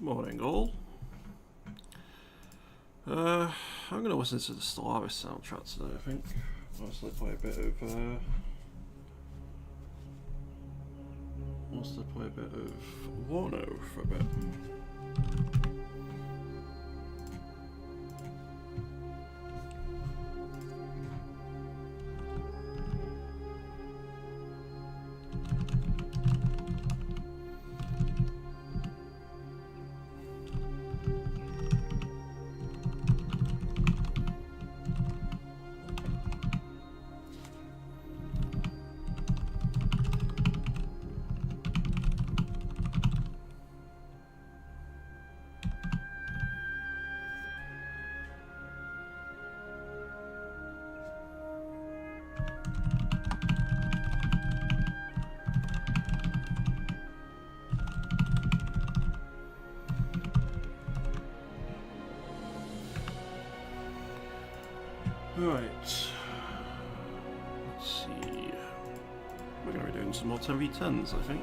Morning all. I'm going to listen to the Stellaris soundtrack today, I think. Whilst I play a bit of WARNO for a bit. Right, let's see, we're going to be doing some more 10v10s I think,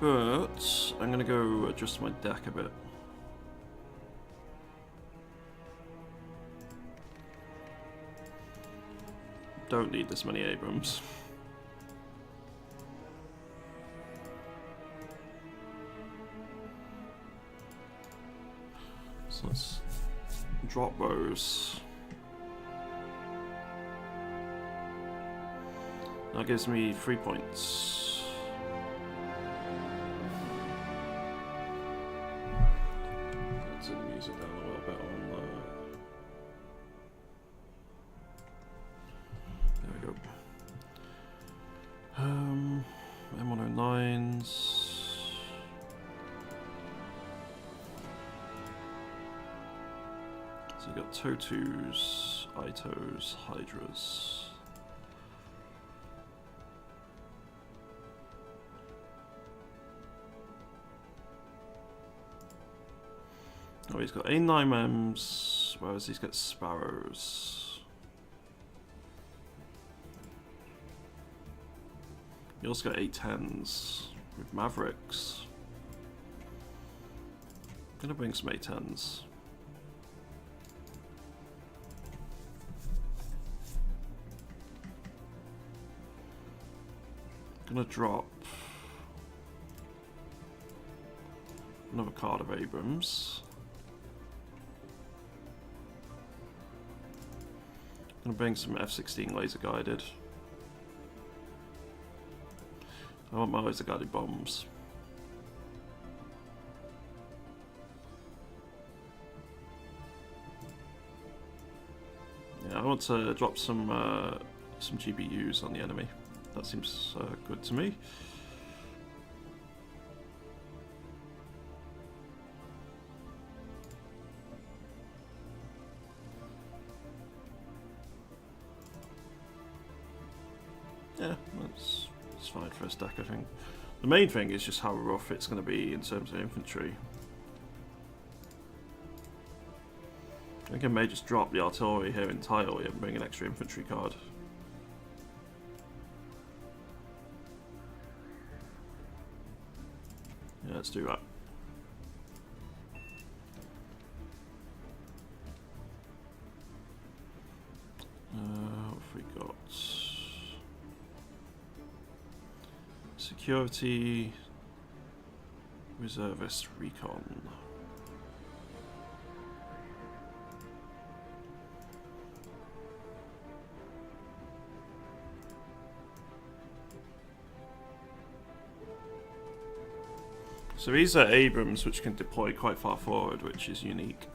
but I'm going to go adjust my deck a bit. Don't need this many Abrams. So let's drop those. That gives me 3 points. Let's turn the music down a little bit on there we go. M109s. So we've got Totus, Itos, Hydras. Oh, he's got A9Ms, whereas he's got Sparrows. He also got A10s with Mavericks. I'm gonna bring some A10s. Gonna drop another card of Abrams. Gonna bring some F-16 laser guided. I want my laser guided bombs. Yeah, I want to drop some GPUs on the enemy. That seems good to me. Yeah, that's fine for a stack, I think. The main thing is just how rough it's going to be in terms of infantry. I think I may just drop the artillery here entirely and bring an extra infantry card. Yeah, let's do that. What have we got? Security, reservist, recon. So these are Abrams which can deploy quite far forward, which is unique.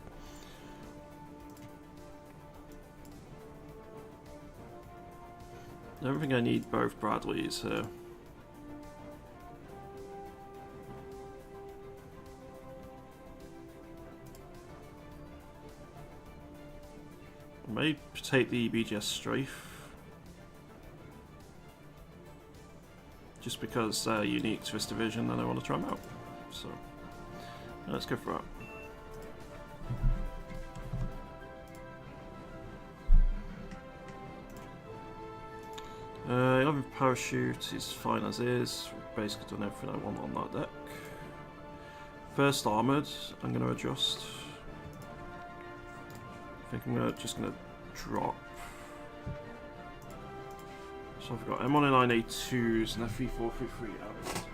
I don't think I need both Bradleys here. I may take the BGS Strafe. Just because they're unique to this division and I want to try them out. So, let's go for that. 11 parachute is fine as is. We've basically done everything I want on that deck. First armoured, I'm going to adjust. I think I'm just going to drop. So I've got M109A2s and FE433 out.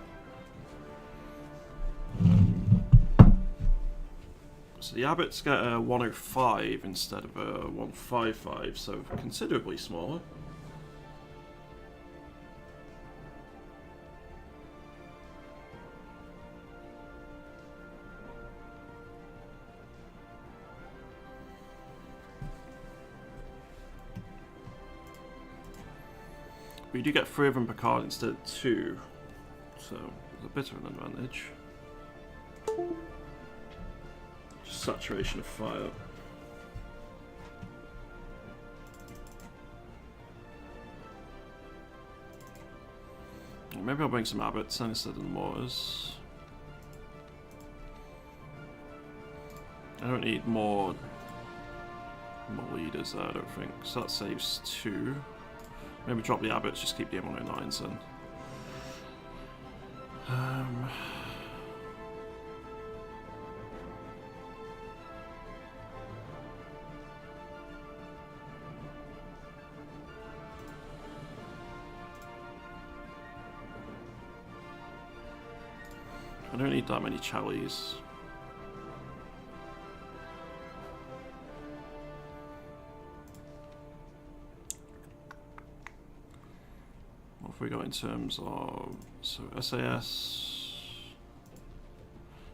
So the Abbots get a 105 instead of a 155, so considerably smaller. But you do get 3 of them per card instead of 2, so there's a bit of an advantage. Just saturation of fire. Maybe I'll bring some Abbots then instead of the mortars. I don't need more leaders there, I don't think. So that saves 2. Maybe drop the Abbots, just keep the M109s then. I don't need that many Charlies. What have we got in terms of SAS?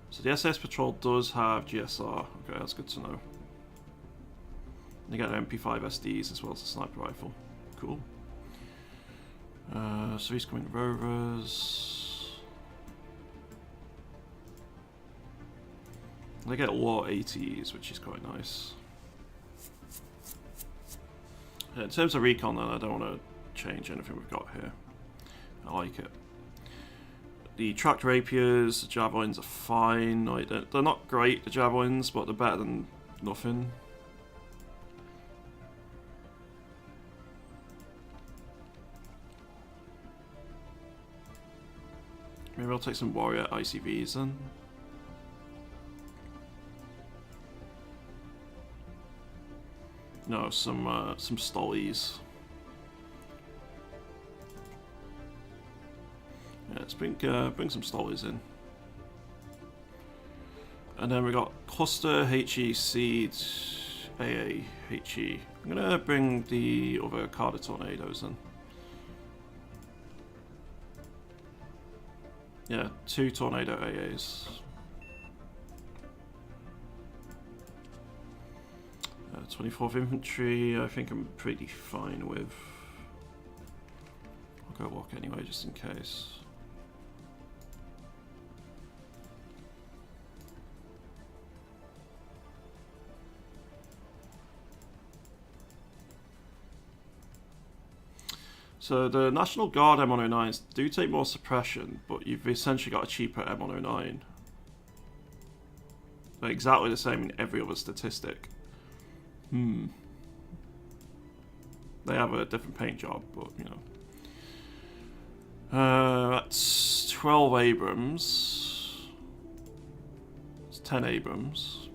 So the SAS patrol does have GSR. Okay, that's good to know. You get MP5 SDs as well as a sniper rifle. Cool. So he's coming rovers. They get war ATs, which is quite nice. In terms of recon, then, I don't want to change anything we've got here. I like it. The tracked rapiers, the javelins are fine. They're not great, the javelins, but they're better than nothing. Maybe I'll take some warrior ICVs then. No, some stollies. Yeah, let's bring some stollies in. And then we got cluster HE seed AA HE. I'm gonna bring the other Carter tornadoes in. Yeah, 2 tornado AAs. 24th Infantry, I think I'm pretty fine with. I'll go walk anyway, just in case. So the National Guard M109s do take more suppression, but you've essentially got a cheaper M109. They're exactly the same in every other statistic. They have a different paint job, but you know. That's 12 Abrams. It's 10 Abrams.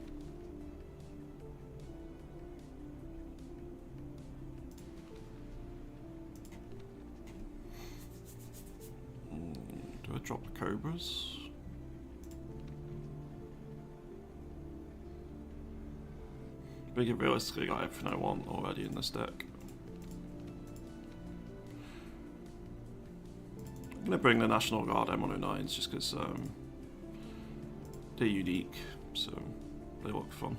Do I drop the Cobras? I think realistically got everything I want already in this deck. I'm going to bring the National Guard M109s just because they're unique, so they look fun.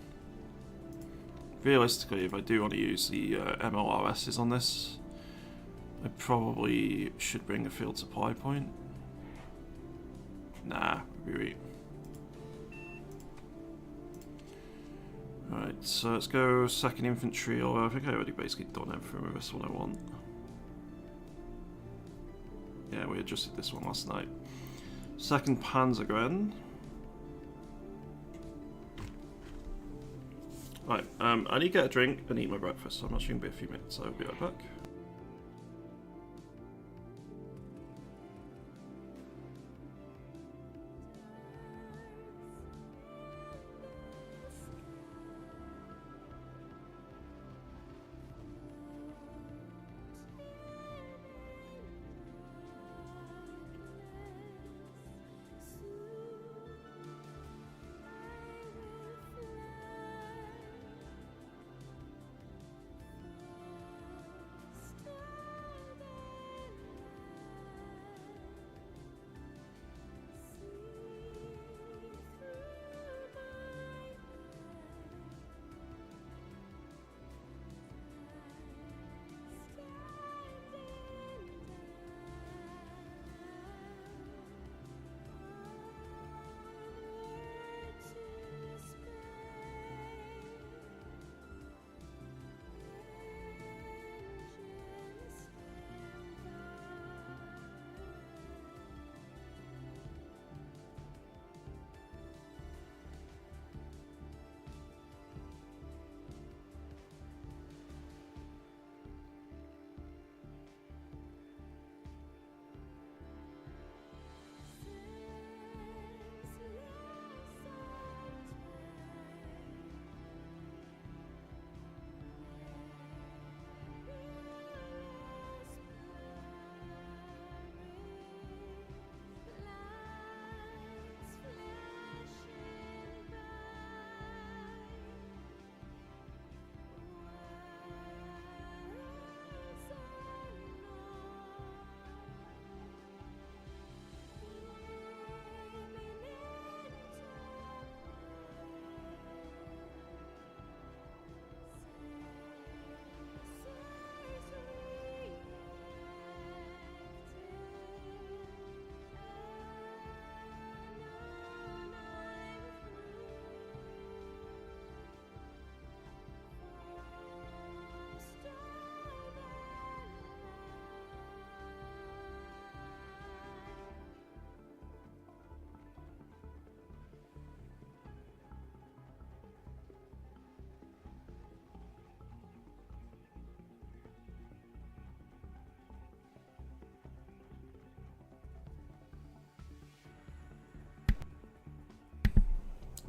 Realistically, if I do want to use the MLRSs on this, I probably should bring a field supply point. Nah, really. Alright, so let's go 2nd Infantry, although I think I already basically done everything with this one I want. Yeah, we adjusted this one last night. 2nd Panzergren. Right, I need to get a drink and eat my breakfast, so I'm actually going to be a few minutes, so I'll be right back.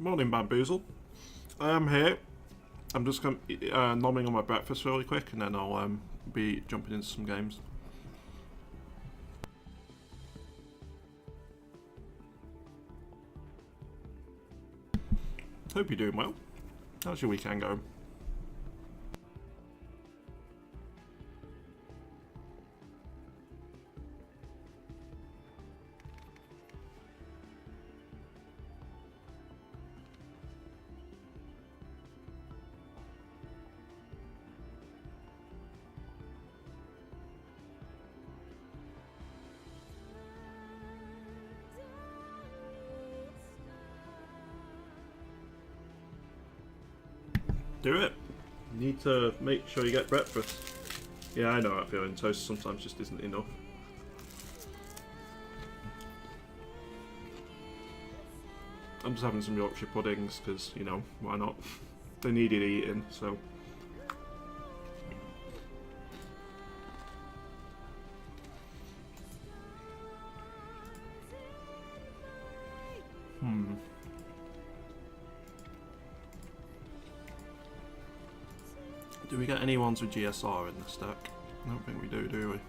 Morning, Bamboozle. I am here. I'm just nomming on my breakfast really quick, and then I'll be jumping into some games. Hope you're doing well. How's your weekend going? Do it. You need to make sure you get breakfast. Yeah, I know that feeling. Toast sometimes just isn't enough. I'm just having some Yorkshire puddings because, you know, why not? They needed eating, so. Do we get any ones with GSR in the stack? I don't think we do we?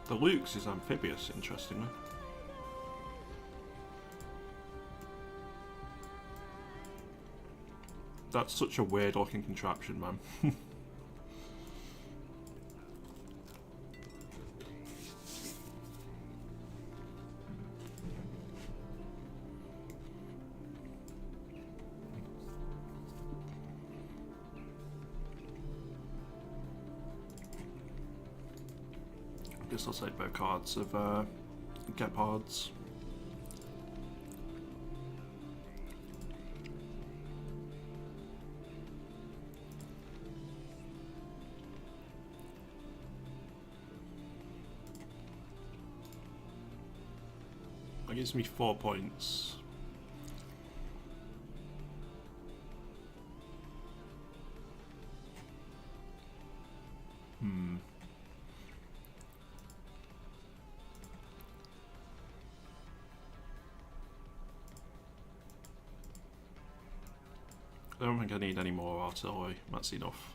The Luke's is amphibious, interestingly. That's such a weird looking contraption, man. Guess I'll take both cards of Gepards. That gives me 4 points. I don't think I need any more artillery, that's enough.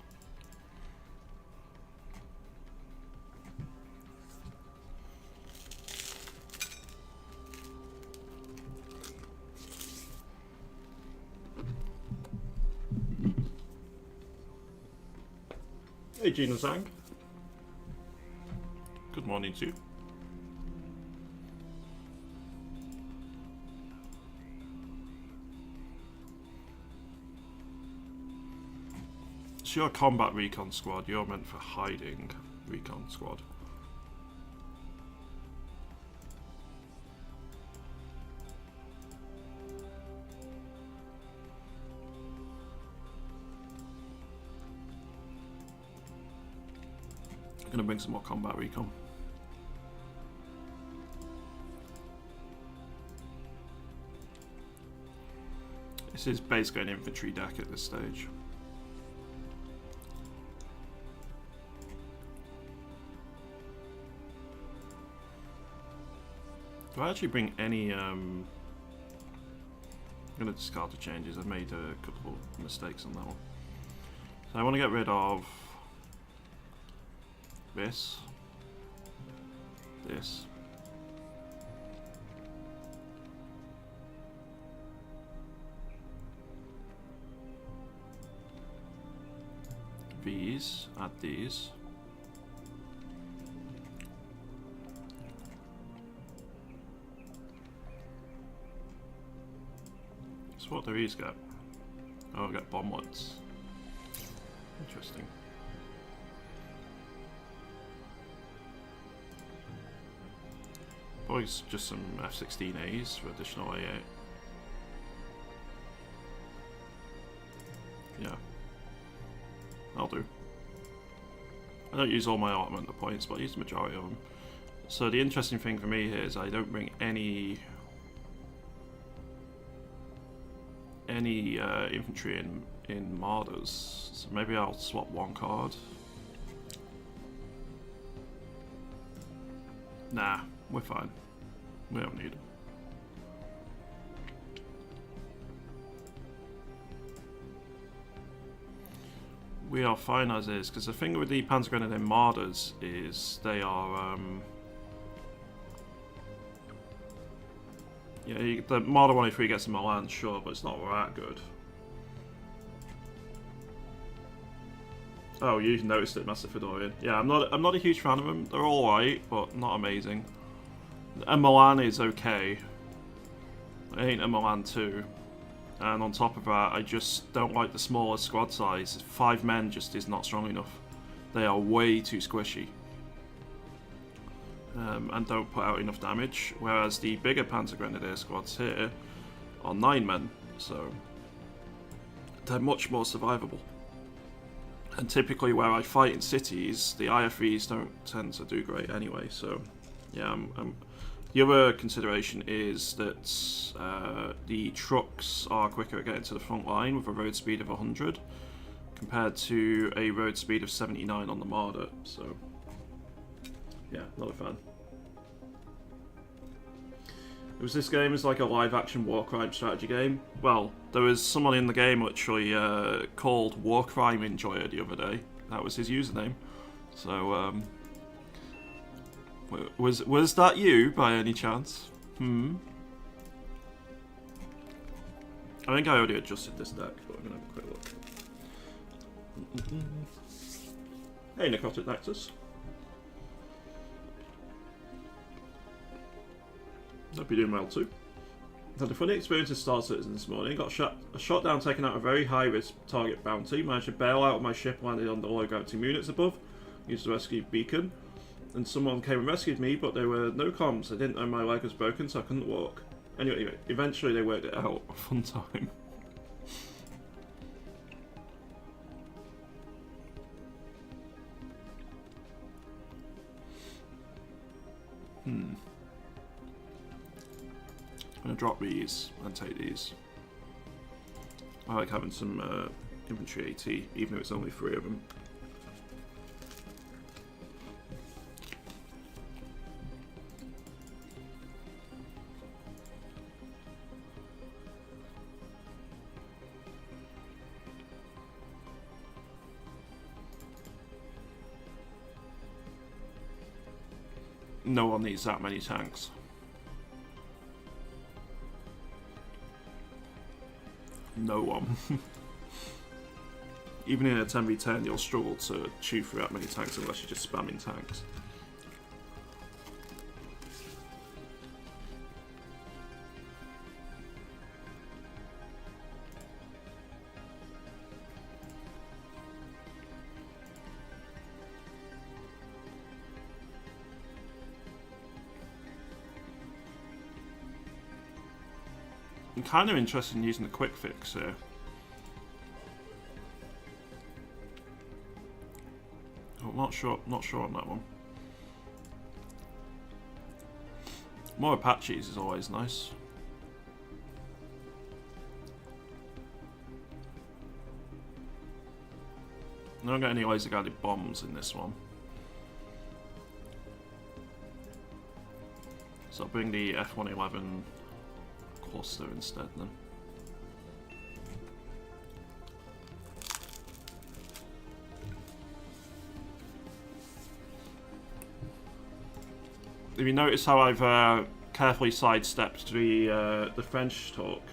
Hey Gina Zhang. Good morning to you. So you're a combat recon squad, you're meant for hiding recon squad. I'm gonna bring some more combat recon. This is basically an infantry deck at this stage. Do I actually bring any, I'm going to discard the changes, I've made a couple of mistakes on that one. So I want to get rid of this, these, add these. So what do these get? Oh, I get bomblets. Interesting. Probably just some F-16As for additional A8. Yeah. I'll do. I don't use all my armament points, but I use the majority of them. So the interesting thing for me here is I don't bring any infantry in Marders, so maybe I'll swap one card. Nah, we're fine. We don't need them. We are fine as is, because the thing with the Panzergrenadier Marders is they are, yeah, the Marder 103 gets in Milan, sure, but it's not that good. Oh, you noticed it, Master Fedorian. Yeah, I'm not a huge fan of them. They're alright, but not amazing. And Milan is okay. I ain't a Milan 2. And on top of that, I just don't like the smaller squad size. 5 men just is not strong enough. They are way too squishy. And don't put out enough damage. Whereas the bigger Panzergrenadier squads here are 9 men. So they're much more survivable. And typically where I fight in cities, the IFVs don't tend to do great anyway. So yeah, the other consideration is that the trucks are quicker at getting to the front line with a road speed of 100 compared to a road speed of 79 on the Marder. So yeah, not a fan. It was this game as like a live-action war crime strategy game. Well, there was someone in the game literally called War Crime Enjoyer the other day. That was his username. So, was that you by any chance? I think I already adjusted this deck, but I'm gonna have a quick look. Hey, Necrotic Nexus. Hope you're doing well too. Had a funny experience at Star Citizen this morning. Got a shot down taking out a very high risk target bounty. Managed to bail out of my ship, landed on the low gravity units above. Used a rescue beacon. And someone came and rescued me, but there were no comms. I didn't know my leg was broken, so I couldn't walk. Anyway, eventually they worked it out. Fun time. I'm gonna drop these and take these. I like having some infantry AT, even if it's only 3 of them. No one needs that many tanks. No one. Even in a 10v10, you'll struggle to chew through that many tanks unless you're just spamming tanks. I'm kind of interested in using the quick fix here. Oh, not sure on that one. More Apaches is always nice. I don't get any laser guided bombs in this one. So I'll bring the F-111 cluster instead then. If you notice how I've carefully sidestepped the French talk,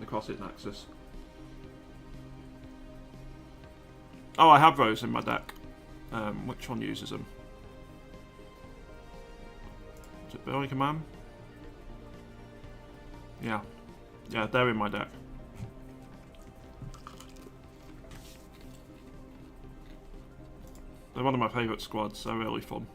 the Necrotic Nexus. Oh, I have those in my deck. Which one uses them? Is it Burning Command? Yeah. Yeah, they're in my deck. They're one of my favourite squads, they're really fun.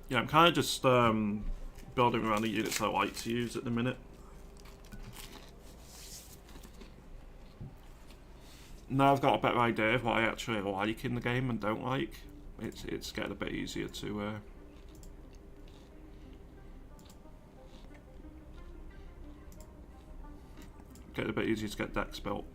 Yeah, I'm kind of just building around the units I like to use at the minute. Now I've got a better idea of what I actually like in the game and don't like. it's getting a bit easier to get decks built.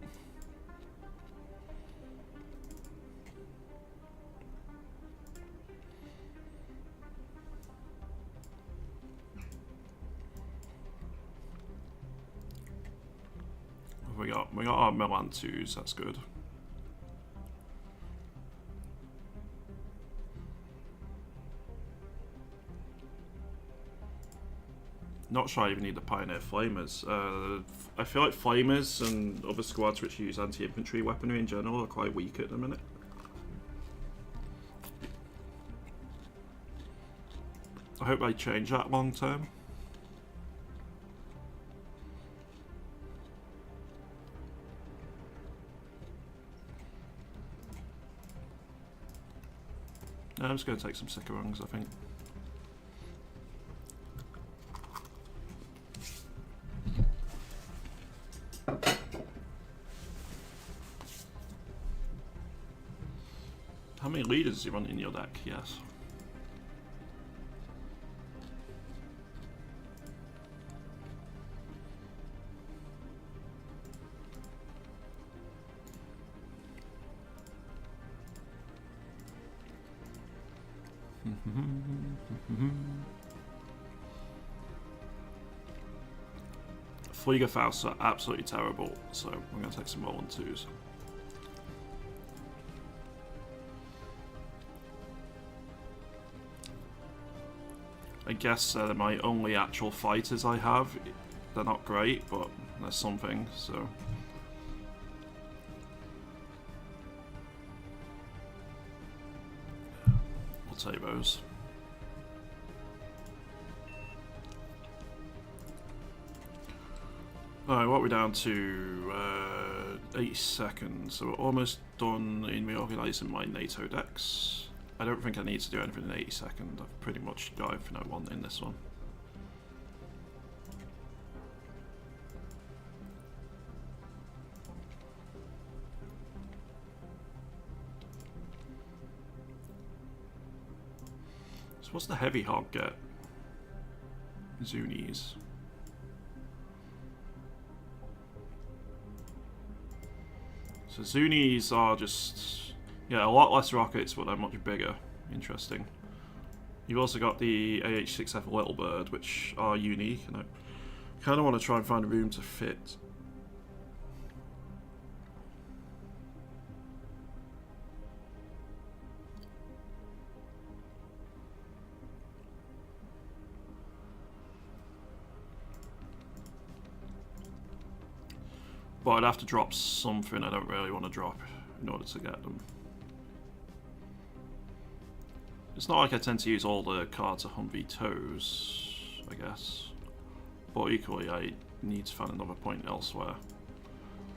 We got our Milan 2s, that's good. Not sure I even need the Pioneer Flamers. I feel like Flamers and other squads which use anti-infantry weaponry in general are quite weak at the minute. I hope they change that long term. I'm just going to take some Sickarongs, I think. How many leaders do you want in your deck? Yes. Fliegerfaust are absolutely terrible, so I'm going to take some Roland 2s. I guess they're my only actual fighters I have. They're not great, but they're something, so... I'll take those. Alright, what are we down to? 8 seconds, so we're almost done in reorganising my NATO decks. I don't think I need to do anything in 80 seconds. I've pretty much got everything I want in this one. So what's the heavy hog get? Zunis. So Zunis are just, yeah, a lot less rockets, but they're much bigger. Interesting. You've also got the AH-6F Little Bird, which are unique, and I kind of want to try and find a room to fit. But I'd have to drop something I don't really want to drop in order to get them. It's not like I tend to use all the cards of Humvee toes, I guess. But equally, I need to find another point elsewhere.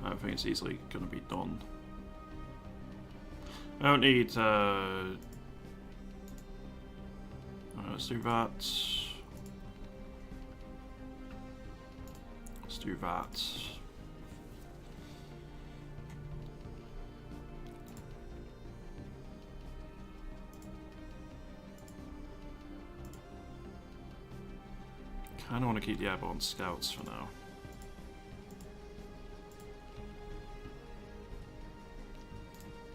I don't think it's easily going to be done. I don't need... let's do that. Let's do that. I don't want to keep the airborne scouts for now.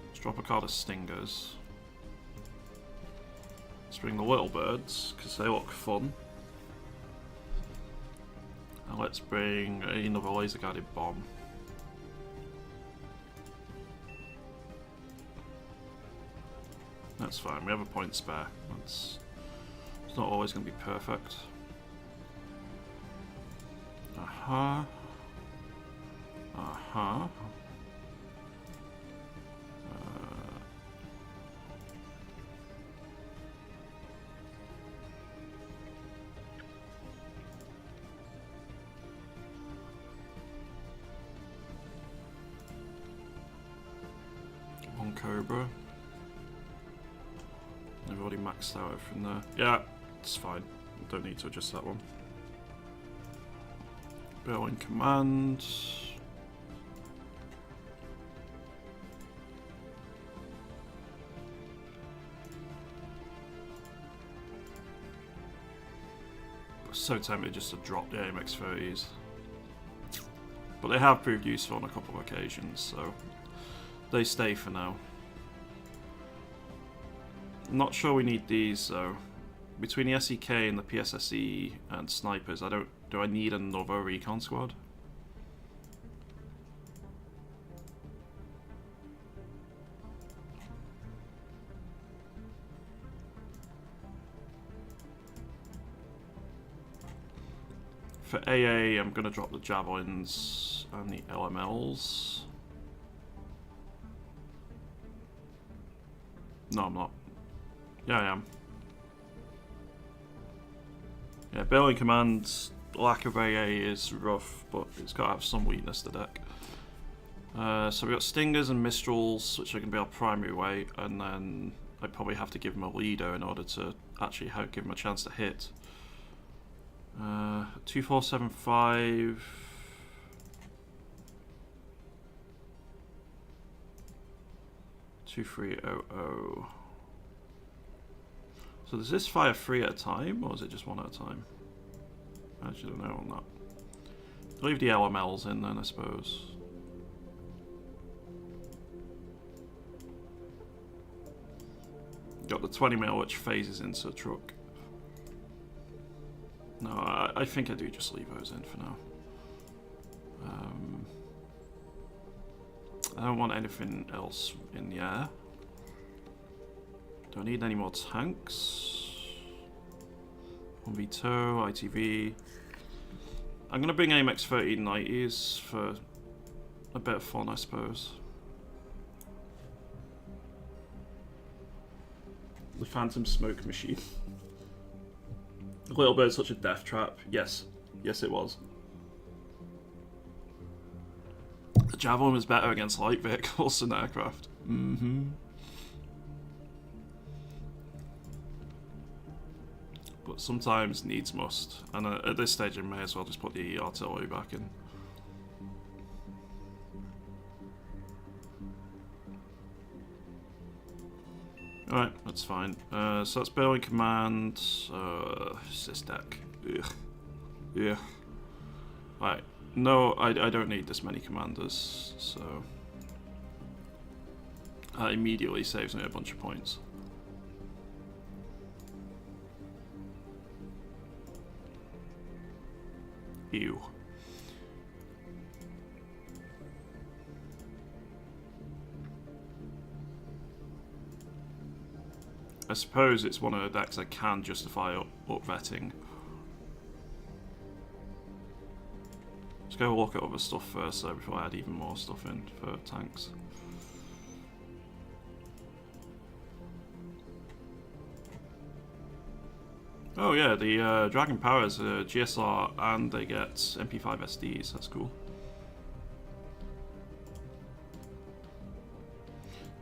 Let's drop a card of Stingers. Let's bring the Little Birds, because they look fun. And let's bring another laser guided bomb. That's fine, we have a point spare. It's not always going to be perfect. Aha. Aha. One Cobra. I've already maxed out everything there. Yeah, it's fine. Don't need to adjust that one. Bill in command. So tempted just to drop the AMX-30s. But they have proved useful on a couple of occasions, so they stay for now. I'm not sure we need these though. Between the SEK and the PSSE and snipers, do I need another recon squad? For AA, I'm going to drop the Javelins and the LMLs. No, I'm not. Yeah, I am. Yeah, Berlin Command's lack of AA is rough, but it's got to have some weakness to deck. So we've got Stingers and Mistrals, which are going to be our primary weight, and then I probably have to give him a leader in order to actually give him a chance to hit. 2475. 2300. So does this fire 3 at a time, or is it just 1 at a time? I actually don't know on that. Leave the LMLs in then, I suppose. Got the 20mm which phases into the truck. No, I think I do just leave those in for now. I don't want anything else in the air. Do I need any more tanks? 1v2, ITV. I'm going to bring AMX 1390s for a bit of fun, I suppose. The Phantom Smoke Machine. A little bit of such a death trap. Yes. Yes, it was. The Javelin was better against light vehicles than aircraft. But sometimes needs must. And at this stage I may as well just put the artillery back in. Alright, that's fine. So that's Berlin Command. This deck. Ugh. Yeah. Right. No, I don't need this many commanders, so that immediately saves me a bunch of points. Ew. I suppose it's one of the decks I can justify up vetting. Let's go look at other stuff first though before I add even more stuff in for tanks. Oh yeah, the Dragon Power is a GSR and they get MP5 SDs, that's cool.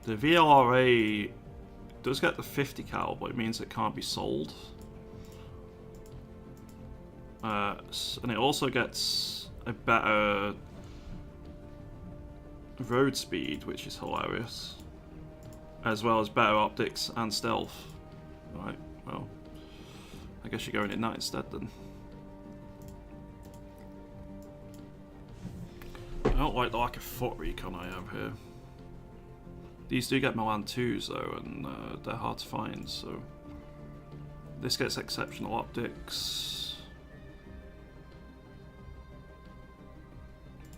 The VLRA does get the 50 cal, but it means it can't be sold. And it also gets a better road speed, which is hilarious, as well as better optics and stealth. Right, well, I guess you're going at night instead then. I don't like the lack of foot recon I have here. These do get Milan 2s though, and they're hard to find, so this gets exceptional optics.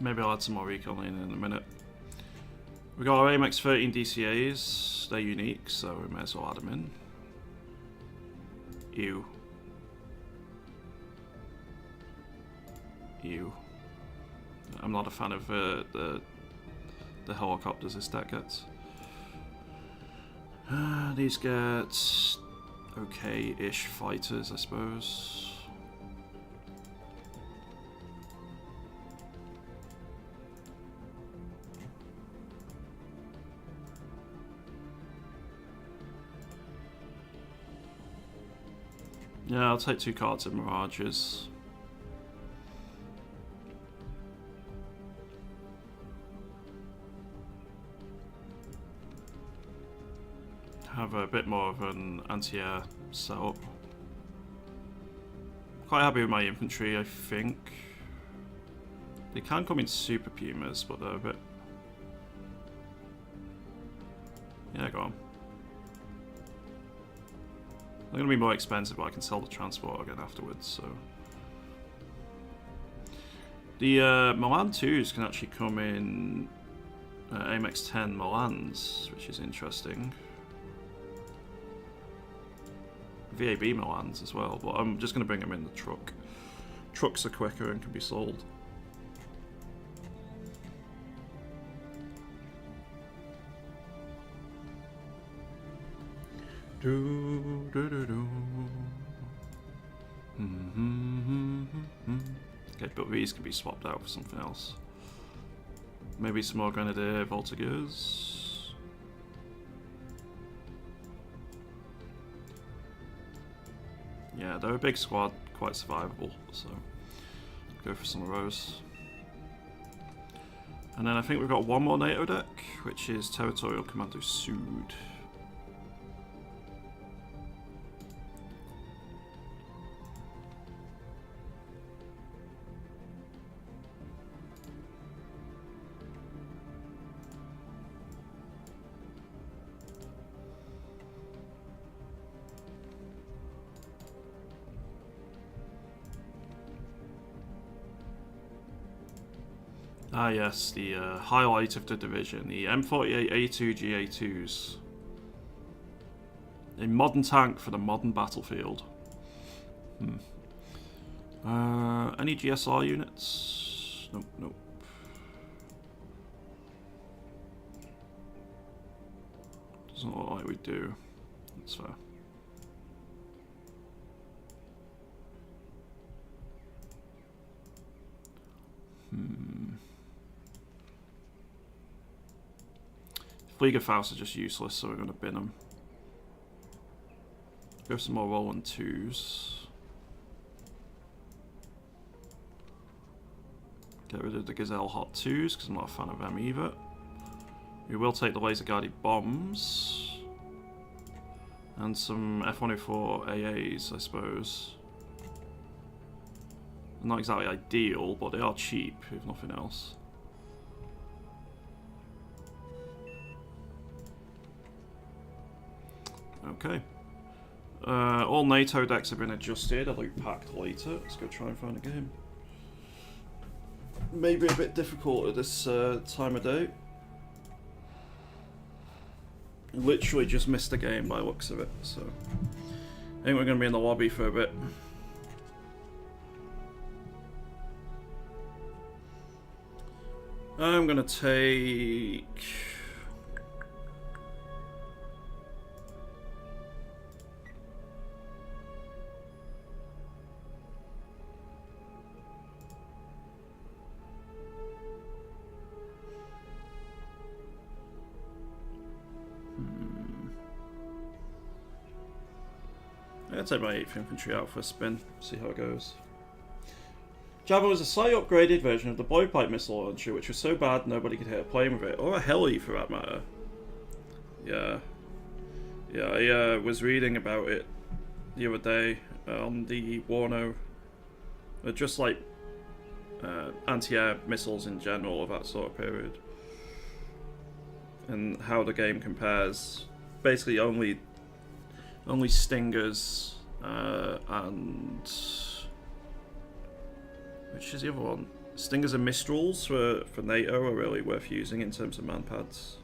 Maybe I'll add some more recon in a minute. We got our AMX 13 DCAs, they're unique, so we may as well add them in. Ew. Ew. I'm not a fan of the helicopters this deck gets. These get okay-ish fighters, I suppose. Yeah, I'll take 2 cards in Mirages. Have a bit more of an anti-air setup. Quite happy with my infantry, I think. They can come in super pumas, but they're a bit... Yeah, go on. They're going to be more expensive, but I can sell the transport again afterwards, so... The Milan 2s can actually come in AMX 10 Milans, which is interesting. VAB Milans as well, but I'm just going to bring them in the truck. Trucks are quicker and can be sold. Okay, but these can be swapped out for something else. Maybe some more Grenadier Voltigeurs. Yeah, they're a big squad, quite survivable, so go for some of those. And then I think we've got one more NATO deck, which is Territorial Commando Sud. Ah yes, the highlight of the division, the M48A2 GA2s. A modern tank for the modern battlefield. Any GSR units? Nope, nope. Doesn't look like we do. That's fair. Fliegerfaust are just useless, so we're going to bin them. Go for some more Roland 2s. Get rid of the Gazelle Hot 2s, because I'm not a fan of them either. We will take the laser guarded bombs. And some F-104 AAs, I suppose. Not exactly ideal, but they are cheap, if nothing else. Okay. All NATO decks have been adjusted. I'll loot packed later. Let's go try and find a game. Maybe a bit difficult at this time of day. Literally just missed the game by the looks of it, so I think we're going to be in the lobby for a bit. I'm going to take... I'll take my 8th Infantry out for a spin, see how it goes. Java was a slightly upgraded version of the blowpipe missile launcher, which was so bad nobody could hit a plane with it, or a heli for that matter. Yeah. Yeah, I was reading about it the other day on the WARNO. Just like anti-air missiles in general of that sort of period. And how the game compares. Basically only Stingers and... which is the other one? Stingers and Mistrals for NATO are really worth using in terms of manpads.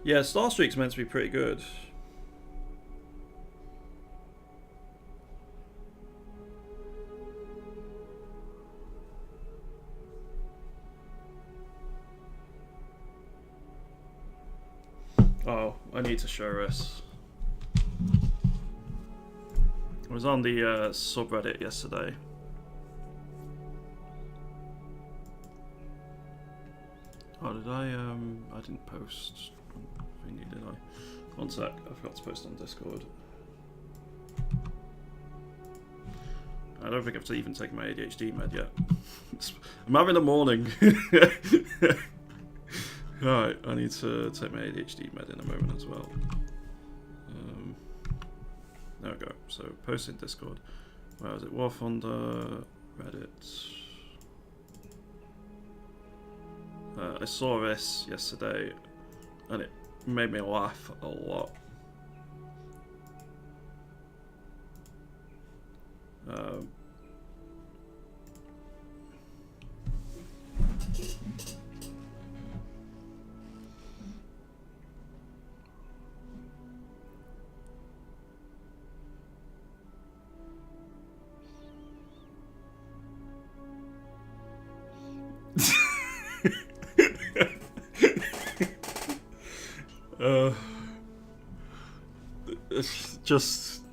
Yeah, Starstreak's meant to be pretty good. Oh, I need to show this. was on the subreddit yesterday. Oh, did I didn't post thingy, did I? One sec, I forgot to post on Discord. I don't think I've even taken my ADHD med yet. I'm having a morning. Right, I need to take my ADHD med in a moment as well. There we go. So, post in Discord. Where was it? War Thunder, Reddit. I saw this yesterday, and it made me laugh a lot. It's just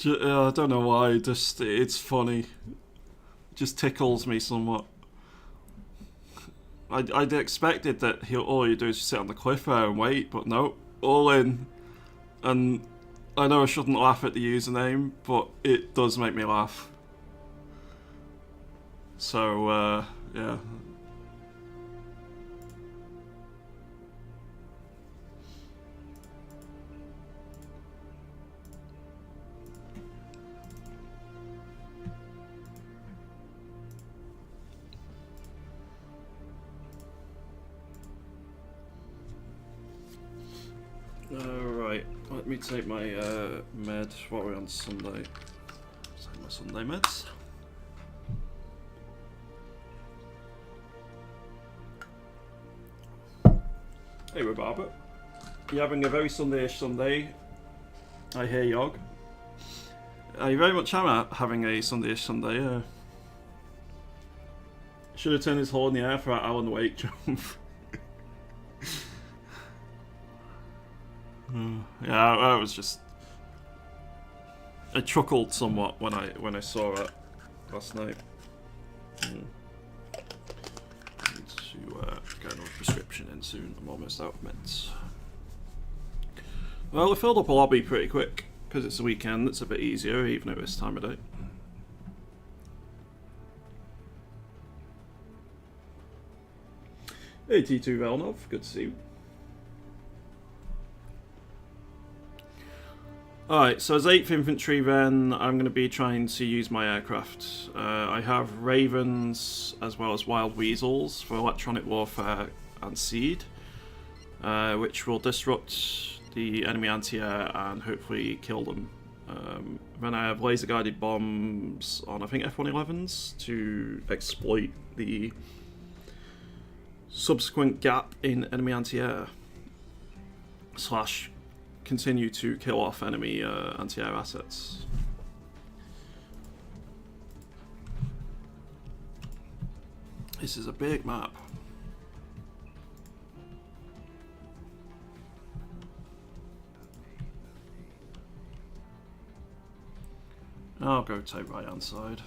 I don't know why. Just it's funny. It just tickles me somewhat. I'd expected that all you do is just sit on the cliff there and wait, but no, all in. And I know I shouldn't laugh at the username, but it does make me laugh. So yeah. Right, let me take my med. What are we on Sunday? Take my Sunday meds. Hey, Robert. You're having a very Sunday-ish Sunday. I hear Yog. I very much am having a Sunday-ish Sunday. Should have turned his hole in the air for that Alan Wake jump. Yeah, I was just. I chuckled somewhat when I saw it last night. Need to get another prescription in soon. I'm almost out of meds. Well, we filled up a lobby pretty quick because it's a weekend. It's a bit easier, even at this time of day. Hey, T2 Velnov, good to see you. Alright, so as 8th Infantry then, I'm going to be trying to use my aircraft. I have Ravens as well as Wild Weasels for electronic warfare and seed, which will disrupt the enemy anti-air and hopefully kill them. Then I have laser-guided bombs on, I think, F-111s to exploit the subsequent gap in enemy anti-air / continue to kill off enemy anti-air assets. This is a big map. I'll go take right hand side.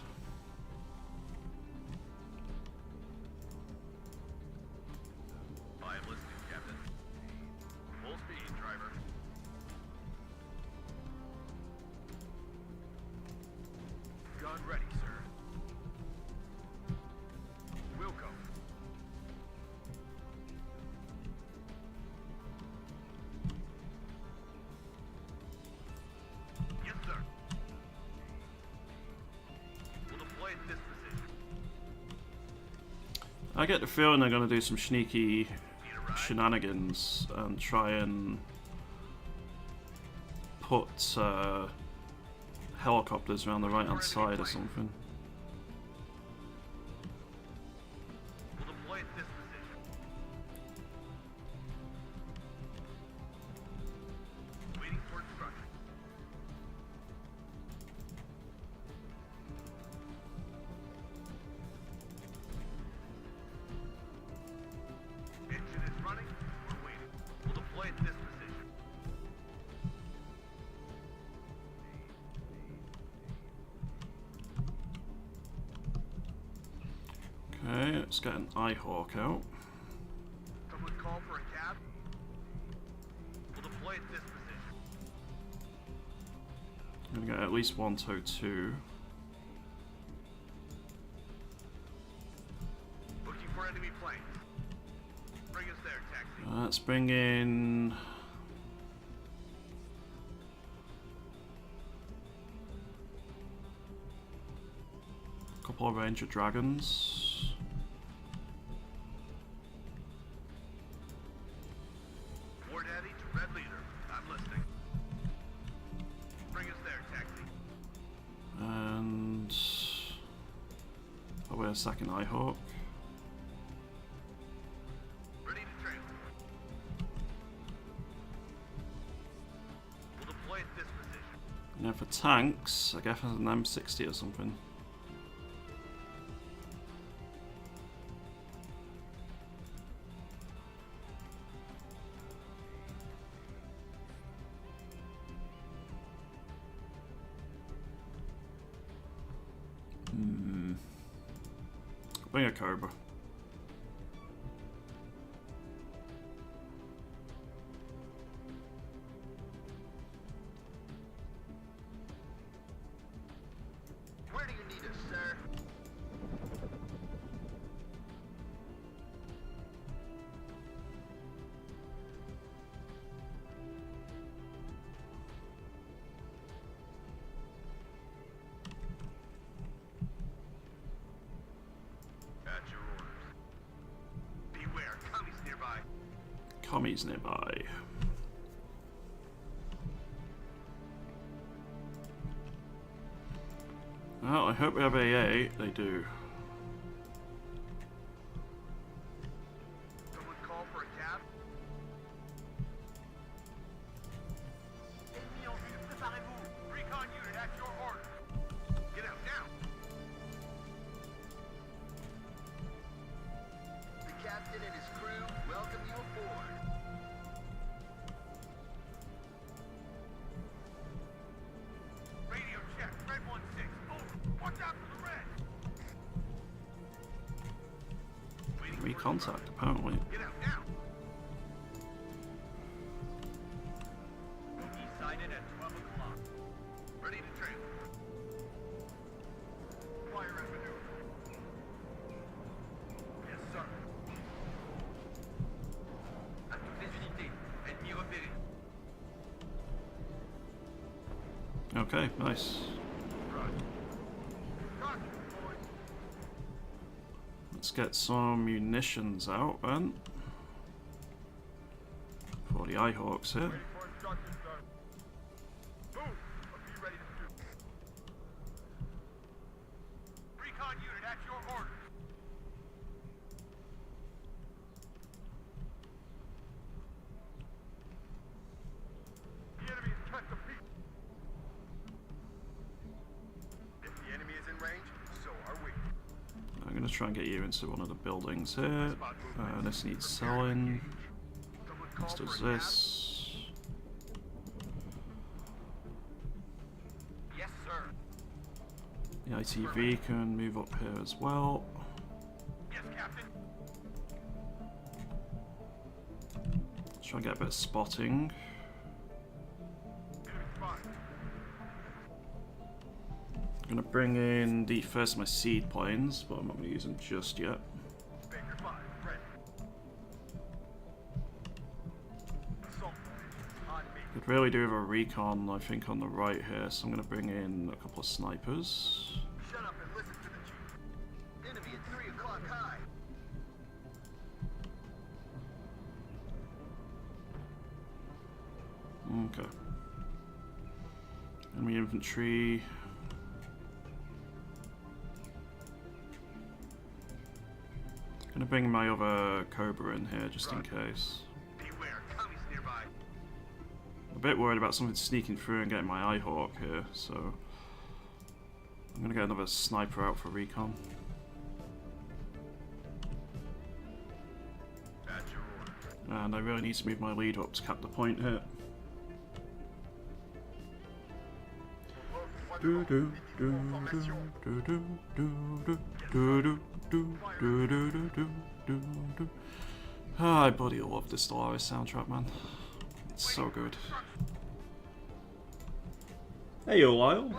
I get the feeling they're going to do some sneaky shenanigans and try and put helicopters around the right hand side or something. let's get an Eyehawk out. Someone call for a cab? We'll deploy at this position. I'm gonna get at least one tow 2. Looking for enemy planes. Bring us there, taxi. Let's bring in... a couple of Ranger Dragons. War Daddy to Red Leader. I'm listening. Bring us there, taxi. And... probably a second Eyehawk. Ready to trail. We'll deploy at this position. And then for tanks, I guess it's an M60 or something. Bring a Cobra. Where do you need us, sir? At your orders. Beware, commies nearby. Commies nearby. Well, I hope we have AA. They do. Someone call for a cab? Ennemi en vue, préparez-vous. Recon unit at your orders. Get out now. The captain and his crew welcome you aboard. Radio check, Red 1-6. Over. Watch out for the red. Waiting for Recontact, apparently. Get out now. Bogey sighted at 12 o'clock. Ready to trail. Fire and maneuver. Yes, sir. À toutes les unités. Ennemi repéré. Okay, nice. Roger, boys. Let's get some munitions out then. For the Eyehawks here. Ready for instructions, sir. Move. Or be ready to shoot. Recon unit at your orders. The enemy is cut to pieces. If the enemy is in range, so are we. I'm gonna try and get you into one of the buildings here. This needs selling. Someone call This does for a cab? this. Yes, sir. The ITV can move up here as well. Yes, Captain. Try and get a bit of spotting. Enemy spotted. I'm gonna bring in the first of my seed planes, but I'm not gonna use them just yet. Baker 5, ready. Assault on me. Could really do with a recon, I think, on the right here, so I'm gonna bring in a couple of snipers. Shut up and listen to the chief. Enemy at 3 o'clock high. Okay. Enemy infantry. Gonna bring my other Cobra in here just in case. Beware, commies nearby. I'm a bit worried about something sneaking through and getting my Eyehawk here, so I'm gonna get another sniper out for recon. At your orders. And I really need to move my lead up to cap the point here. Do do do do do do do do do do do do do do do. I bloody love the Stellaris soundtrack, man. It's so good. Hey yo, Lyle.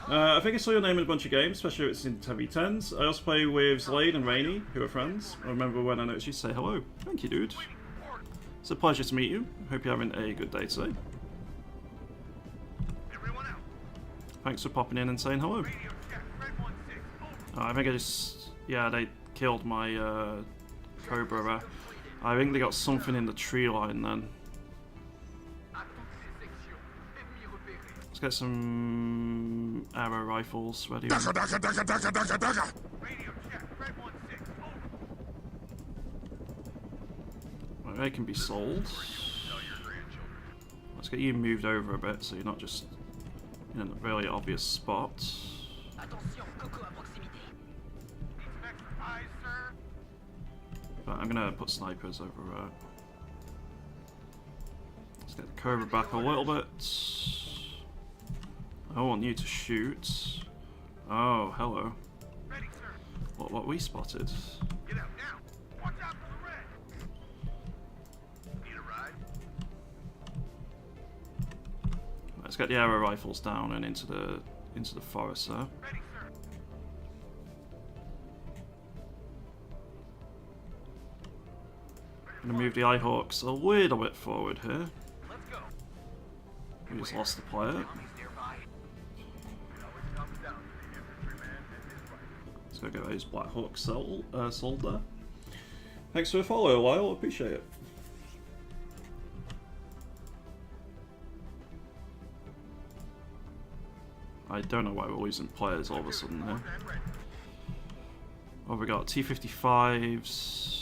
I think I saw your name in a bunch of games, especially if it's in heavy 10's. I also play with Slade and Rainey, who are friends. I remember when I noticed you say hello. Thank you, dude. It's a pleasure to meet you. Hope you're having a good day today. Thanks for popping in and saying hello. I think I just... yeah, they killed my Cobra. I think they got something in the tree line then. Let's get some arrow rifles ready. Right, they can be sold. Let's get you moved over a bit so you're not just in a really obvious spot. But I'm gonna put snipers over. Let's get the Cobra back a little bit. I want you to shoot. Oh, hello. What we spotted? Get out now. Watch out for the red. Need a ride? Let's get the arrow rifles down and into the forest there. Ready, sir. I'm gonna move the Eyehawks a little bit forward here. Let's go. We just lost the player. Let's go get those Black Hawks sold there. Thanks for the follow, Lyle. Appreciate it. I don't know why we're losing players all of a sudden here. Oh, we got T-55s.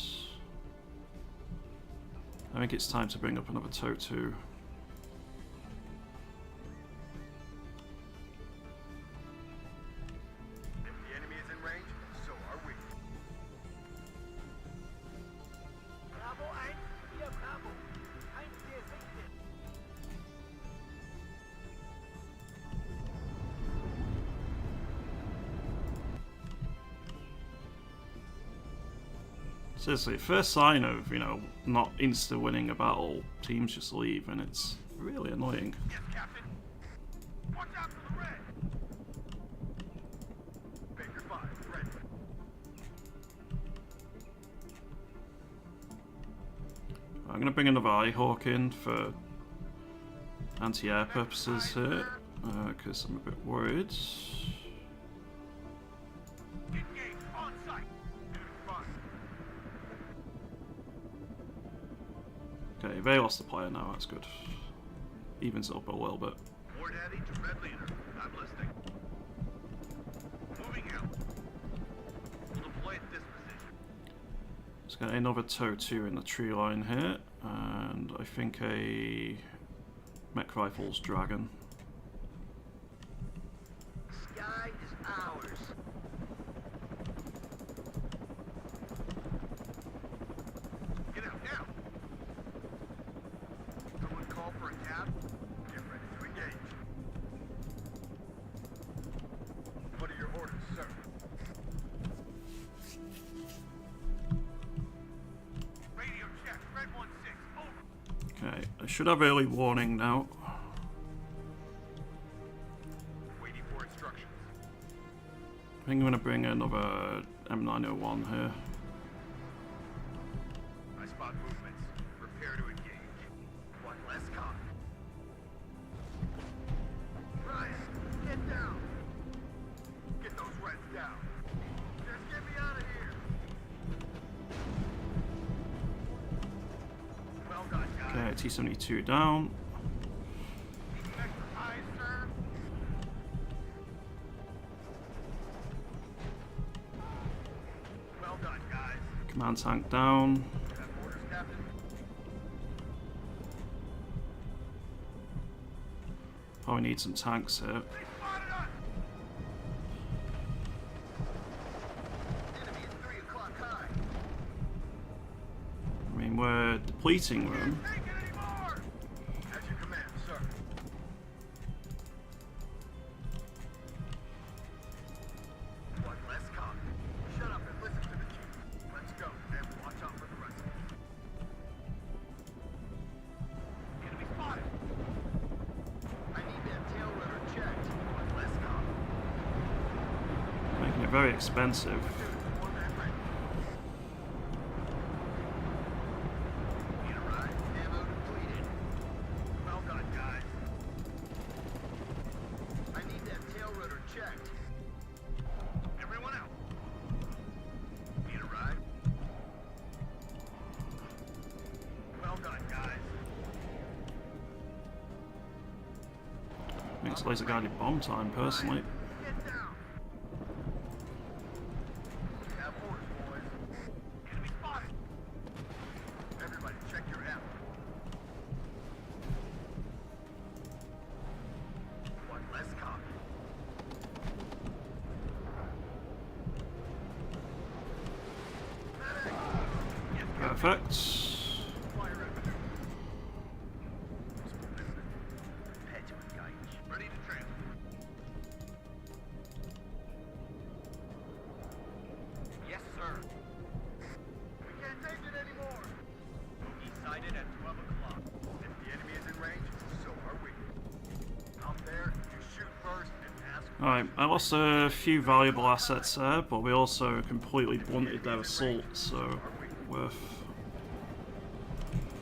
I think it's time to bring up another TOW2. Seriously, first sign of, you know, not insta-winning a battle, teams just leave, and it's really annoying. Yes, Captain. Watch out for the red. Baker 5, ready. I'm gonna bring another Eyehawk in for anti-air purposes here, because I'm a bit worried. Okay, they lost the player now, that's good. Evens it up a little bit. War Daddy to Red Leader. I'm listening. Moving out. We'll deploy at this position. Let's get another TOW2 in the tree line here, and I think a mech rifles dragon. Sky is ours. Get out now. Someone call for a cab? Get ready to engage. What are your orders, sir? Radio check, Red 1-6, over. Okay, I should have early warning now. Waiting for instructions. I think I'm gonna bring another M901 here. I spot movements. Prepare to engage. One less cop. Ryan, get down. Get those reds down. Just get me out of here. Well done, guys. Okay, T-72 down. Well done, guys. Command tank down. Orders, Captain. Probably need some tanks here. I mean, we're depleting them. As you command, sir. They're very expensive. Well done, guys. I need that tail rotor checked. Everyone out. Need a ride? Well done, guys. I think it's laser guided bomb time, personally. Get down. Have orders, boys. Enemy spotted. Everybody, check your F. One less copy. Perfect. Fire revenue. Head to engage. Ready to transfer. Yes, sir. We can't take it anymore. Bogey sighted at 12 o'clock. If the enemy is in range, so are we. Out there, you shoot first and ask. Alright, I lost a few valuable assets there, but we also completely blunted their assault, so worth.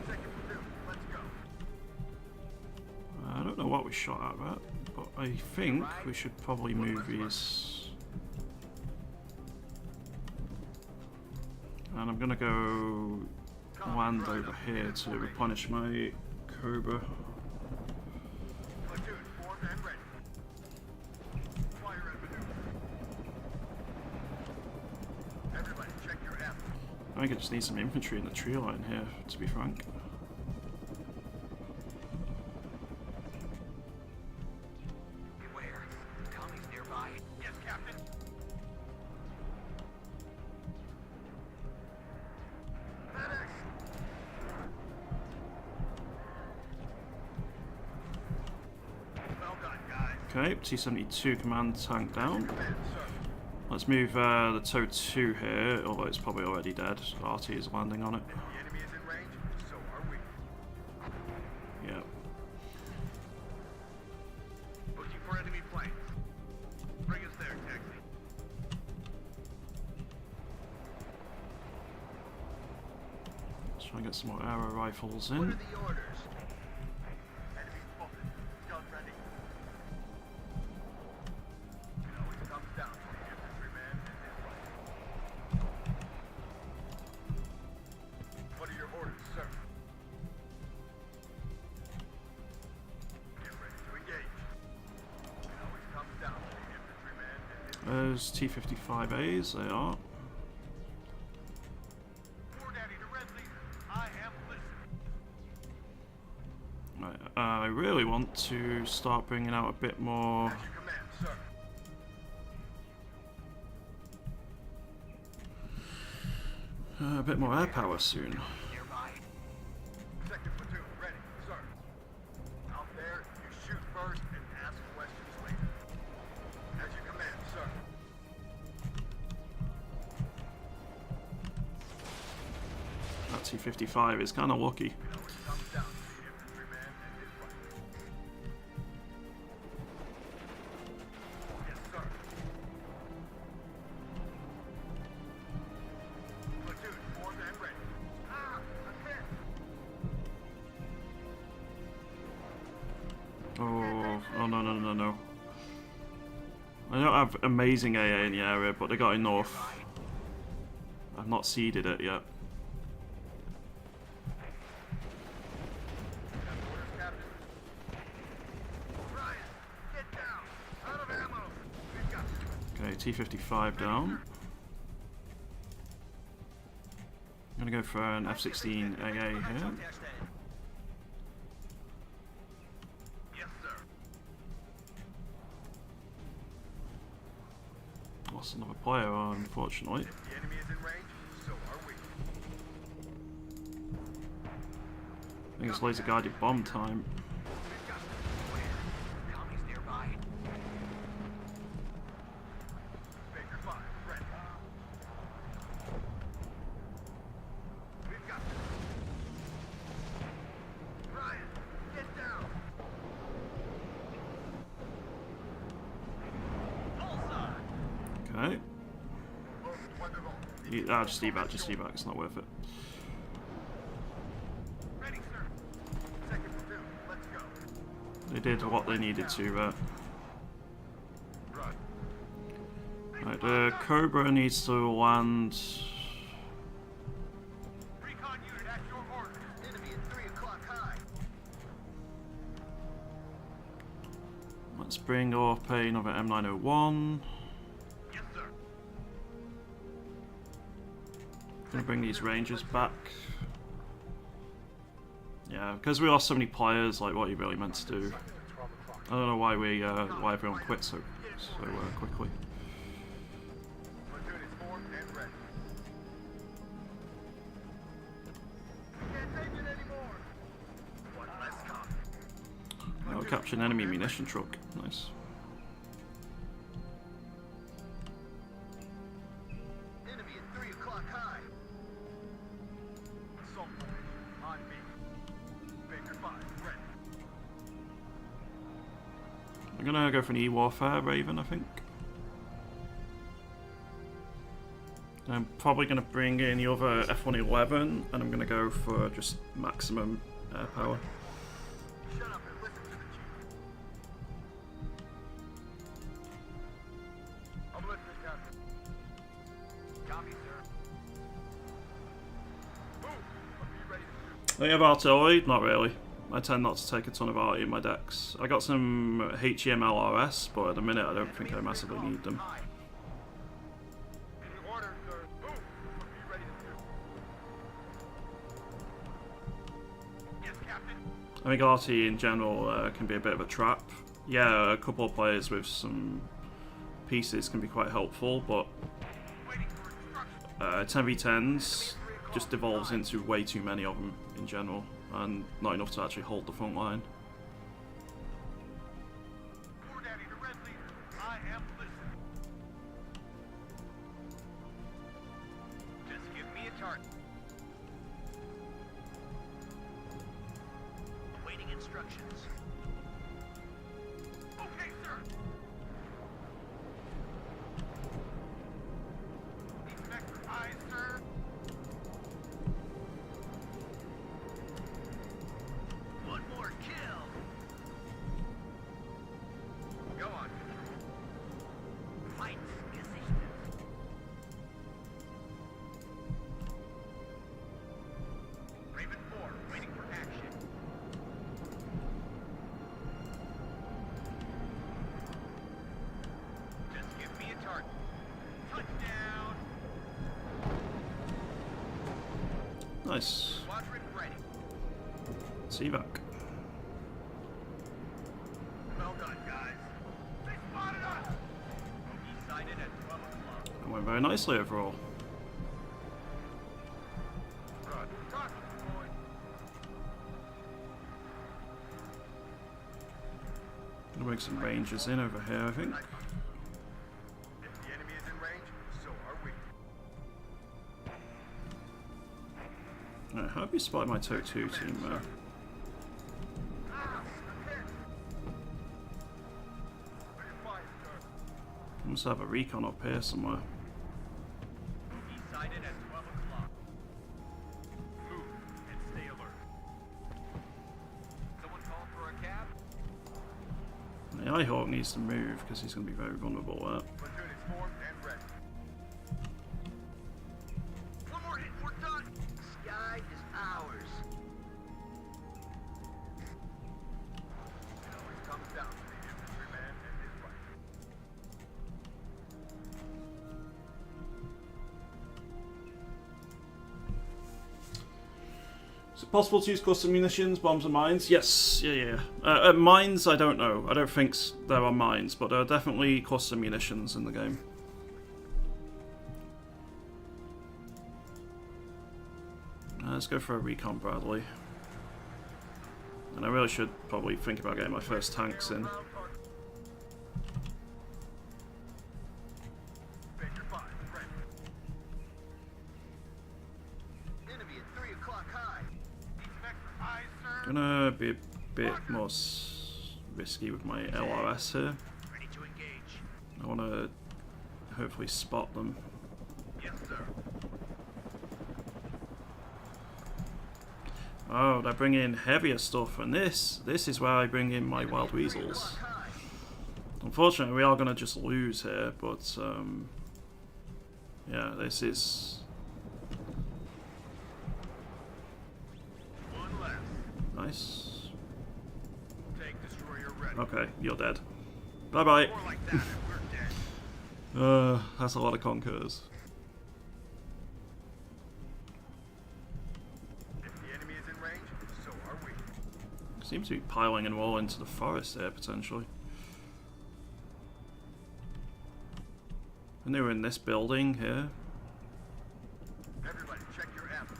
Second platoon, let's go. I don't know what we shot at that, but I think we should probably move these. And I'm gonna go land over here to replenish my Cobra. Platoon, formed and ready. Fire revenue. Everybody, check your F. I think I just need some infantry in the tree line here, to be frank. Beware. Commies nearby. Yes, Captain. Medics! Well done, guys. Okay, T-72 command tank down. Command, sir. Let's move the TOW 2 here, although it's probably already dead. RT is landing on it. The enemy is in range, so are we. Yeah. Looking for enemy planes. Bring us there, taxi. Let's try and get some more arrow rifles What are in. the orders? Enemy spotted. Gun ready. It always comes down to the infantryman and his rifle. What are your orders, sir? Get ready to engage. It always comes down to the infantryman and his Those T-55As, they are. War Daddy to Red Leader. I have listened. Right, I really want to start bringing out a bit more. As you command, sir. A bit more air power soon. Nearby. Second platoon, ready, sir. Out there, you shoot first and ask questions later. As you command, sir. That T-55 is kind of lucky. It always comes down to the infantryman and his rifle. Yes, sir. Platoon, formed and ready. Ah, I'm hit. Oh no, no, no, no. I don't have amazing AA in the area, but they got enough. I've not seeded it yet. Have orders, Captain. Ryan, get down. Out of ammo. We've got Okay, T-55 down. I'm gonna go for an F-16 AA here. Yes, sir. Lost another player, unfortunately. If the enemy is in range, so are we. I think it's laser guided bomb time. We've got where? Commies nearby. Baker 5, ready. We've got Ryan, get down. Bullseye. Okay. Just evac, it's not worth it. Ready, sir. Second platoon, let's go. They did what they needed to, Run. Right, the Cobra needs to land. Recon unit at your orders. Enemy at 3 o'clock high. Let's bring up another M901. Yes, sir. Gonna bring these Rangers back. Yeah, because we lost so many players, like what are you really meant to do? I don't know why why everyone quit so quickly. Platoon is formed and ready. We can't take it anymore. One less cop. Oh, we captured an enemy munition truck. Nice. Enemy at 3 o'clock high. Assault formation on me. Baker 5 ready. I'm gonna go for an E-Warfare Raven, I think. I'm probably gonna bring in the other F-111, and I'm gonna go for just maximum air power. Shut up and listen to the chief. I'm listening, Captain. Copy, sir. Move. I'll be ready to shoot. Do you have artillery? Not really. I tend not to take a ton of arty in my decks. I got some HEMLRS, but at the minute I don't think I massively need them. Any orders, sir? Move. I'll be ready to shoot. Yes, Captain. I think arty in general can be a bit of a trap. Yeah, a couple of players with some pieces can be quite helpful, but Waiting for instructions. 10v10s just devolves into way too many of them in general, and not enough to actually hold the front line. War Daddy to Red Leader. I am listening. Just give me a target. Awaiting instructions. Okay, sir. Need some extra eyes, sir. One more kill. Go on, Control. Fight gesichtet. Raven 4, waiting for action. Just give me a target. Touchdown. Nice. Squadron ready. CVAC. Well done, guys. They spotted us. Bogey sighted at 12 o'clock. That went very nicely overall. Run. Copy, boy. Gonna bring some Rangers in over here, I think. If the enemy is in range, so are we. Right, how have you spotted my TOW 2 team there? Ah, I'm hit. Ready to fire, sir. I must have a recon up here somewhere. Bogey sighted at 12 o'clock. Move and stay alert. Someone call for a cab? The Nighthawk needs to move because he's going to be very vulnerable there. Platoon is formed and ready. One more hit, we're done. Sky is ours. It always comes down to the infantryman and his rifle. Is it possible to use custom munitions, bombs and mines? Yes, yeah. Mines, I don't know. I don't think there are mines, but there are definitely custom munitions in the game. Let's go for a recon Bradley. And I really should probably think about getting my first tanks in. Baker 5, ready. Enemy at 3 o'clock high. Need some extra eyes, sir. Gonna be a bit more risky with my LRS here. Ready to engage. I want to hopefully spot them. Yes, sir. Oh, they're bringing in heavier stuff, and this is where I bring in my wild weasels. Unfortunately, we are going to just lose here, but yeah, this is One less. nice. Tank destroyer ready. Okay, you're dead. Bye bye. More like that, and we're dead. That's a lot of conquerors. If the enemy is in range, so are we. Seems to be piling them all into the forest here, potentially. And they were in this building here. Everybody, check your ammo.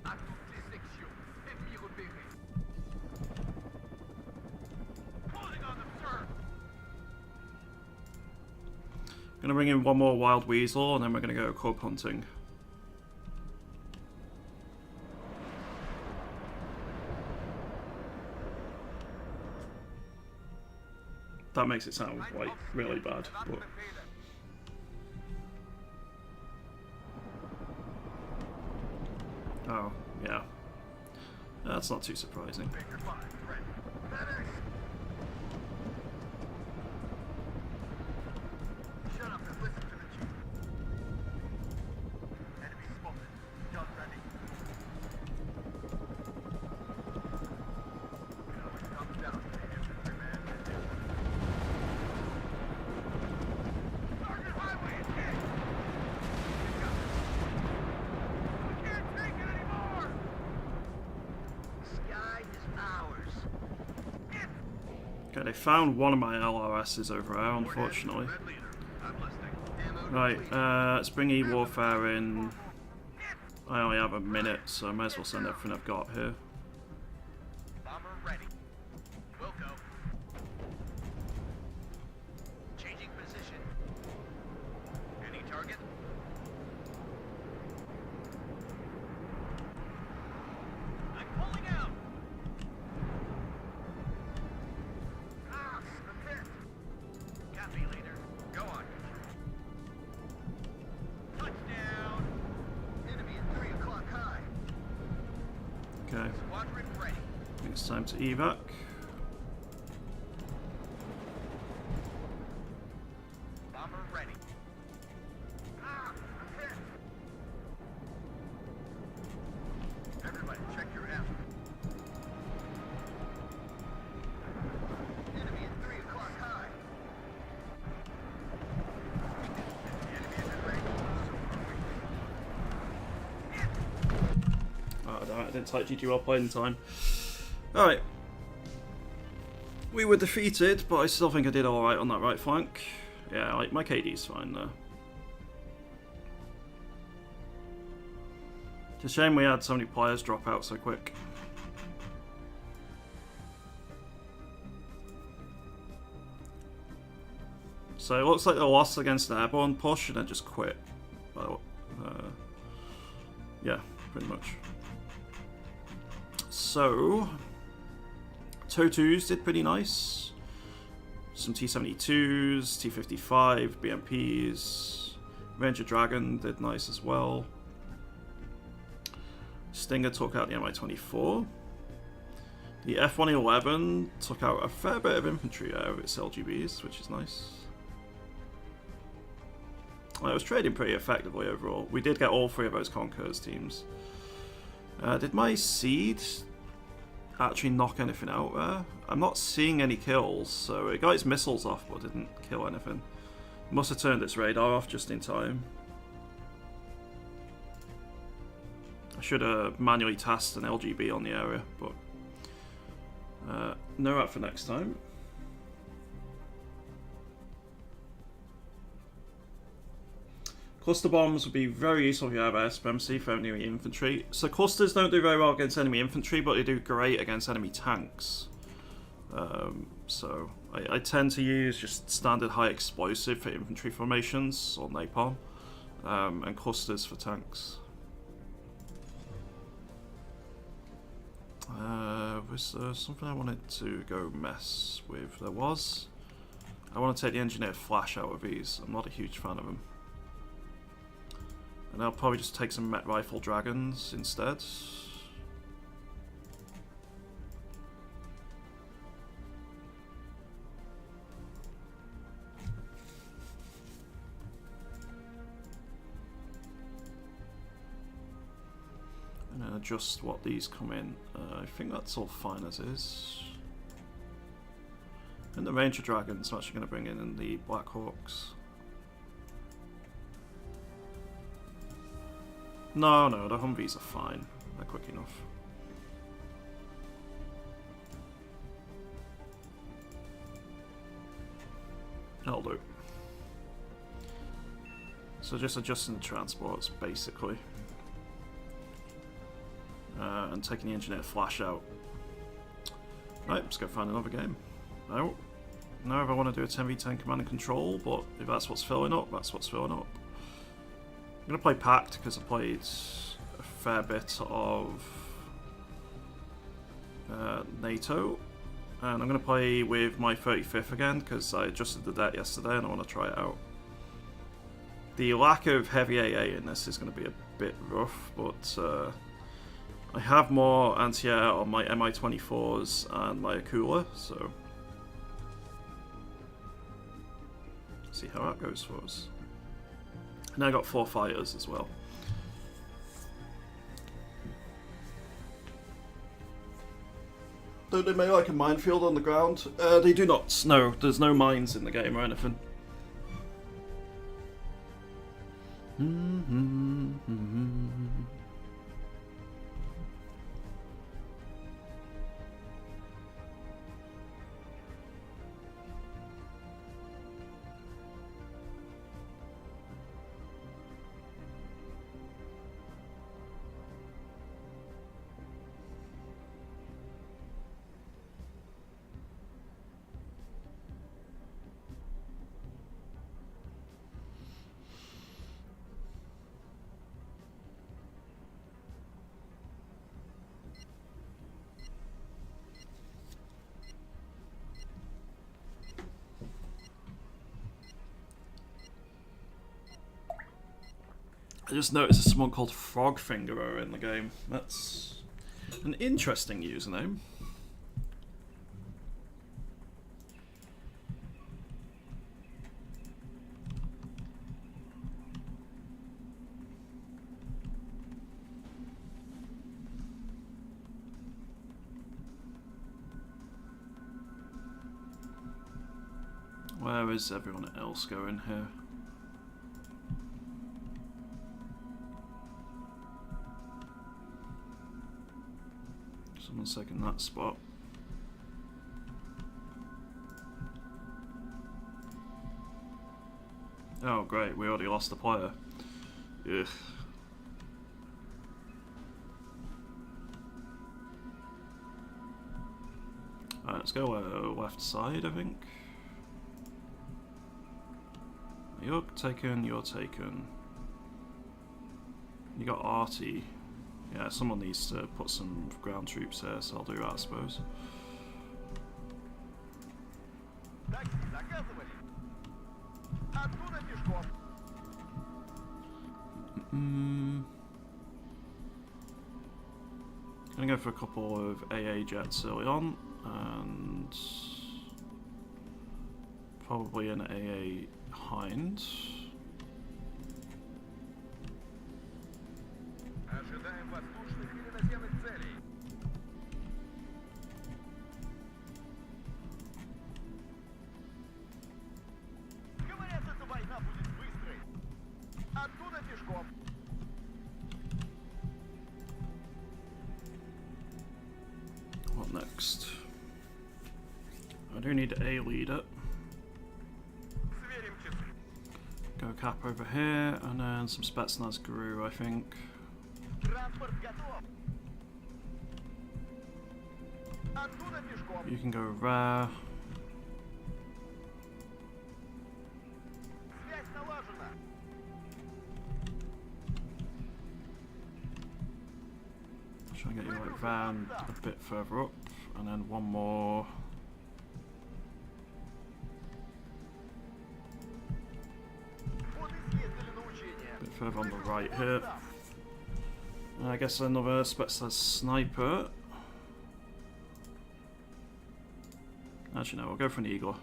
À toutes les sections, ennemis repérés. Closing on them, sir. Gonna bring in one more wild weasel, and then we're gonna go cub hunting. That makes it sound like really bad, but oh yeah, that's not too surprising. Baker 5, ready. Medics! Shut up and listen to the chief. Enemy spotted. Gun ready. You know, it comes down to the infantryman and his. Target highway is hit! We can't take it anymore! Sky is ours. Okay, they found one of my LRSs over there, unfortunately. Red leader. I'm listening. Right, let's bring E-Warfare in. I only have a minute, so I might as well send everything I've got here. Bomber ready. We'll go. Changing position. Any target? I'm pulling out. Ah, I'm hit. Copy, leader. Go on. Touchdown. Enemy at 3 o'clock high. Okay, Squadron ready. I think it's time to evac. Bomber ready. Ah, I'm hit. Everybody, check your ammo. Enemy at 3 o'clock high. The enemy is in range, so are we. Oh, damn it, I didn't type GG well played in time. Alright. We were defeated, but I still think I did alright on that right flank. Yeah, like my KD's fine there. It's a shame we had so many players drop out so quick. So it looks like they lost against the airborne push and then just quit. Yeah, pretty much. So, TOTUs did pretty nice. Some T-72s, T-55, BMPs. Ranger Dragon did nice as well. Stinger took out the Mi-24. The F-111 took out a fair bit of infantry out of its LGBs, which is nice. Well, it was trading pretty effectively overall. We did get all three of those Conquerors teams. Did my Seed actually knock anything out there? I'm not seeing any kills, so it got its missiles off but didn't kill anything. Must have turned its radar off just in time. I should have manually tasked an LGB on the area, but no up for next time. Cluster bombs would be very useful if you have air supremacy for enemy infantry. So clusters don't do very well against enemy infantry, but they do great against enemy tanks. So I tend to use just standard high explosive for infantry formations, or napalm, and clusters for tanks. Was there something I wanted to go mess with? There was. I want to take the engineer flash out of these. I'm not a huge fan of them. And I'll probably just take some Met Rifle Dragons instead. And then adjust what these come in. I think that's all fine as is. And the Ranger Dragons I'm actually going to bring in the Black Hawks. No, the Humvees are fine. They're quick enough. That'll do. So just adjusting the transports, basically. And taking the Engineer Flash out. Right, let's go find another game. No. No, if I want to do a 10v10 command and control, but if that's what's filling up, that's what's filling up. I'm going to play Pact because I played a fair bit of NATO. And I'm going to play with my 35th again because I adjusted the deck yesterday and I want to try it out. The lack of heavy AA in this is going to be a bit rough, but I have more anti-air on my Mi-24s and my Akula, so see how that goes for us. And I got 4 fighters as well. Don't they make like a minefield on the ground? They do not. No, there's no mines in the game or anything. I just noticed there's someone called Frogfingerer in the game. That's an interesting username. Where is everyone else going here? Someone's taking that spot. Oh great, we already lost the player. Ugh. Alright, let's go left side, I think. You're taken, you're taken. You got Artie. Yeah, someone needs to put some ground troops here, so I'll do that, I suppose. Gonna go for a couple of AA jets early on, and probably an AA Hind. What next? I do need a leader. Go cap over here, and then some Spetsnaz Guru, I think. You can go rare. Try and get your like van a bit further up, and then one more. A bit further on the right here. I guess another Spetsnaz sniper. Actually, no, I'll go for an Eagler.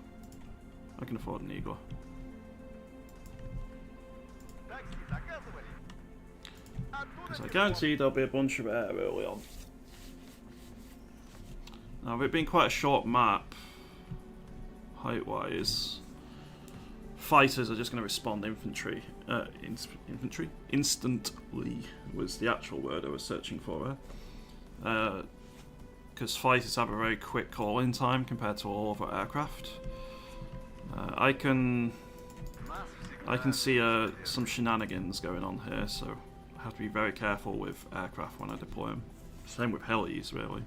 I can afford an Eagler. Because I guarantee there'll be a bunch of air early on. Now, with it being quite a short map, height-wise, fighters are just going to respond infantry. Infantry? Instantly was the actual word I was searching for there. Because fighters have a very quick call-in time compared to all other aircraft. I can see some shenanigans going on here, so I have to be very careful with aircraft when I deploy them. Same with helis, really.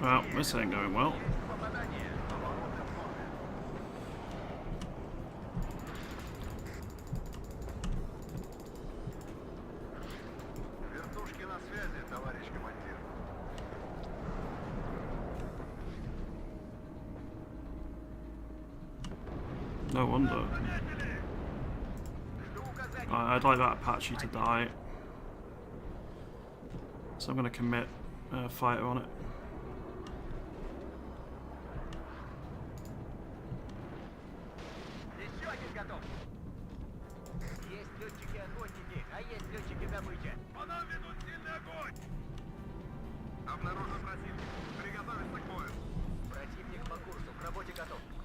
Well, this ain't going well. No wonder. I'd like that Apache to die. So I'm going to commit a fighter on it.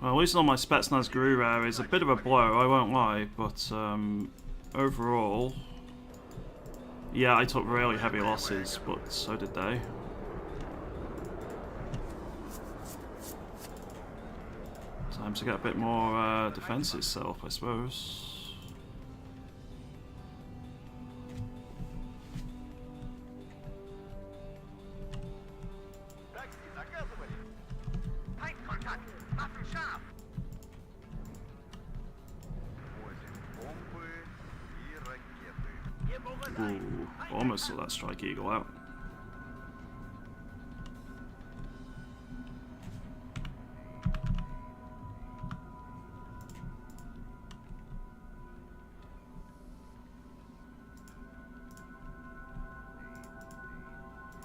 Well, losing on my Spetsnaz Guru there is a bit of a blow, I won't lie, but overall, yeah, I took really heavy losses, but so did they. Time to get a bit more defences set up, I suppose. Ooh, almost saw that Strike Eagle out.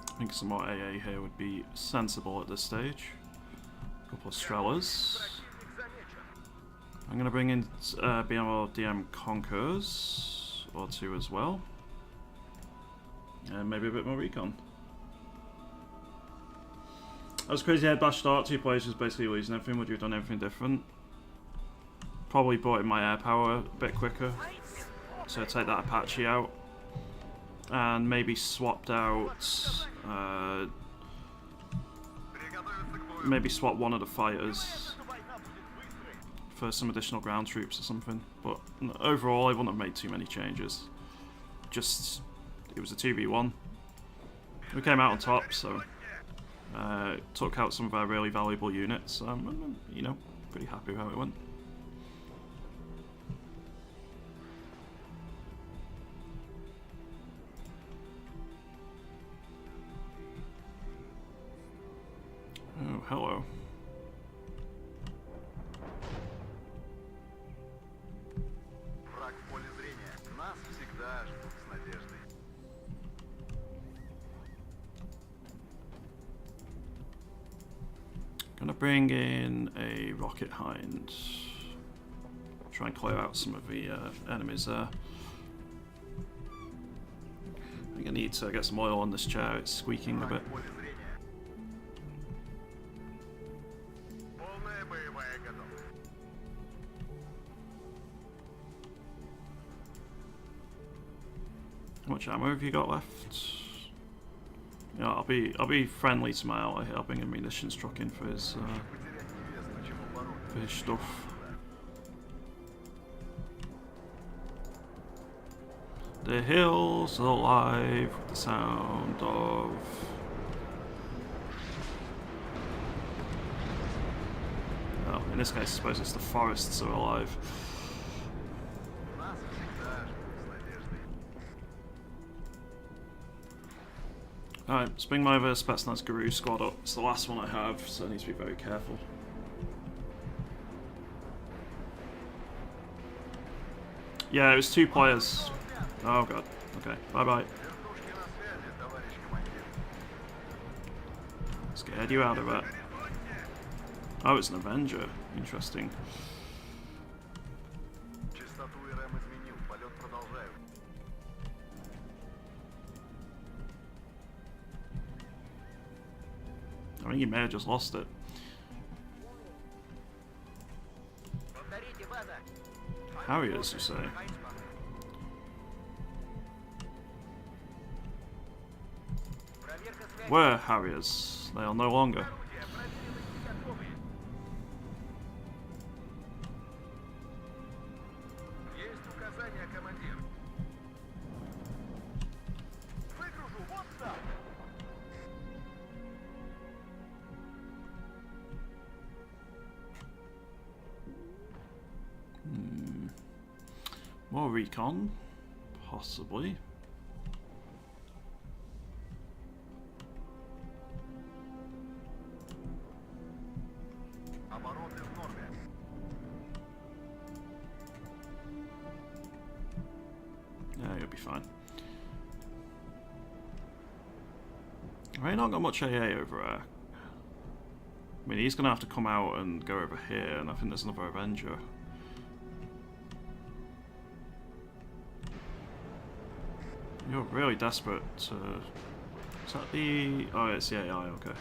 I think some more AA here would be sensible at this stage. A couple of Strellas. I'm going to bring in BM or DM Conquerors, or two as well. And maybe a bit more recon. I was crazy I had Bash start, 2 players was basically losing everything. Would you have done anything different? Probably brought in my air power a bit quicker. So take that Apache out. And maybe swapped out... maybe swap one of the fighters for some additional ground troops or something. But overall, I wouldn't have made too many changes. Just... it was a 2v1. We came out on top, so took out some of our really valuable units. I'm, you know, pretty happy with how it went. Oh, hello. Gonna bring in a Rocket Hind. Try and clear out some of the enemies there. I think I need to get some oil on this chair, it's squeaking a bit. How much ammo have you got left? Yeah, I'll be friendly to my ally here. I'll bring a munitions truck in for his stuff. The hills are alive with the sound of... Oh, in this case I suppose it's the forests are alive. Alright, let's bring my other Spetsnaz Guru squad up. It's the last one I have, so I need to be very careful. Yeah, it was 2 players. Oh god. Okay, bye bye. Scared you out of it. Oh, it's an Avenger. Interesting. I think you may have just lost it. Harriers, you say? Were Harriers. They are no longer. More recon, possibly. Yeah, you'll be fine. I ain't not got much AA over there. I mean, he's gonna have to come out and go over here, and I think there's another Avenger. You're really desperate to... Is that the... Oh, it's the AI, okay.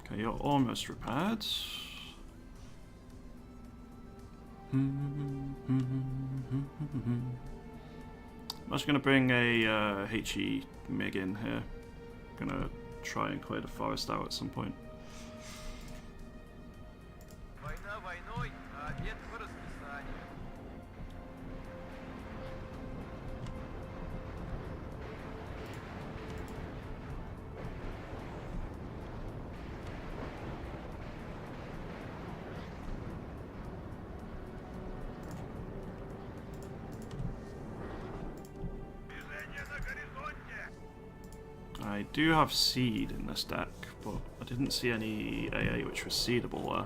Okay, you're almost repaired. I'm actually going to bring a HE MiG in here. I'm going to try and clear the forest out at some point. I do have seed in this deck, but I didn't see any AA which was seedable there.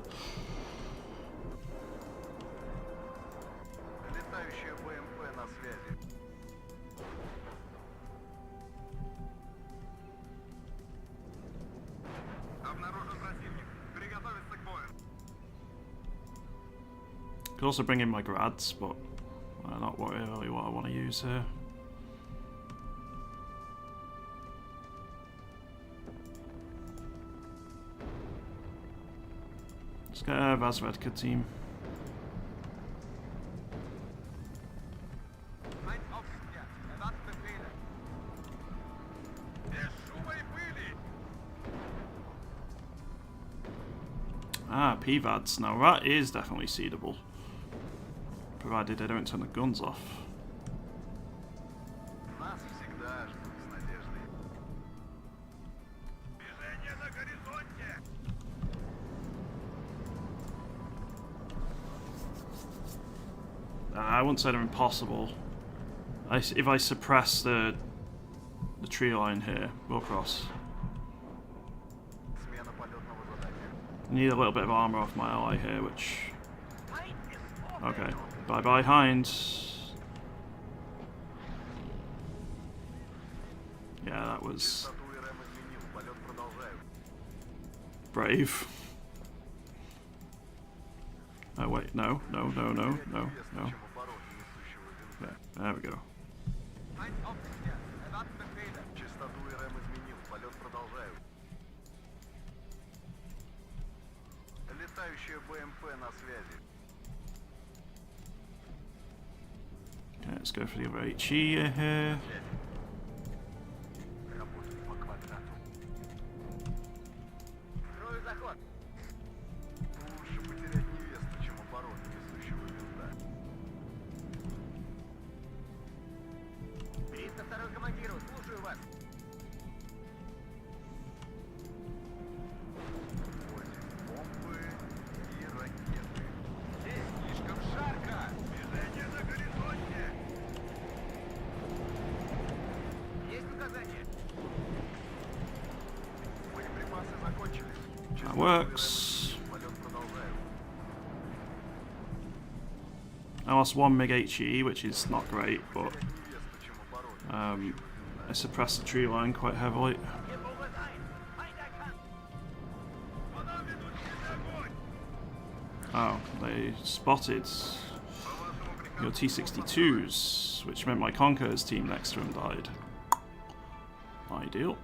Could also bring in my grads, but not really what I want to use here. Let's get a Vazvedka team. Ah, PVADs. Now that is definitely seedable. Provided they don't turn the guns off. I wouldn't say they're impossible. If I suppress the tree line here, we'll cross. I need a little bit of armor off my ally here, which... Okay. Bye-bye, Hind. Yeah, that was... brave. Oh wait, no. Okay, there we go. Частоту РМ изменил, полет продолжаю. Летающая БМП на связи. Okay, let's go for the other HE here. Работаю по квадрату. Крою заход. Лучше потерять невесту, чем оборот несущего винта. 302-й командиру, слушаю вас. Бомбы и ракеты. Здесь слишком жарко. Движение на горизонте. Есть указания? Боеприпасы закончились. That works. Полет продолжаю. I lost one MiG HE, which is not great, but Невесту, чем оборот. I suppressed the tree line quite heavily. Oh, they spotted your T-62s, which meant my Conqueror's team next to him died. Ideal.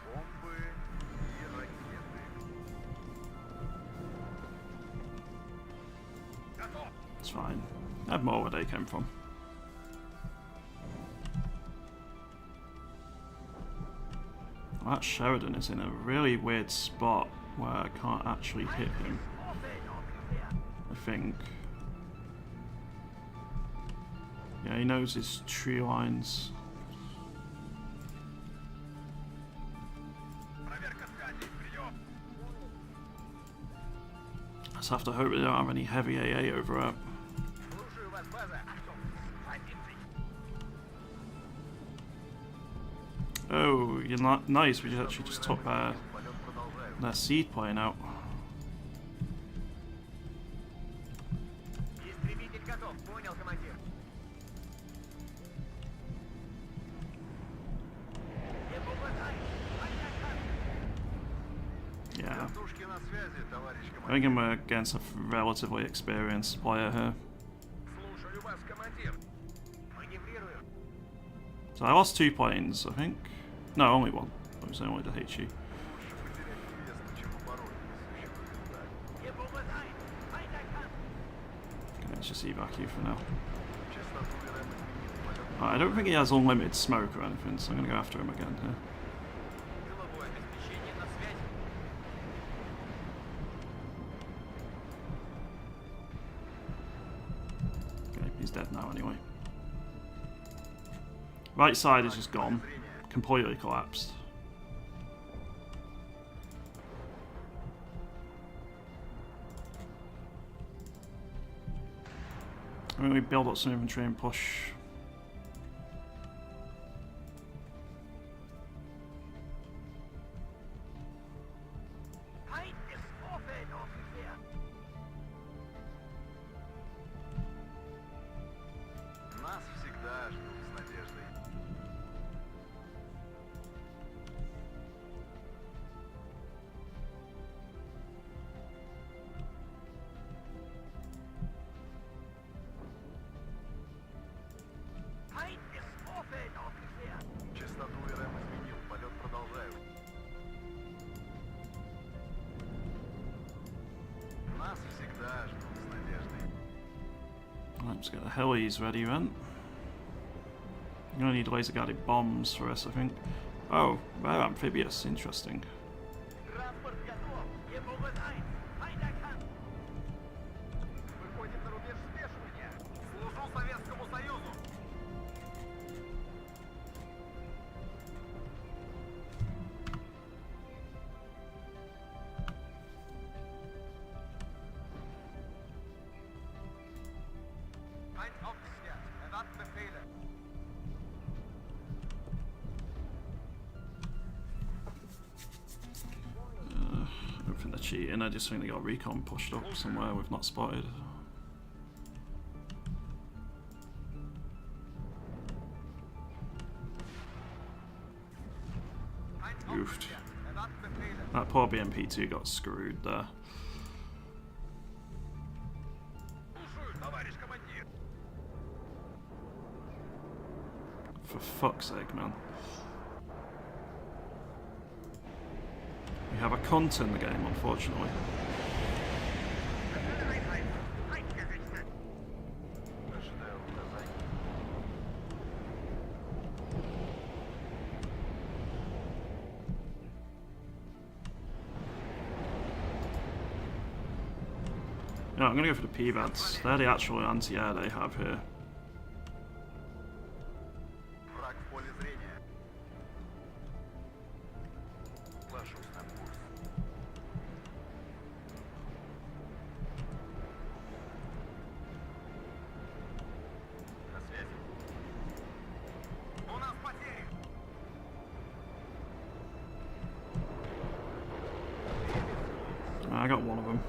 Бомбы и ракеты. It's fine. I have more where they came from. Well, that Sheridan is in a really weird spot where I can't actually hit him, I think. Yeah, he knows his tree lines. I just have to hope they don't have any heavy AA over it. Слушаю вас, база. Oh, you're not nice. We actually just took their seed plane out. Истребитель готов. Понял, командир. Yeah, Вертушки на связи, товарищ I командир. think I'm against a relatively experienced player here. Слушаю вас, командир. Маневрирую. So I lost 2 planes, I think. No, only one. It was only the HE. Лучше потерять невесту, чем оборот несущего винта. Okay, let's just evac you for now. Частоту РМ изменил. Полет I don't think he has unlimited smoke or anything, so I'm going to go after him again here. Тыловое обеспечение на связи. Okay, he's dead now anyway. Right side is just gone. Completely collapsed. I mean, we build up some infantry and push. Нас всегда ждут с надеждой. Частоту РМ изменил. Полет продолжаю. Нас всегда ждут с надеждой. Right, let's get the helis ready then. You're gonna need laser guided bombs for us, I think. Oh, they're amphibious, interesting. Транспорт готов. Выходим на рубеж спешивания. Служу Советскому Союзу. Feind aufgeklärt. Erwarten Befehle. I don't think they're cheating, I just think they got recon pushed up somewhere we've not spotted. Feind Goofed. aufgeklärt. Erwarten Befehle. That poor BMP2 got screwed there. For fuck's sake, man. We have a cunt in the game, unfortunately. No, I'm gonna go for the PVADs. They're the actual anti-air they have here. I got one of them.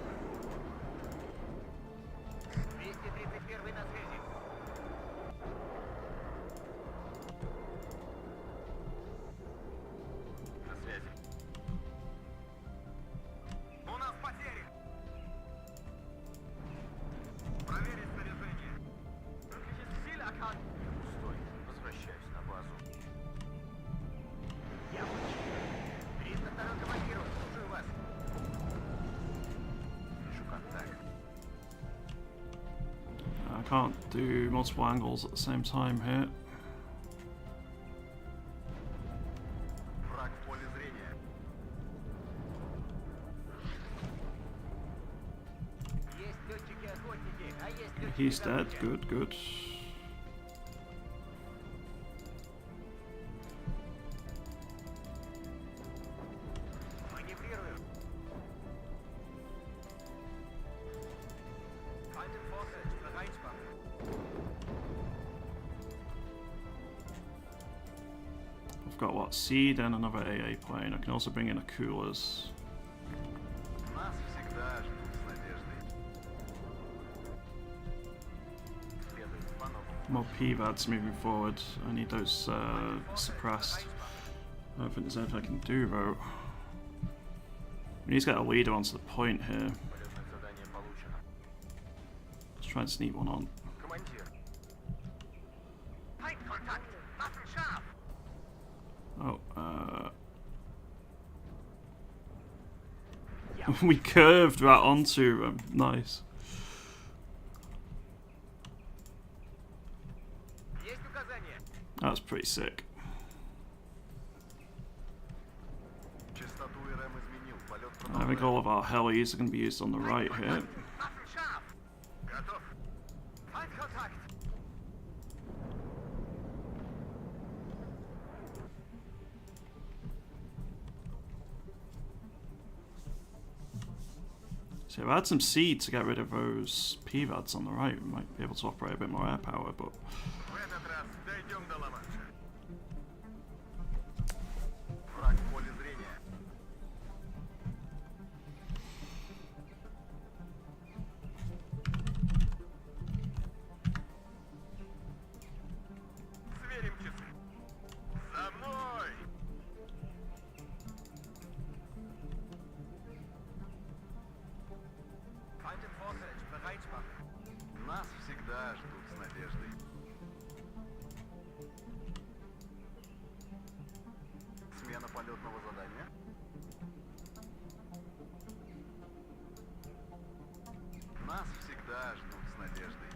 I can't do multiple angles at the same time here. He's dead. Good, good. I've got what? Seed and another AA plane. I can also bring in a coolers. More PVADs moving forward. I need those suppressed. I don't think there's anything I can do though. We need to get a leader onto the point here. Let's try and sneak one on. Oh, we curved right onto him. Nice. That's pretty sick. I think all of our helis are going to be used on the right here. So if I had some seed to get rid of those PVADs on the right, we might be able to operate a bit more air power, but... Нас всегда ждут с надеждой. Смена полетного задания. Нас всегда ждут с надеждой.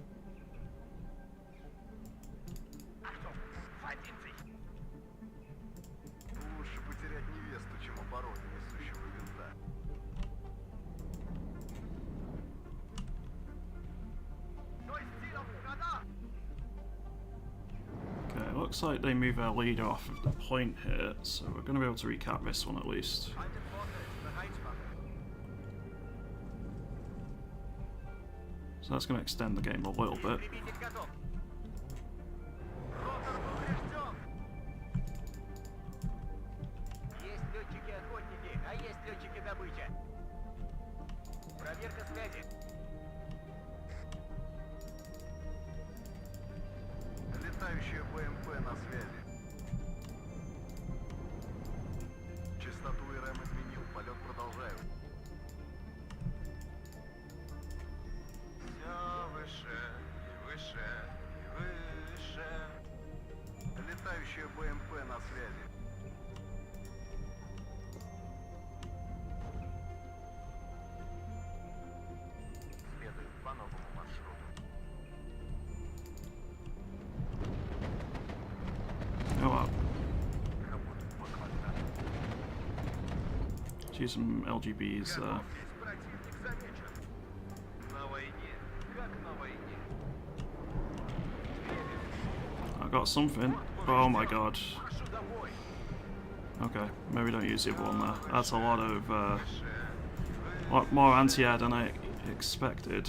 Лучше потерять невесту, чем оборону несущего винта. Okay, looks like they move our leader off of the point here, so we're going to be able to recap this one at least. So that's going to extend the game a little bit. Летающая БМП на связи. Частоту РМ изменил. Полет Let's use some LGBs there. I got something. Oh my god. Okay, maybe don't use the other one there. That's a lot of lot more anti-air than I expected.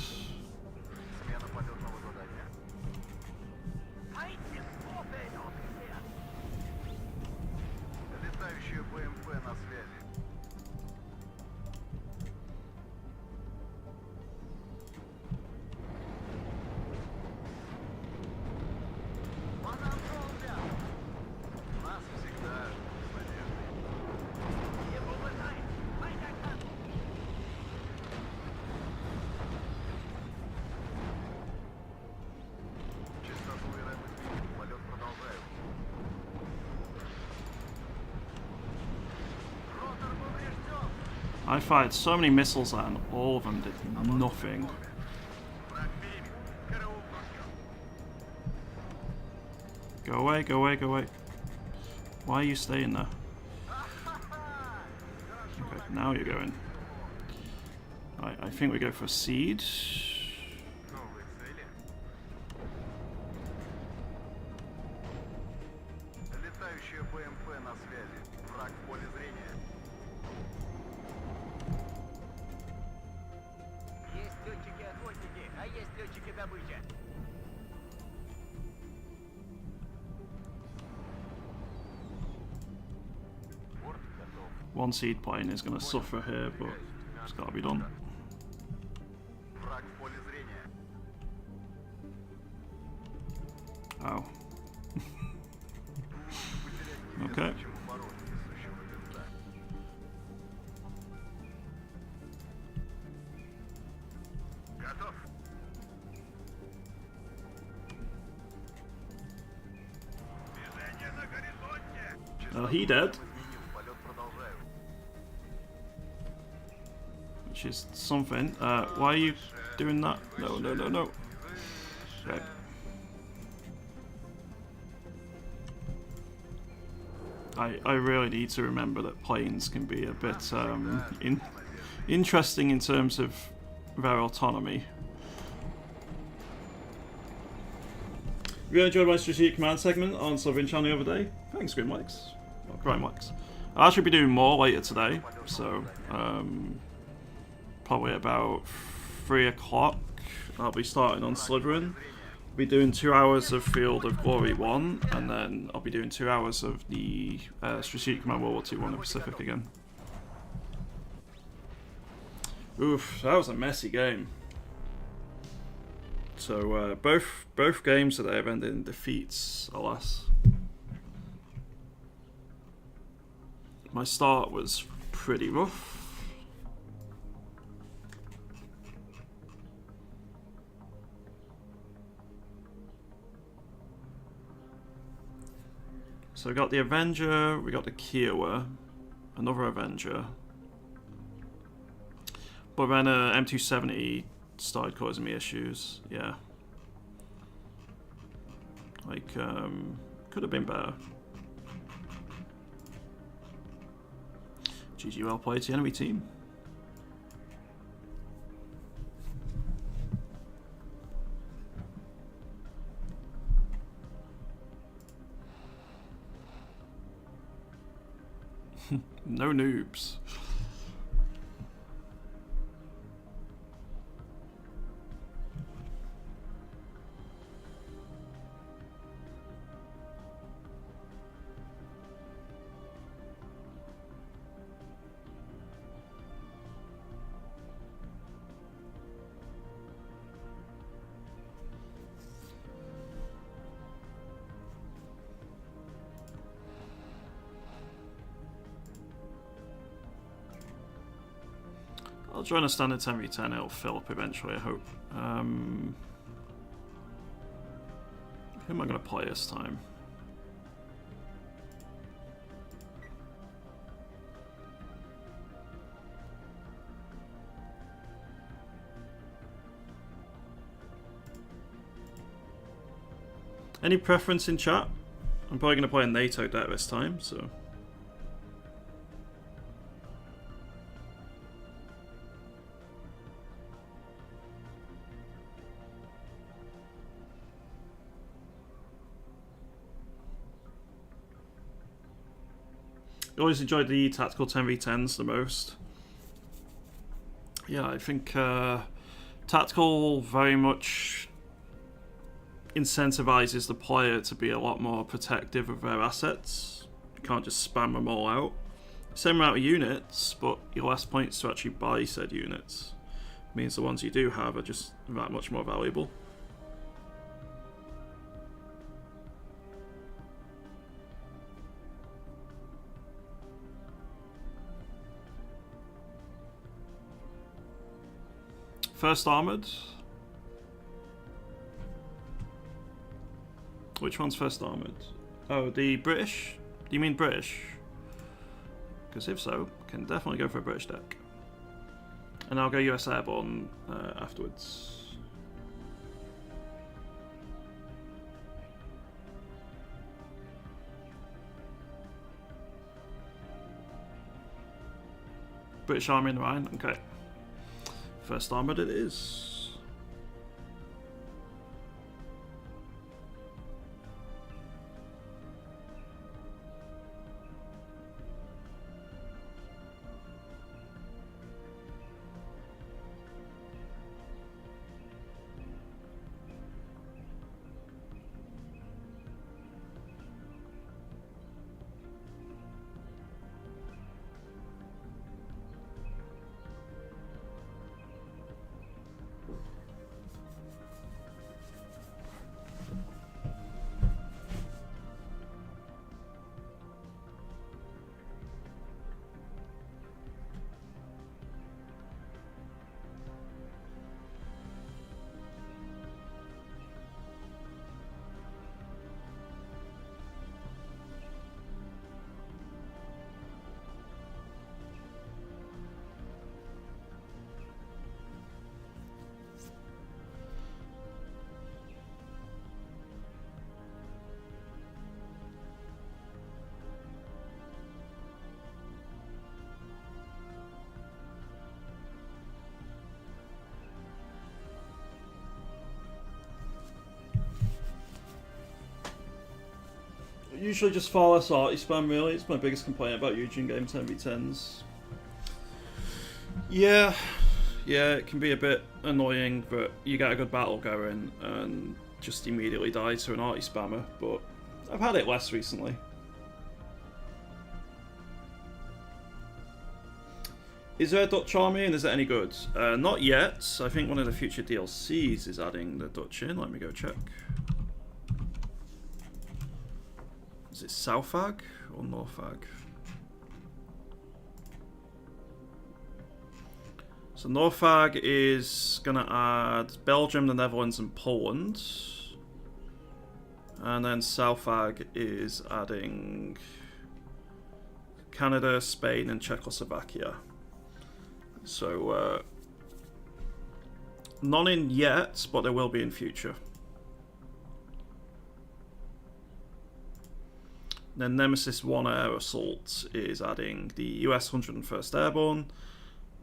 I fired so many missiles at and all of them did nothing. Go away, go away, go away. Why are you staying there? Okay, now you're going. I think we go for a seed. One seed plane is going to suffer here, but it's got to be done. Ow. Okay. Oh, he dead. Which is something. Why are you doing that? No, no, no, no. Okay. I really need to remember that planes can be a bit interesting in terms of their autonomy. If you enjoyed my strategic command segment on Sovereign Channel the other day, thanks Grimlex. Or Grimlex. I'll actually be doing more later today, so probably about 3 o'clock I'll be starting on Slytherin. I'll be doing 2 hours of Field of Glory 1, and then I'll be doing 2 hours of the Strategic Command World War II 1 in the Pacific again. Oof, that was a messy game. So both games today have ended in defeats, alas. My start was pretty rough. So we got the Avenger, we got the Kiowa, another Avenger. But then M270 started causing me issues, yeah. Like, could have been better. GG, well played to the enemy team. No noobs. I'll join a standard 10v10, it'll fill up eventually, I hope. Who am I going to play this time? Any preference in chat? I'm probably going to play a NATO deck this time, so... always enjoyed the tactical 10v10s the most. Yeah, I think tactical very much incentivizes the player to be a lot more protective of their assets. You can't just spam them all out. Same amount of units, but your less points to actually buy said units. Means the ones you do have are just that much more valuable. First Armoured. Which one's First Armoured? Oh, the British? Do you mean British? Because if so, can definitely go for a British deck. And I'll go US Airborne afterwards. British Army in the Rhine, okay. First Armoured it is. Usually just far less arty spam, really. It's my biggest complaint about Eugene game 10v10s. Yeah, it can be a bit annoying, but you get a good battle going and just immediately die to an arty spammer, but I've had it less recently. Is there a Dutch army and is it any good? Not yet. I think one of the future DLCs is adding the Dutch in. Let me go check. Is it Southag or Northag? So Northag is going to add Belgium, the Netherlands and Poland. And then Southag is adding Canada, Spain and Czechoslovakia. So none in yet, but there will be in future. Then Nemesis 1 Air Assault is adding the US 101st Airborne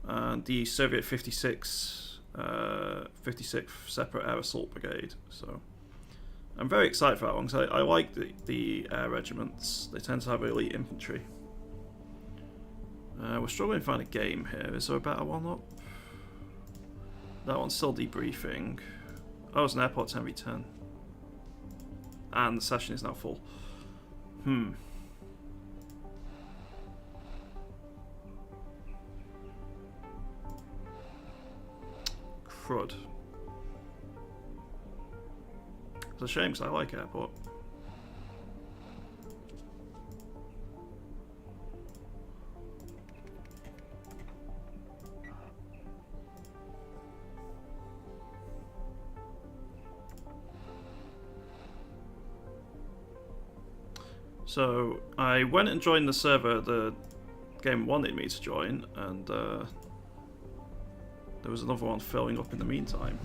and the Soviet 56th Separate Air Assault Brigade. So I'm very excited for that one because I like the air regiments. They tend to have elite infantry. We're struggling to find a game here. Is there a better one up? That one's still debriefing. Oh, it's an airport 10v10. And the session is now full. Crud. It's a shame because I like airport. So I went and joined the server the game wanted me to join, and there was another one filling up in the meantime.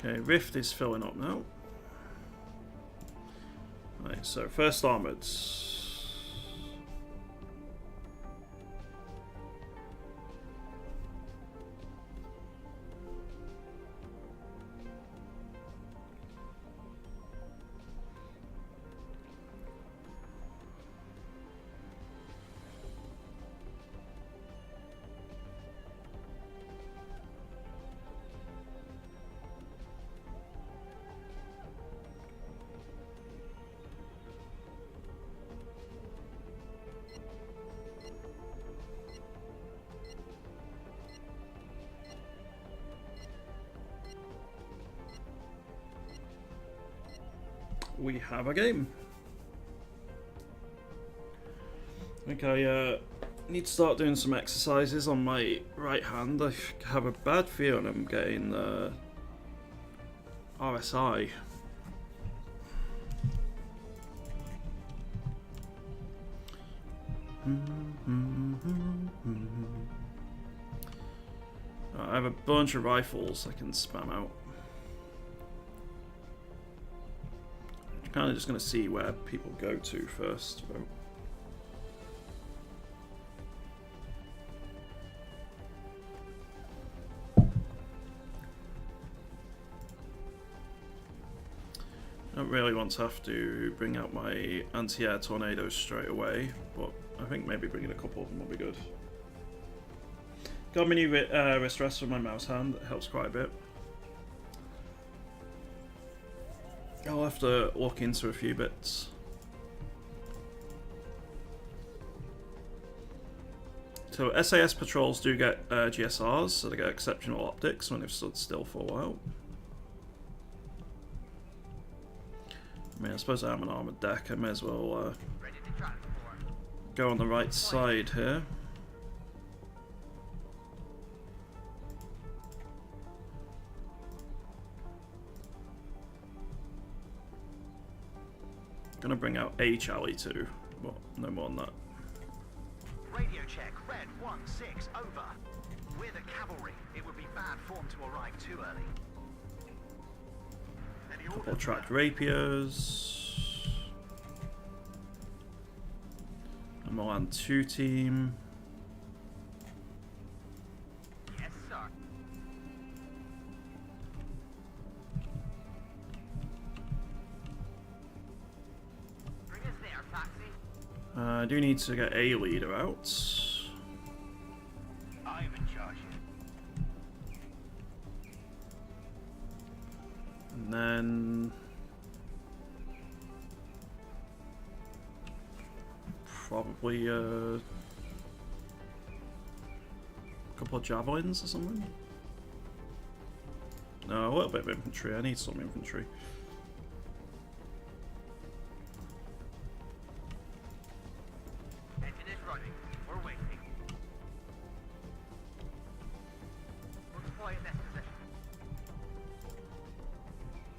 Okay, Rift is filling up now. Right, so first armoured. We have a game. I think I need to start doing some exercises on my right hand. I have a bad feeling I'm getting RSI. I have a bunch of rifles I can spam out. I'm kind of just going to see where people go to first. I don't really want to have to bring out my anti-air tornadoes straight away, but I think maybe bringing a couple of them will be good. Got a mini wrist rest for my mouse hand, that helps quite a bit. I'll have to look into a few bits. So SAS patrols do get GSRs, so they get exceptional optics when they've stood still for a while. I mean, I suppose I am an armoured deck, I may as well go on the right side here. Gonna bring out a Charlie too, but no more than that. Radio check, red 1-6, over. We're the cavalry. It would be bad form to arrive too early. Couple of tracked rapiers. A Milan 2 team. Yes, sir. Bring us there, taxi. I do need to get a leader out. I'm in charge. And then probably a couple of javelins or something. No, a little bit of infantry. I need some infantry. Engine is running. We're waiting. We'll deploy in this position.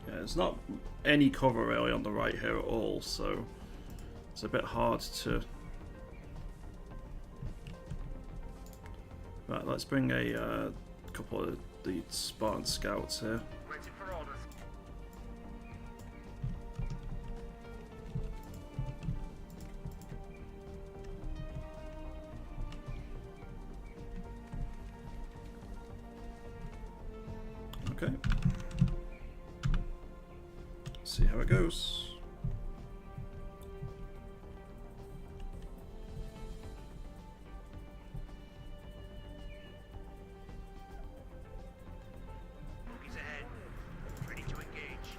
Yeah, there's not any cover really on the right here at all, so it's a bit hard to... Right, let's bring a couple of the Spartan scouts here. Ready for orders. Okay. See how it goes. Bogies ahead. Ready to engage.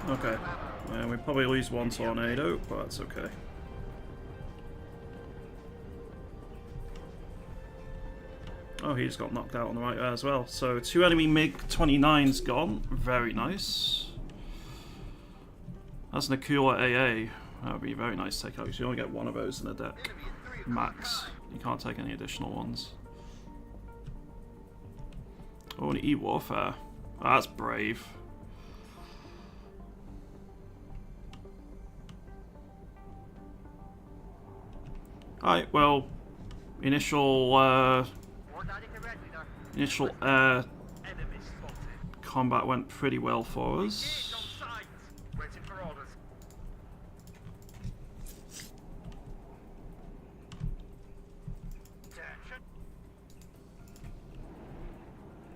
Okay. We probably lose one tornado, but that's okay. Oh, he just got knocked out on the right there as well. So 2 enemy MiG-29s gone. Very nice. That's an Akula AA. That would be very nice to take out, because you only get one of those in a deck. Max. You can't take any additional ones. Oh, an E-Warfare. Oh, that's brave. Alright, well, initial initial air combat went pretty well for us. Waiting for orders.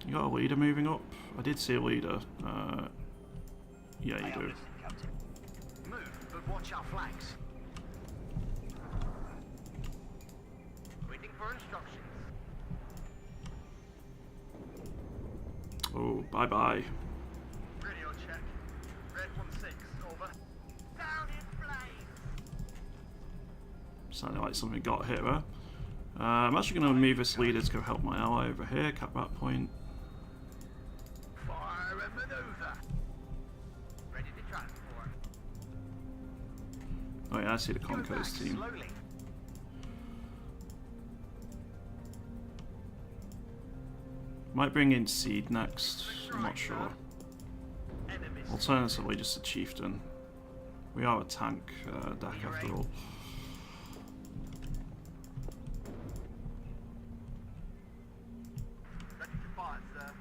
You got a leader moving up? I did see a leader. Yeah, you do. Move, but watch our flanks. Waiting for instructions. Oh, bye-bye. Radio check. Red 1-6, over. Down in flames. Sounding like something got hit there. I'm actually going to move this leader to go help my ally over here, cap that point. Fire and maneuver. Ready to transport. Oh yeah, I see the Conco's team. Slowly. Might bring in Seed next, I'm not sure. Alternatively, just a Chieftain. We are a tank deck after all. Ready to fire, sir.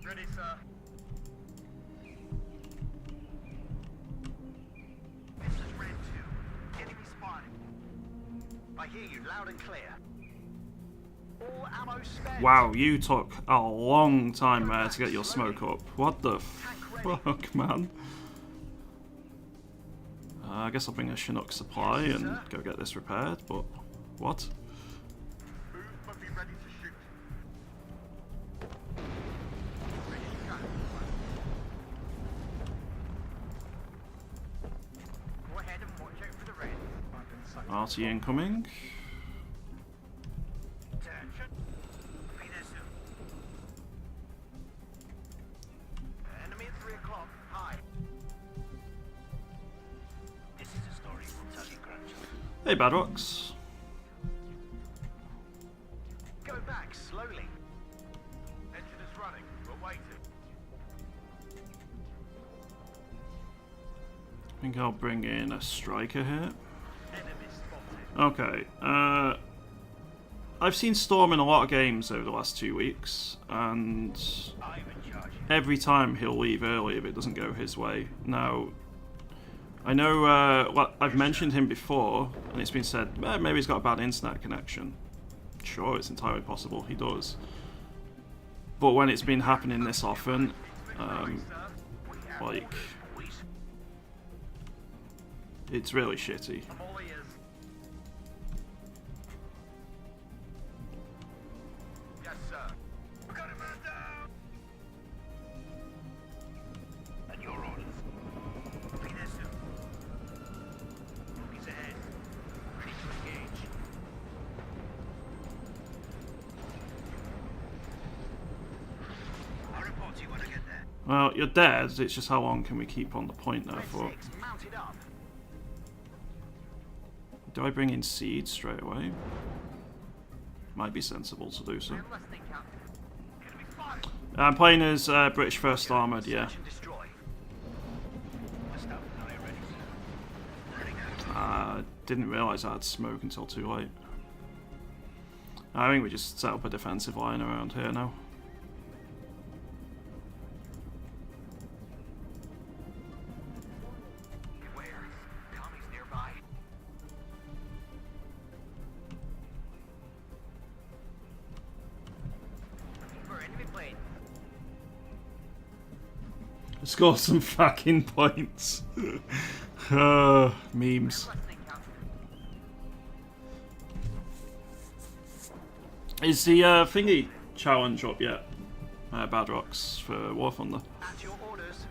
Ready, sir. This is Red 2. Enemy spotted. I hear you loud and clear. All ammo spent. Wow, you took a long time there to get your smoke up. What the fuck, man? I guess I'll bring a Chinook supply and go get this repaired, but what? Move, but be ready to shoot. Ready to go. Go ahead and watch out for the red. RT incoming. Attention. Be there soon. Enemy at 3 o'clock. High. This is a story we'll tell you, Crunch. Hey, Badrocks. Go back slowly. Engine is running. We're waiting. I think I'll bring in a striker here. Enemy spotted. Okay, I've seen Storm in a lot of games over the last 2 weeks, and I'm in charge. every time he'll leave early if it doesn't go his way. Now, I know well, I've mentioned him before, and it's been said, maybe he's got a bad internet connection. Sure, it's entirely possible he does. But when it's been happening this often, like, it's really shitty. I'm all ears. Yes, sir. We got a man down. And your orders. Be there soon. He's ahead. Ready to engage. I'll report to you when I get there. Well, you're dead, it's just how long can we keep on the point now Red for? 6 mounted up. Do I bring in Seed straight away? Might be sensible to do so. I'm listening, Captain. Enemy spotted. I'm playing as British First Armoured, yeah. Search and destroy. West up. Are you ready, sir? Ready now. Didn't realise I had smoke until too late. I think we just set up a defensive line around here now. Beware. Tommy's nearby. Looking for enemy plane. Score some fucking points. Memes. I'm listening, Captain. Is the thingy challenge up yet? Badrocks for War Thunder. At your orders.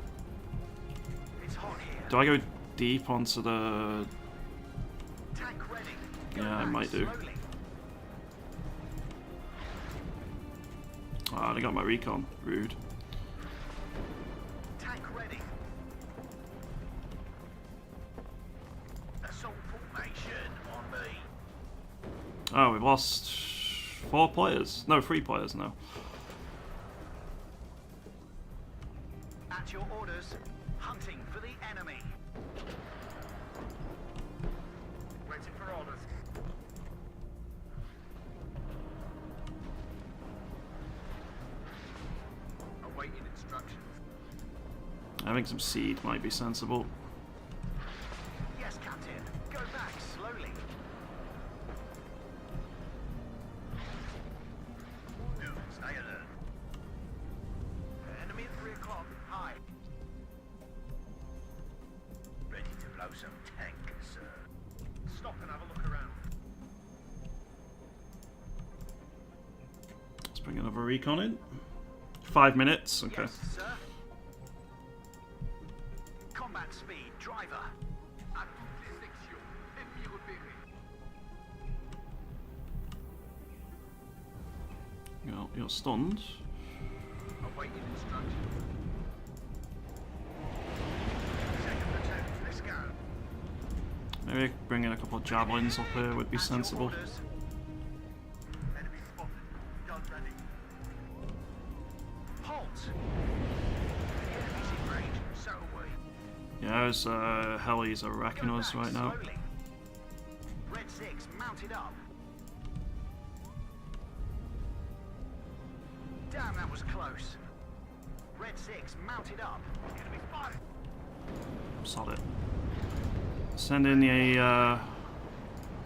It's hot here. Do I go deep onto the... Tank ready. Go Yeah, I back might do. slowly. Ah, I got my recon. Rude. Tank ready. Assault formation on me. Oh, we've lost 4 players. No, 3 players now. At your orders. Hunting for the enemy. Waiting for orders. Awaiting instructions. I think some seed might be sensible. Yes, Captain. Go back slowly. Stay alert. Enemy at 3 o'clock. High. Ready to blow some tank, sir. Stop and have a look around. Let's bring another recon in. 5 minutes, okay. Yes, sir. Combat speed, driver. You're stunned. Awaiting instructions. Second platoon, let's go. Maybe bringing a couple of javelins up here would be At your sensible. orders. Enemy spotted. Gun ready. Halt. The enemy's in range, so are we. Yeah, those helis are wrecking us right now. Slowly. Red 6 mounted up. Damn, that was close. Red 6 mounted up. Enemy spotted. Solid. Send in the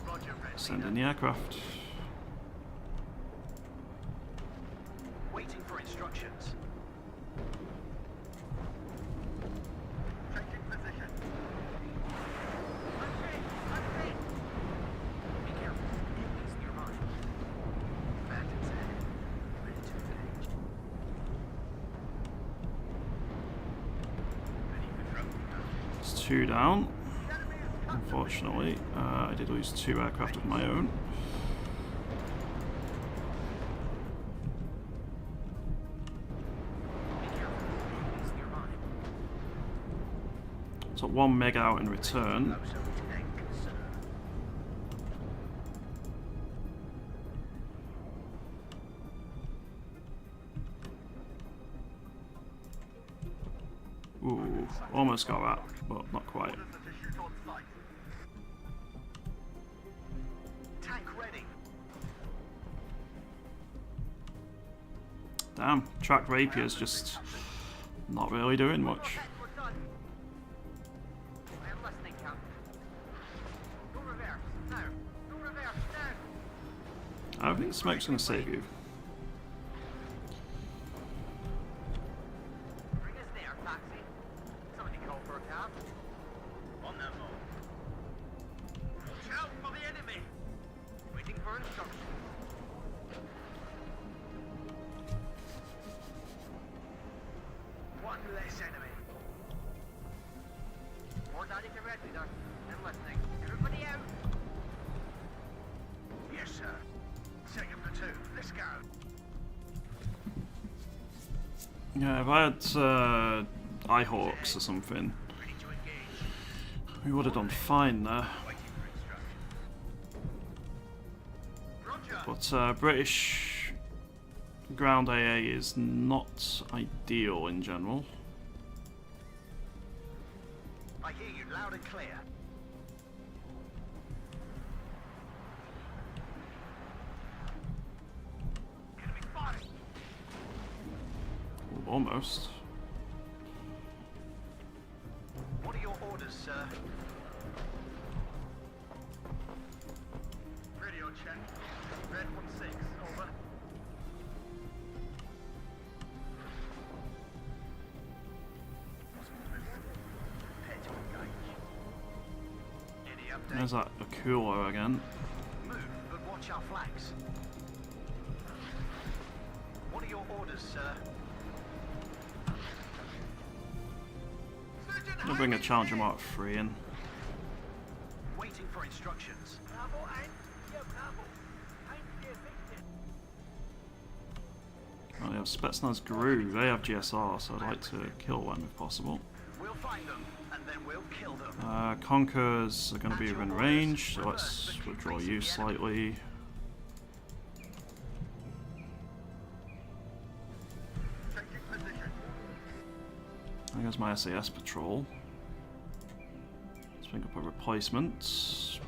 Roger, Red send leader. in the aircraft. Waiting for instructions. Taking position. I'm hit. Be careful. Enemies nearby. Bandits ahead. Ready to engage. Ready for drone. It's 2 down. Unfortunately, I did lose 2 aircraft of my own. Be careful. Enemies nearby. Took 1 meg out in return. Blow some tank, sir. Ooh, almost got that, but not quite. Tank ready. Damn, track rapier's just not really doing much. We're done. I am listening, Captain. No reverse. Now. No reverse. Now. I don't think smoke's gonna save you. Bring us there, taxi. Somebody call for a cab. On their move. Watch out for the enemy. Waiting for instructions. One less enemy. More daddy to red leader. I'm listening. Everybody out. Yes, sir. Second platoon. Let's go. Yeah, if I had Eyehawks or something, Ready to engage. we would have done fine there. Waiting for instructions. Roger. But British ground AA is not ideal in general. I hear you loud and clear. Enemy spotted. Almost. What are your orders, sir? Radio check. Red 1-6, over. Prepare to engage. Any update? There's that Akula again. Move, but watch our flanks. What are your orders, sir? I'll bring a Challenger Mark 3 in. Waiting for instructions. Oh, they have Spetsnaz Gru. They have GSR, so I'd like to kill them if possible. We'll find them, and then we'll kill them. Conkers are going to be within range, so let's withdraw you slightly. There's my SAS patrol. Let's bring up a replacement.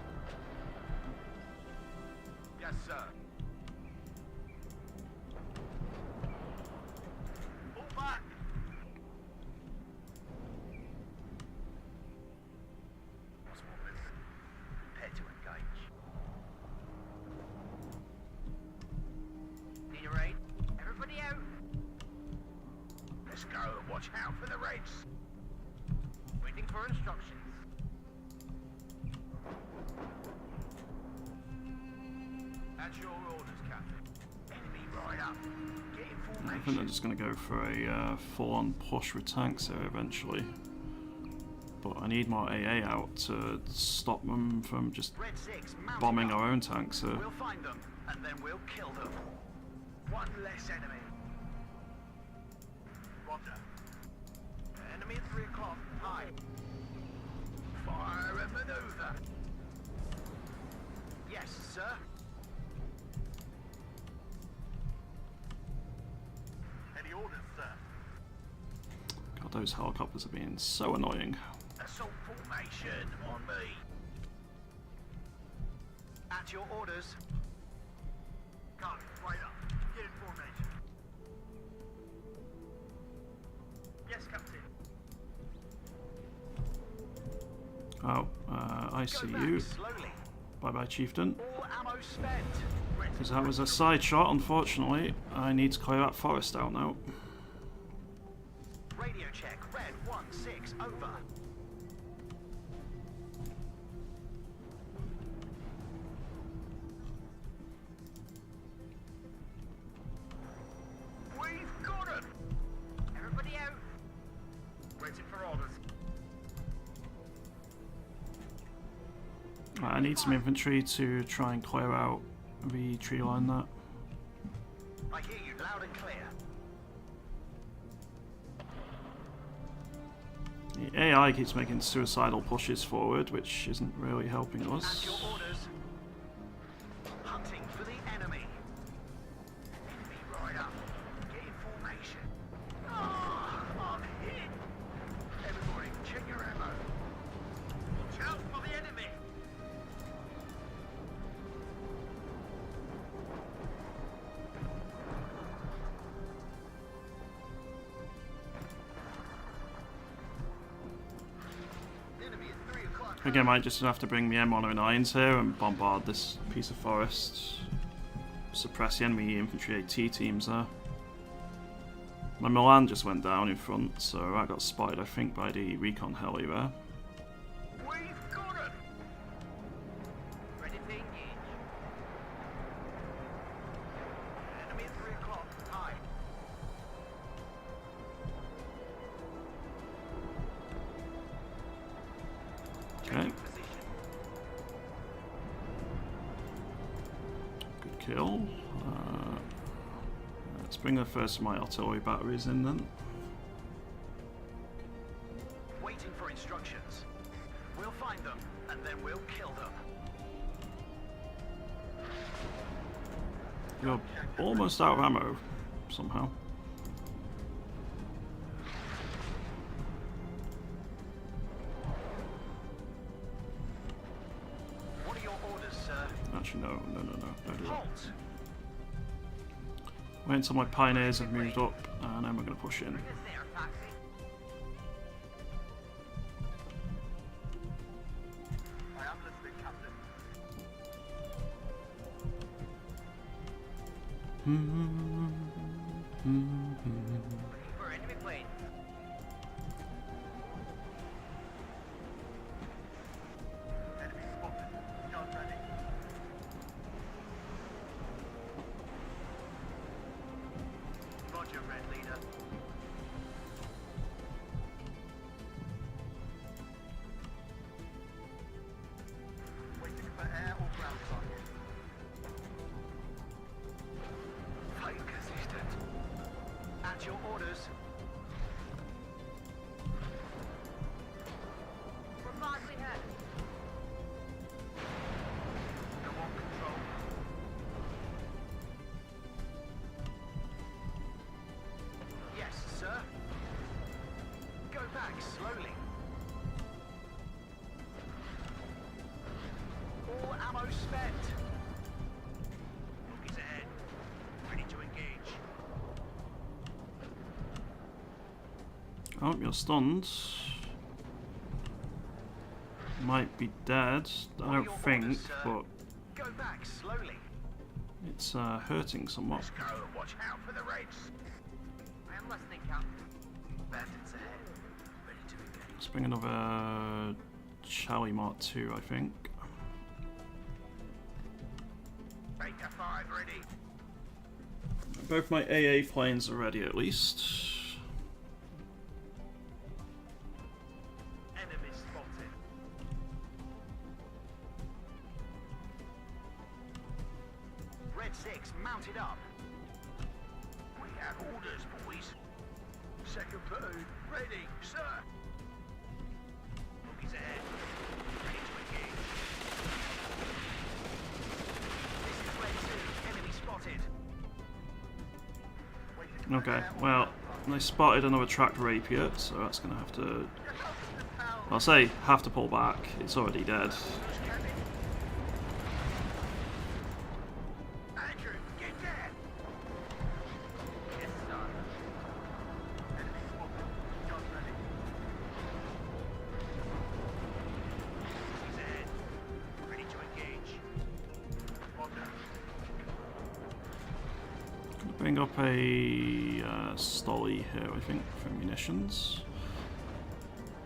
Let's go. Watch out for the Reds. Waiting for instructions. At your orders, Captain. Enemy right up. Get in I formation. think they're just going to go for a full-on push with tanks here eventually. But I need more AA out to stop them from just Red 6, mounting bombing up. our own tanks here. We'll find them, and then we'll kill them. One less enemy. Roger. Enemy at 3 o'clock. Hide. Fire and maneuver. Yes, sir. Any orders, sir? God, those helicopters are being so annoying. Assault formation on me. At your orders. Got it. Right up. Get in formation. Yes, Captain. Oh, I see Go you. back slowly. Bye-bye, Chieftain. All ammo spent. Because that was a side shot, unfortunately. I need to clear that forest out now. Radio check. Red 1-6. Over. We've got him. Everybody out. Waiting for orders. I need some infantry to try and clear out the tree line there. I hear you loud and clear. The AI keeps making suicidal pushes forward, which isn't really helping At us. your orders. Hunting for the enemy. Enemy right up. Get in formation. I'm hit. Everybody, check your ammo. Watch out for the enemy. Enemy at 3 o'clock. Again, I might just have to bring the M109s here and bombard this piece of forest. Suppress the enemy infantry AT teams there. My Milan just went down in front, so I got spotted, I think, by the recon heli there. We've got him. Ready to engage. Enemy at 3 o'clock. Hide. Okay, Changing position. good kill. Let's bring the first of my artillery batteries in then. Waiting for instructions. We'll find them, and then we'll kill them. You're almost out of ammo, somehow. What are your orders, sir? Actually, no, don't do that. Halt! Wait until my pioneers have moved up, and then we're going to push in. Bring us there, taxi. I am listening, Captain. Looking for enemy plane. Enemy spotted. Gun ready. Roger, Red Leader. Waiting for air or ground target. Fight consistent. At your orders. We're badly hit. No one control. Yes, sir. Go back slowly. All ammo spent. Look is ahead. Ready to engage. Oh, you're stunned. Might be dead. I What are don't your think, orders, sir? but Go back slowly. it's hurting somewhat. Let's go. Watch out for the Reds. I am listening, Captain. bring another Charlie Mark 2, I think. Beta 5 ready. Both my AA planes are ready at least. Enemy spotted. Red 6 mounted up. We have orders, boys. Second platoon ready, sir. Bogies ahead. Ready to engage. This is Red 2. Enemy spotted. Okay, well, I spotted another tracked rapier, so that's going to have to... I'll say have to pull back. It's already dead. Andrew, get there. Yes, sir. Enemy spotted. Guns ready. Bogies ahead. Ready to engage. Order. Bring up a Stolly here, I think, for munitions.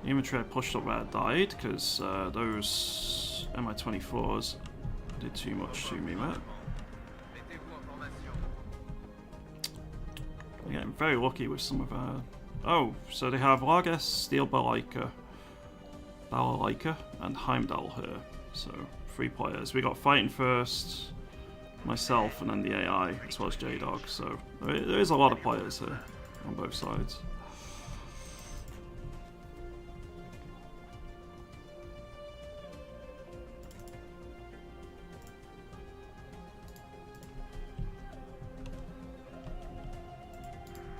The infantry I pushed up where I died, because those Mi-24s did too much to me, mate. I'm getting very lucky with some of our... Oh, so they have Largess, Steel Balalaika, and Heimdall here. So, 3 players. We got Fighting First, myself, and then the AI, as well as J-Dog. So, there is a lot of players here on both sides.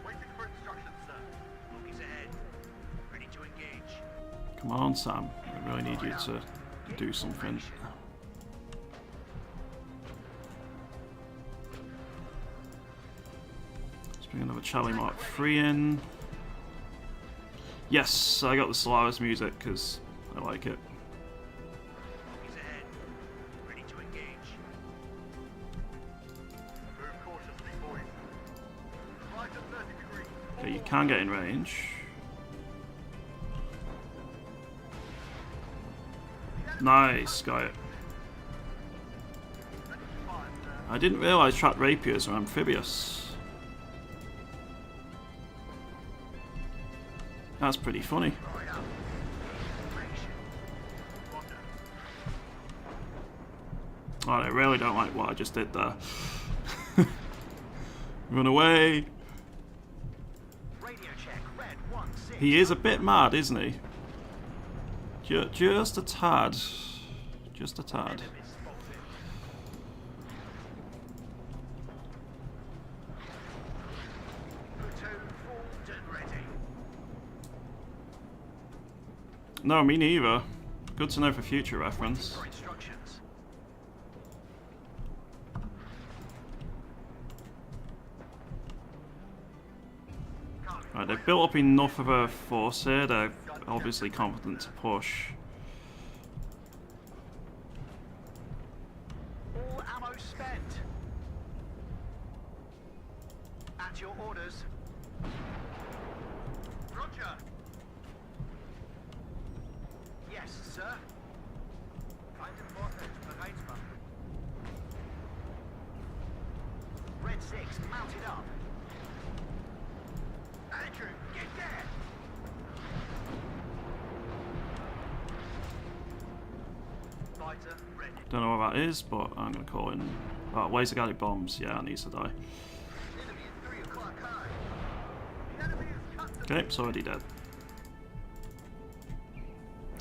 Waiting for instructions, sir. Bogies ahead. Ready to engage. Come on, Sam. I really need you to do something. Let's bring another Charlie Mark 3 in. Yes, I got the Solaris music because I like it. Bogies ahead. Ready to engage. Move cautiously, boys. Right at 30 degrees. Okay, you can get in range. Nice, got it. Ready to fire, sir. I didn't realise tracked rapiers are amphibious. That's pretty funny. Right up. Action. Order. Oh, I really don't like what I just did there. Run away. Radio check. Red 1-6. He is a bit mad, isn't he? Just a tad. Just a tad. Enemy spotted. Platoon formed and ready. No, me neither. Good to know for future reference. For instructions. Right, they've built up enough of a force here. They're obviously confident to push. All ammo spent. At your orders. Roger. Yes, sir. Red 6 mounted up. Andrew, get there. Fighter ready. Don't know what that is, but I'm going to call in... laser guided bombs. Yeah, it needs to die. Enemy is 3 o'clock high. The enemy is cut to Okay, it's already dead.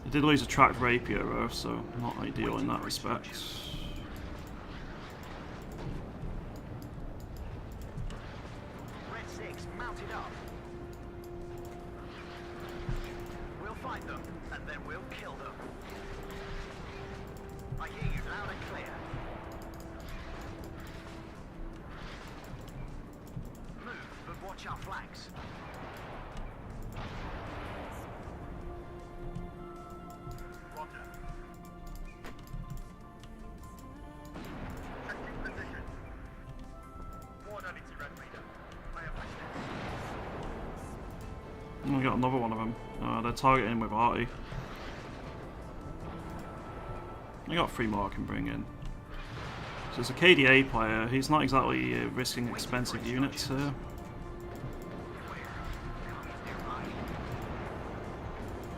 I did lose a tracked rapier though, so not ideal in that respect. Red 6 mounted up. We'll find them, and then we'll kill them. I hear you loud and clear. Move, but watch our flanks. Roger. Checking position. Warn unity, Red Leader. I have We got another one of them. They're targeting with Arty. I got 3 more I can bring in. So it's a KDA player. He's not exactly risking expensive units here.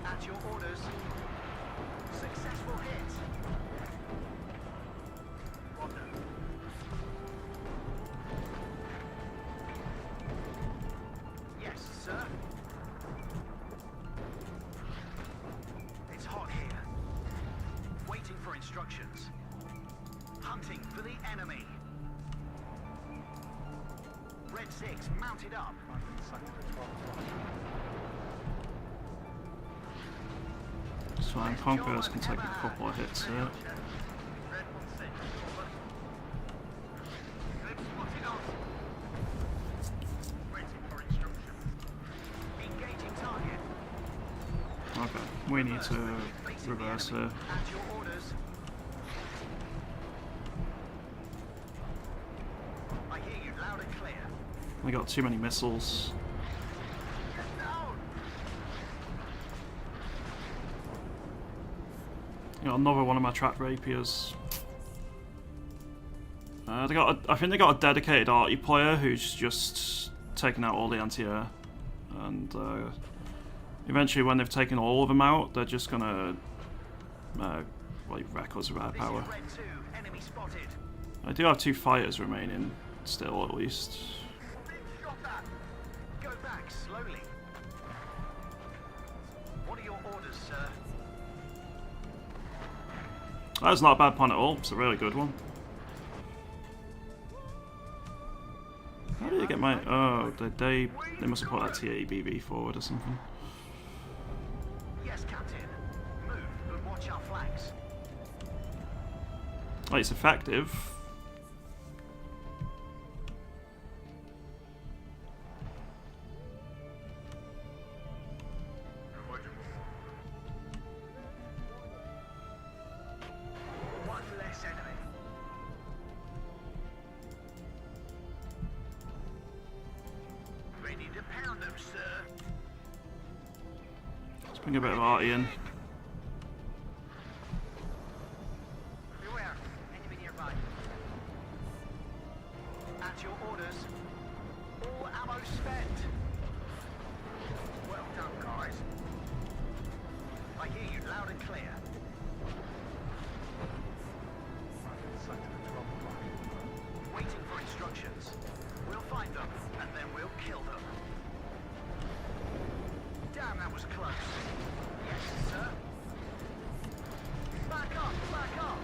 At your orders. Successful hit. WARNO. Yes, sir. It's hot here. Waiting for instructions. Hunting for the enemy. Red 6 mounted up. It's fine, Conquerors can take a couple of hits here. Engaging target. Okay, we need to reverse here. At your orders. I hear you loud and clear. We got too many missiles. Get down. Got another one of my trap rapiers. I think they got a dedicated Arty player who's just taken out all the anti-air, and eventually, when they've taken all of them out, they're just gonna like wreck us with air power. Red 2, enemy spotted. I do have 2 fighters remaining still, at least. Being shot at. Go back slowly. What are your orders, sir? That's not a bad plan at all. It's a really good one. How did they get my? Oh, they must have put that TABB forward or something. Yes, Captain. Move, but watch our flanks. Like, it's effective. One less enemy. Ready to pound them, sir. Let's bring a bit of Arty in. Beware, enemy nearby. At your orders. All ammo spent. Well done, guys. I hear you loud and clear. Waiting for instructions. We'll find them, and then we'll kill them. Damn, that was close. Yes, sir. Back up, back up.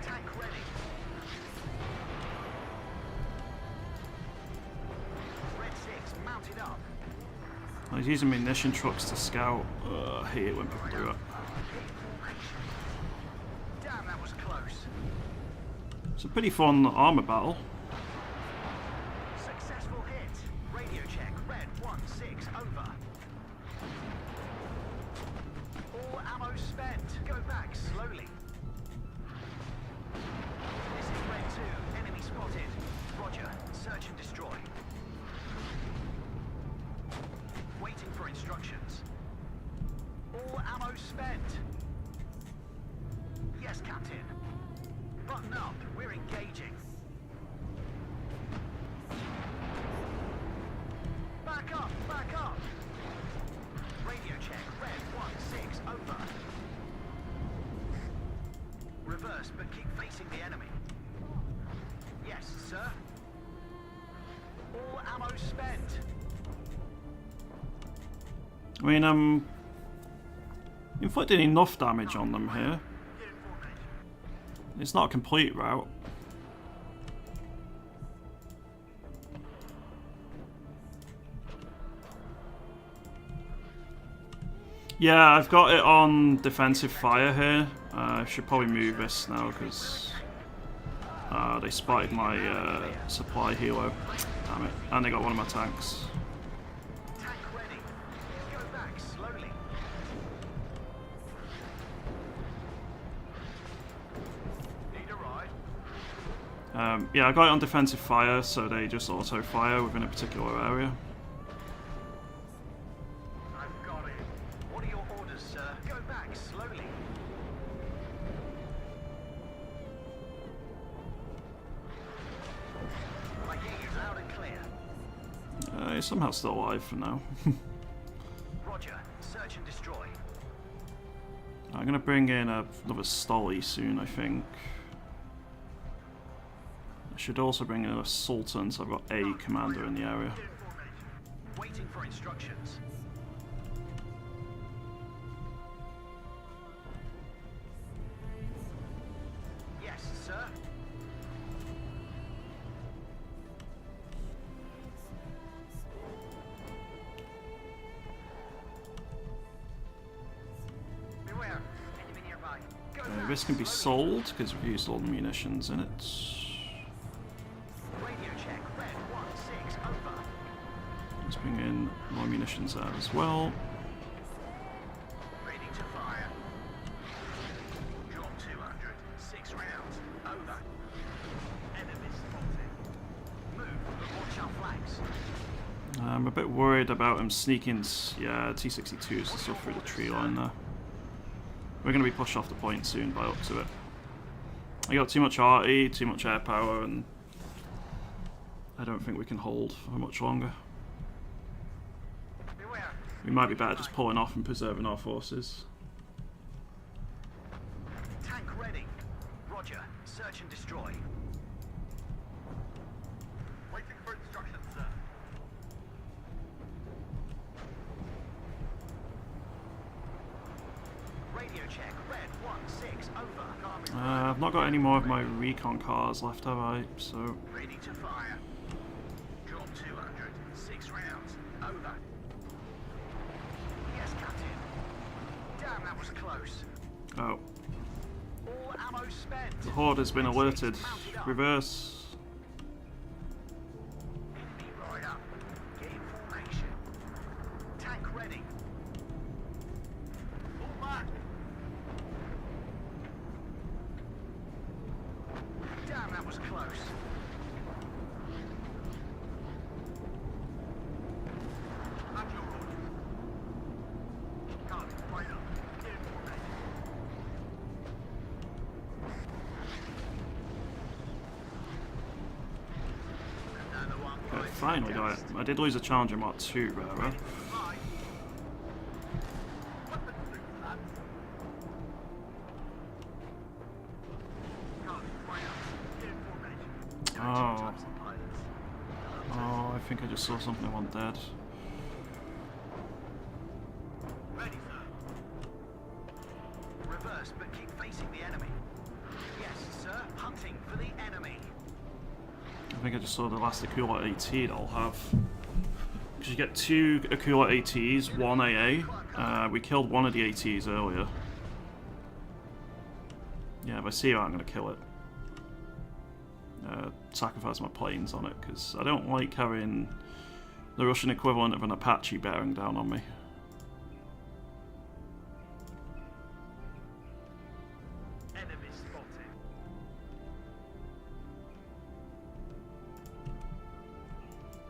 Tank ready. Red 6 mounted up. I was using munition trucks to scout. I hate it when people do it. Damn, that was close. It's a pretty fun armor battle. Successful hit. Radio check. Red 1-6 over. All ammo spent. Go back slowly. This is Red 2. Enemy spotted. Roger. Search and destroy. Waiting for instructions. All ammo spent. Yes, Captain. Button up. We're engaging. Back up, back up. Radio check. Red 1-6 over. Reverse, but keep facing the enemy. Yes, sir. All ammo spent. I mean, I'm inflicting enough damage on them here. It's not a complete rout. Yeah, I've got it on defensive fire here. I should probably move this now because they spotted my supply helo. Damn it. And they got one of my tanks. Tank ready. Go back slowly. Need a ride? Yeah, I got it on defensive fire, so they just auto-fire within a particular area. slowly. I hear you loud and clear. He's somehow still alive for now. Roger. Search and destroy. I'm gonna bring in another Stolly soon, I think. I should also bring in a Sultan, so I've got a commander in the area. Waiting for instructions. Yes, sir. Beware. Enemy nearby. Go back. This can be sold because we've used all the munitions in it. Radio check. Red 1-6. Over. Let's bring in more munitions out as well. Ready to fire. Drop 200. 6 rounds. Over. Enemy spotted. Move, but watch our flanks. I'm a bit worried about him sneaking, yeah, T-62s and stuff through the tree line there. We're going to be pushed off the point soon by looks of it. I got too much RT, too much air power, and I don't think we can hold for much longer. Beware. We might be better just pulling off and preserving our forces. Tank ready. Roger. Search and destroy. Waiting for instructions, sir. Radio check. Red 1-6. Over. I've not got any more of my recon cars left, have I? So Ready to fire. Drop 200. 6 rounds. Over. Yes, Captain. Damn, that was close. oh, All ammo spent. the horde has been alerted. Mounted up. Reverse. Enemy right up. Get in formation. Tank ready. Fall back. Damn, that was close. At your orders. Target right up. Get in formation. Another one. Okay, right. finally got it. I did lose a Challenger Mark II, rarer. Fly. Weapons through that. Target right up. Get in formation. Oh. Oh, I think I just saw something I want dead. Ready, sir. Reverse, but keep facing the enemy. Yes, sir. Hunting for the enemy. I think I just saw the last Akula AT that I'll have. Because you get 2 Akula ATs, 1 AA. We killed one of the ATs earlier. Yeah, if I see it, I'm going to kill it. Sacrifice my planes on it, because I don't like having the Russian equivalent of an Apache bearing down on me. Enemy spotted.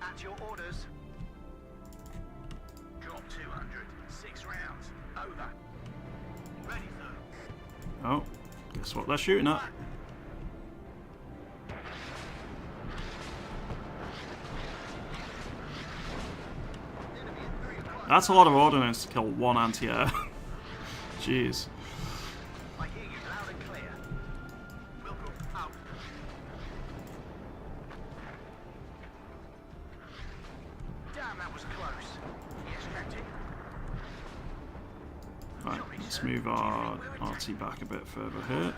At your orders. Drop 200. 6 rounds. Over. Ready, sir. Oh, guess what they're shooting at? Enemy in 3 o'clock. That's a lot of ordnance to kill one anti-air. Jeez. I hear you loud and clear. We'll go out. Damn, that was close. Yes, Captain. Right, let's move our RT back a bit further here.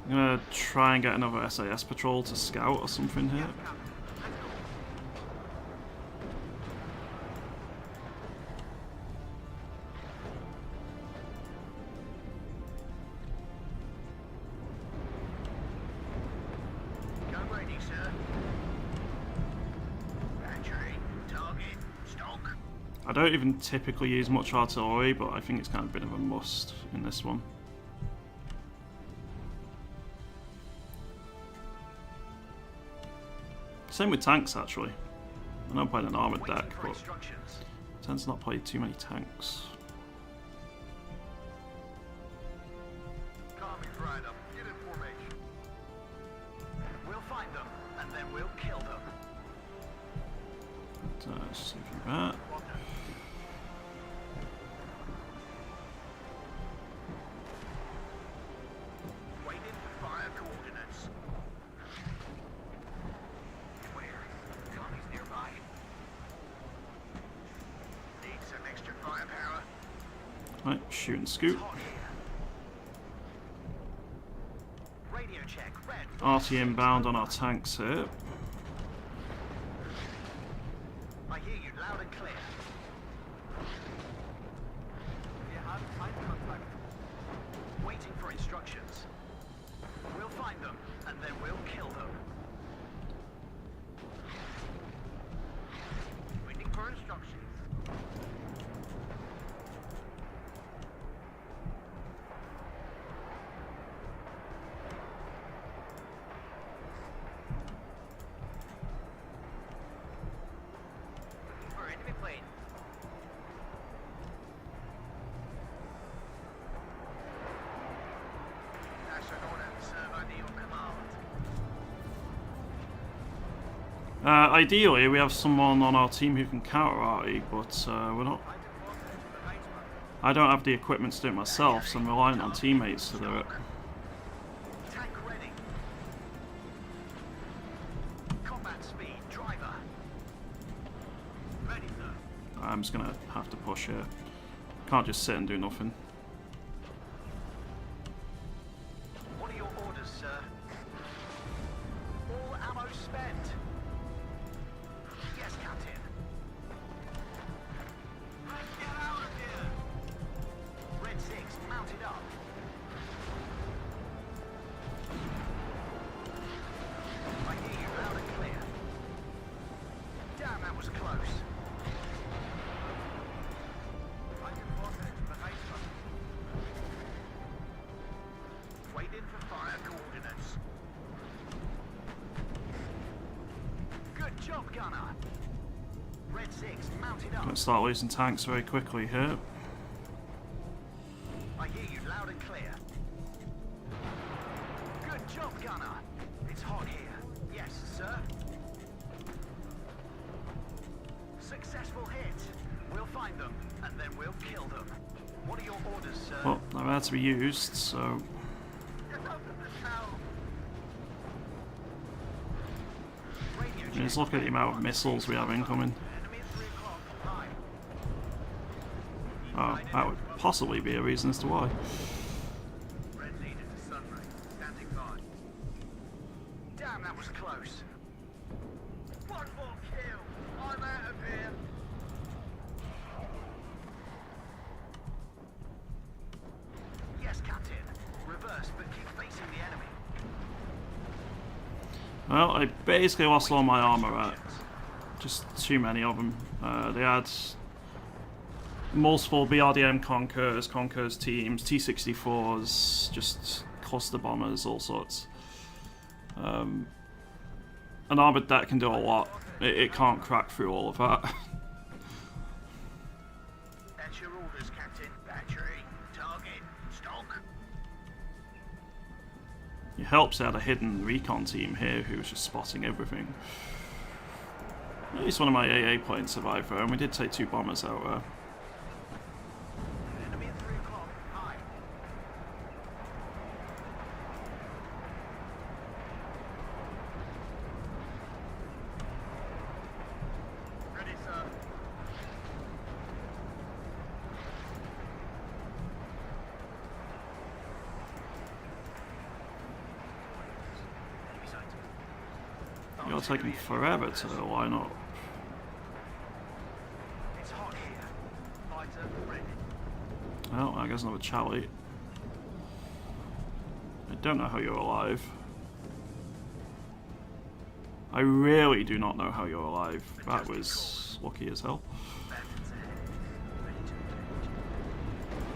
I'm gonna try and get another SAS patrol to scout or something here. Go ready, sir. Battery, target, stock. I don't even typically use much artillery, but I think it's kind of a bit of a must in this one. Same with tanks, actually. I know I'm playing an armoured deck, Waiting for but instructions. tends to not play too many tanks. Let's see if you bet. Waiting for fire coordinates. Where? Tommy's nearby. Need some extra firepower. Right, shoot and scoop. Hot here. Radio check. Red. RT inbound on our tanks here. I hear you loud and clear. Wir haben Feindkontakt. Waiting for instructions. We'll find them, and then we'll kill them. Waiting for instructions. Looking for enemy plane. That's an order, serve under your command. Ideally, we have someone on our team who can counter RE, but we're not. I don't have the equipment to do it myself, so I'm relying on teammates to do it. Tank ready. Combat speed, driver. Ready, sir. I'm just gonna have to push here. Can't just sit and do nothing. What are your orders, sir? All ammo spent. Yes, Captain. Get out of here! Red 6, mounted up. I hear you loud and clear. Damn, that was close. Waiting for fire coordinates. Good job, gunner. Red 6, mounted up. Gonna start losing tanks very quickly here. I hear you loud and clear. Good job, gunner. It's hot here. Yes, sir. Successful hit. We'll find them, and then we'll kill them. What are your orders, sir? Well, they're about to be used, so Get out of the town. Radio just look at the amount of missiles we have incoming. Enemy at 3 o'clock. Hi. Oh, that would possibly be a reason as to why. Red leader to sunrise. Standing by. Damn, that was close. One more kill. I'm out of here. Yes, Captain. Reverse, but keep facing the enemy. Well, I basically lost all my armor at just too many of them. They had multiple BRDM Conquerors teams, T-64s, just cluster bombers, all sorts. An armored deck can do a lot. It can't crack through all of that. That's your orders, Captain. Battery, target, stock. It helps they had a hidden recon team here who was just spotting everything. At least one of my AA planes survived though, and we did take 2 bombers out there. Enemy at 3 o'clock. Hi. Ready, sir. Enemy sighted. You're taking forever to line up. It's hot here. Fighter ready. Well, I guess another Charlie. I don't know how you're alive. I really do not know how you're alive. That was lucky as hell. Bandits ahead. Ready to engage.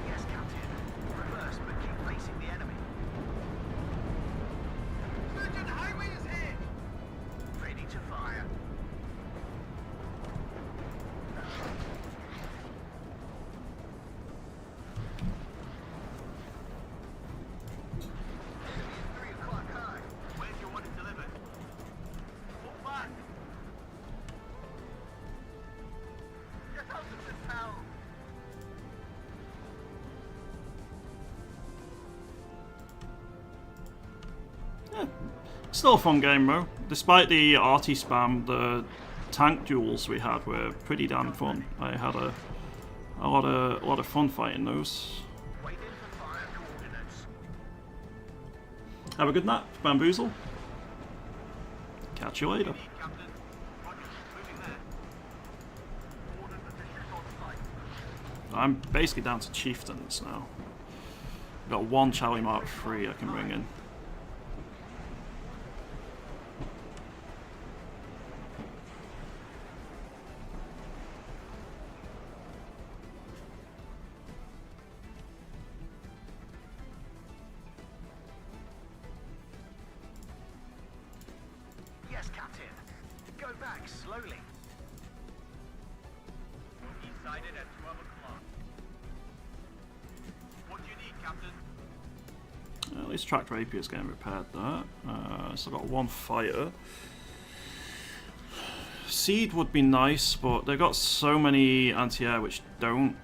Yes, Captain. Reverse, but keep facing the enemy. Sergeant Highway is here. Ready to fire. Enemy at 3 o'clock high. Where do you want it delivered? Pull back. Help! Yeah, still a fun game though. Despite the arty spam, the tank duels we had were pretty damn fun. I had a lot of fun fighting those. Waiting for fire coordinates. Have a good nap, Bamboozle. Catch you later. Captain. Roger. Moving there. Ordered the shoot on site. I'm basically down to chieftains now. Got one Charlie Mark III I can bring in. Yes, Captain. Go back slowly. He sighted at 12 o'clock. What do you need, Captain? At least tracked rapier's getting repaired there. So I've got one fighter. Seed would be nice, but they've got so many anti-air which don't,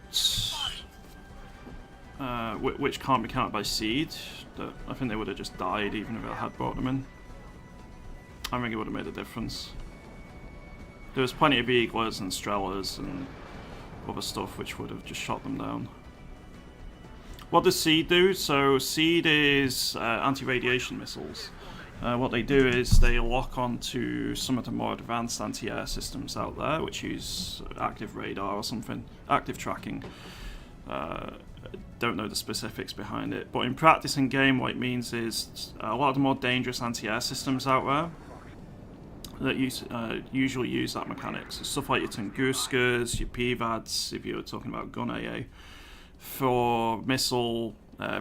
which can't be counted by seed, that I think they would have just died even if I had brought them in. I think it would have made a difference. There was plenty of Eaglers and Strellas and other stuff which would have just shot them down. What does Seed do? So Seed is anti-radiation missiles. What they do is they lock onto some of the more advanced anti-air systems out there, which use active radar or something, active tracking. Don't know the specifics behind it, but in practice in game, what it means is a lot of the more dangerous anti-air systems out there that usually use that mechanics. So stuff like your Tunguskas, your PVADs, if you're talking about gun AA, for missile,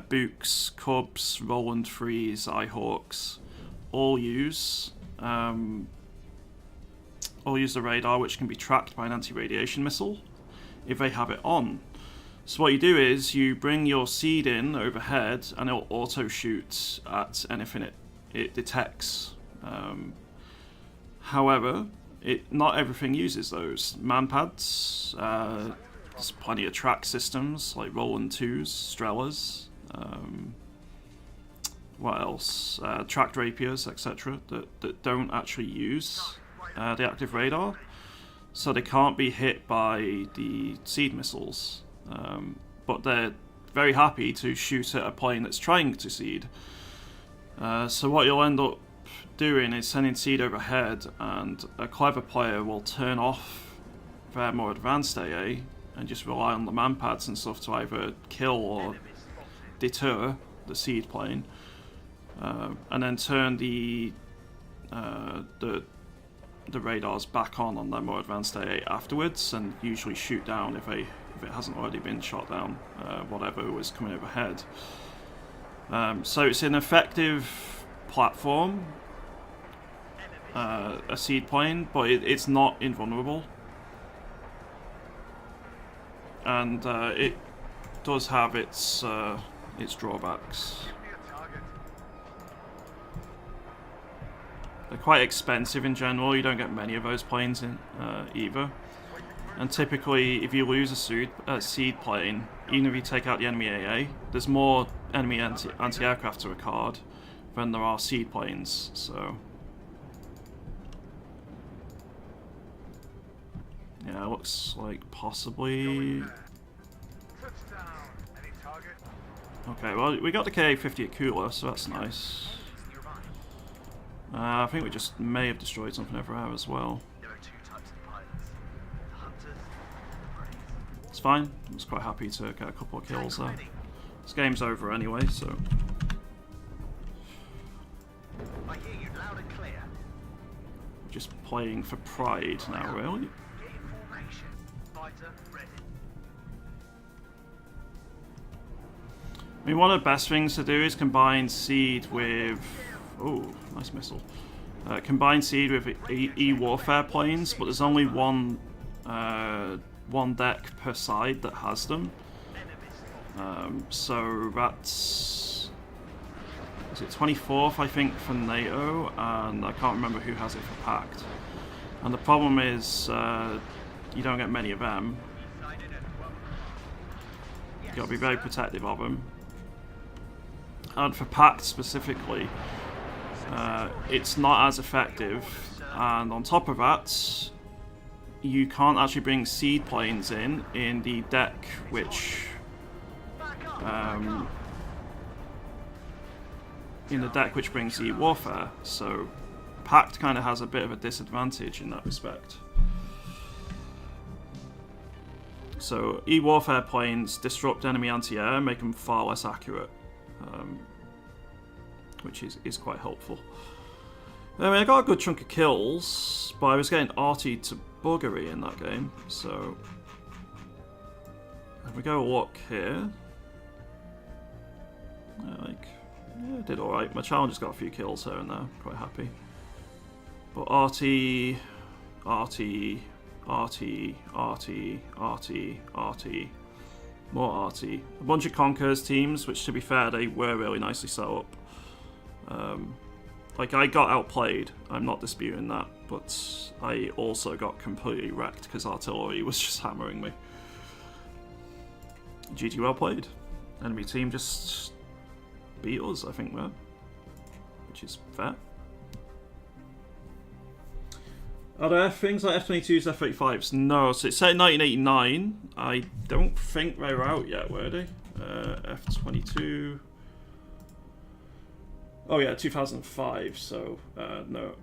Books, Cubs, Roland 3s, Ihawks, all use the radar, which can be tracked by an anti-radiation missile if they have it on. So what you do is you bring your seed in overhead and it'll auto shoot at anything it detects. However, not everything uses those. Manpads, there's plenty of track systems like Roland 2s, Strellas, what else? Tracked rapiers, etc. that don't actually use the active radar, so they can't be hit by the seed missiles. But they're very happy to shoot at a plane that's trying to seed. So what you'll end up doing is sending seed overhead, and a clever player will turn off their more advanced AA and just rely on the manpads and stuff to either kill or deter the seed plane, and then turn the radars back on their more advanced AA afterwards, and usually shoot down if it hasn't already been shot down, whatever was coming overhead. So it's an effective platform, a seed plane, but it's not invulnerable, and it does have its drawbacks. They're quite expensive in general. You don't get many of those planes in either. And typically, if you lose a seed plane, even if you take out the enemy AA, there's more enemy anti-aircraft to a card than there are seed planes. So yeah, it looks like possibly. Okay, well, we got the Ka-50 at Kula, so that's nice. I think we just may have destroyed something over there as well. There are two types of pilots: the hunters and the prey. It's fine. I was quite happy to get a couple of kills there. This game's over anyway, so. I hear you loud and clear. Just playing for pride now, really. Get in formation. Fighter ready. I mean, one of the best things to do is combine seed with. Oh, nice missile. Combine seed with E-warfare planes, but there's only one deck per side that has them. So that's, is it 24th, I think, for NATO, and I can't remember who has it for Pact. And the problem is you don't get many of them. sighted at 12 o'clock. You gotta be very protective of them. And for Pact specifically, it's not as effective. And on top of that, you can't actually bring seedplanes in the deck, which brings the warfare. So Pact kind of has a bit of a disadvantage in that respect. So E-Warfare planes disrupt enemy anti-air, make them far less accurate, which is quite helpful. I mean, I got a good chunk of kills, but I was getting arty to buggery in that game, so... If we go look here... I did alright. My challenger's got a few kills here and there, quite happy. But arty... more arty. A bunch of Conquerors teams, which to be fair, they were really nicely set up. Like, I got outplayed, I'm not disputing that, but I also got completely wrecked because artillery was just hammering me. GG well played. Enemy team just beat us, I think, there, which is fair. Are there things like F-22s, F-35s? No, so it's set in 1989. I don't think they were out yet, were they? F-22... Oh yeah, 2005, so no.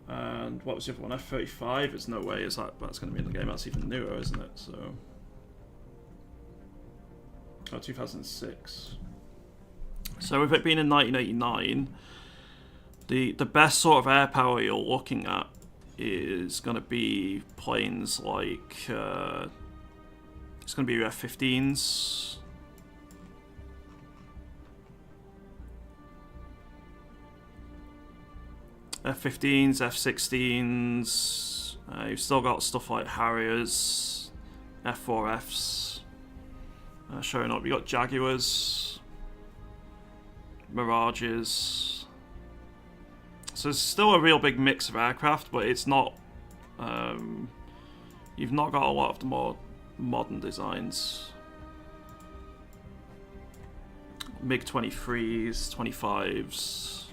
And what was the other one? F-35? There's no way that's going to be in the game. That's even newer, isn't it? So... Oh, 2006. So with it being in 1989... The best sort of air power you're looking at is going to be planes like... it's going to be your F-15s. F-15s, F-16s. You've still got stuff like Harriers, F-4Fs. Showing up, you've got Jaguars, Mirages. So it's still a real big mix of aircraft, but it's not... you've not got a lot of the more modern designs. MiG-23s, 25s,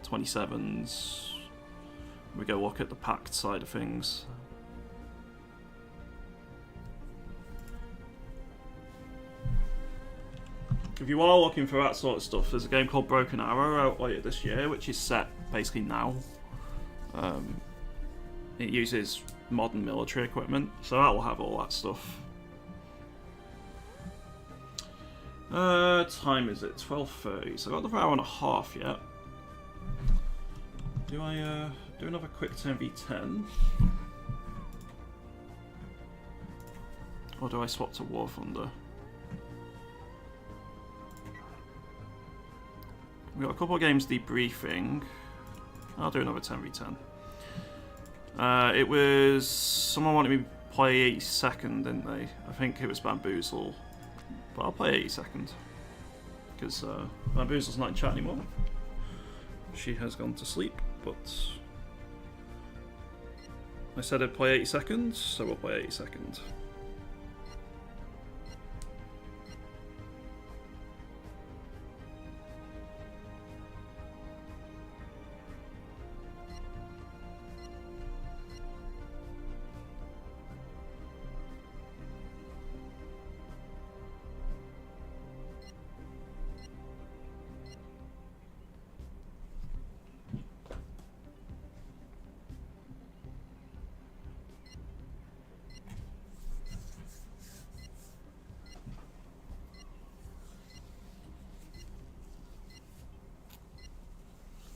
27s. We go look at the Pact side of things. If you are looking for that sort of stuff, there's a game called Broken Arrow out later this year, which is set basically now. It uses modern military equipment, so that will have all that stuff. Time is it? 12:30, so I've got another hour and a half yet. Do I do another quick 10v10? Or do I swap to War Thunder? We've got a couple of games debriefing. I'll do another 10v10. It was... Someone wanted me to play 82nd, didn't they? I think it was Bamboozle. But I'll play 82nd. Because Bamboozle's not in chat anymore. She has gone to sleep, but... I said I'd play 82nd, so we'll play 82nd.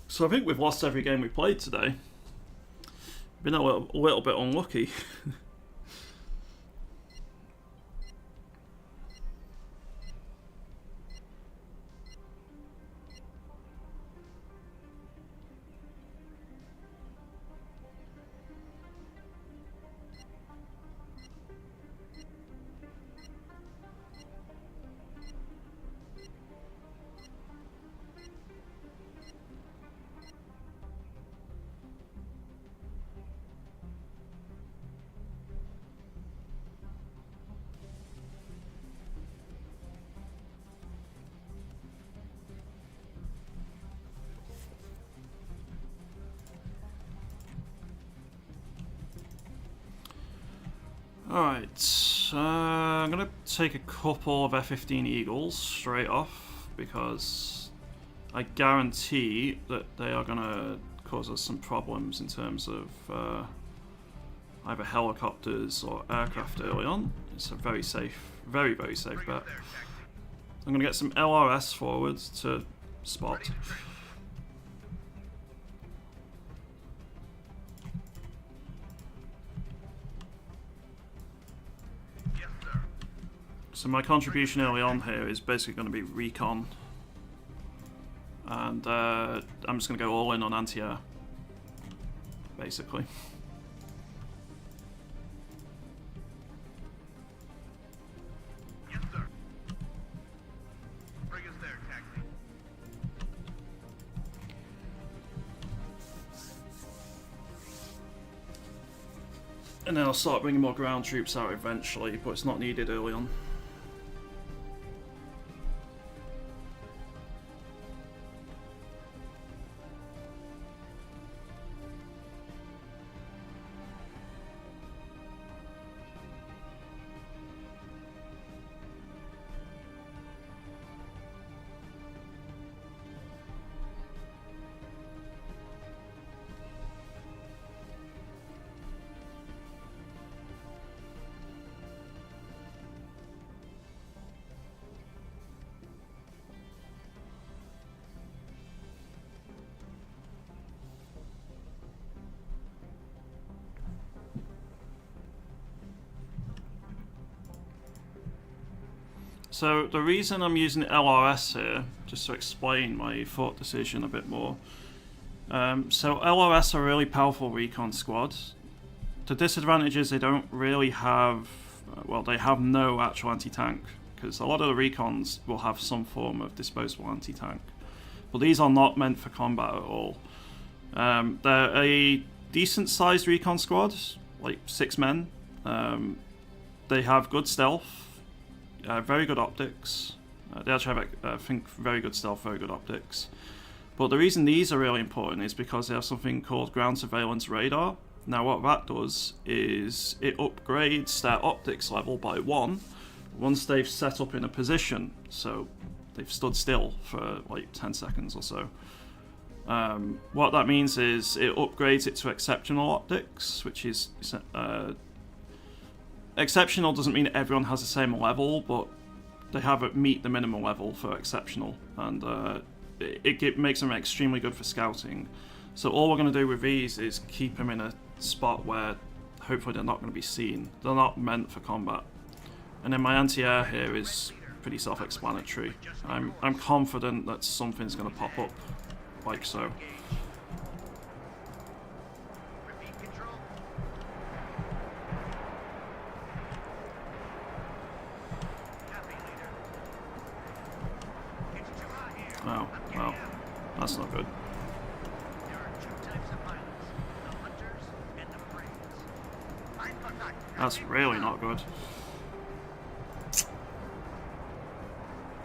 So I think we've lost every game we've played today. Been a little bit unlucky. Alright, I'm going to take a couple of F-15 Eagles straight off, because I guarantee that they are going to cause us some problems in terms of either helicopters or aircraft early on. It's a very safe, very, very safe bet. I'm going to get some LRS forwards to spot. So my contribution early on here is basically going to be recon. And I'm just going to go all in on anti-air, basically. Yes, sir. Bring us there, taxi. And then I'll start bringing more ground troops out eventually, but it's not needed early on. So the reason I'm using LRS here, just to explain my thought decision a bit more. So LRS are a really powerful recon squad. The disadvantage is they don't really have, well, they have no actual anti-tank, because a lot of the recons will have some form of disposable anti-tank. But these are not meant for combat at all. They're a decent sized recon squad, like 6 men. They have good stealth. Very good optics. They actually have, I think, very good stealth, very good optics. But the reason these are really important is because they have something called ground surveillance radar. Now what that does is it upgrades their optics level by 1 once they've set up in a position. So they've stood still for like 10 seconds or so. What that means is it upgrades it to exceptional optics, which is exceptional doesn't mean everyone has the same level, but they have it meet the minimum level for exceptional, and it makes them extremely good for scouting. So all we're going to do with these is keep them in a spot where hopefully they're not going to be seen. They're not meant for combat. And then my anti-air here is pretty self-explanatory. I'm confident that something's going to pop up, like so. Oh, well, that's not good. There are 2 types of pilots, the hunters and the prey. That's really not good.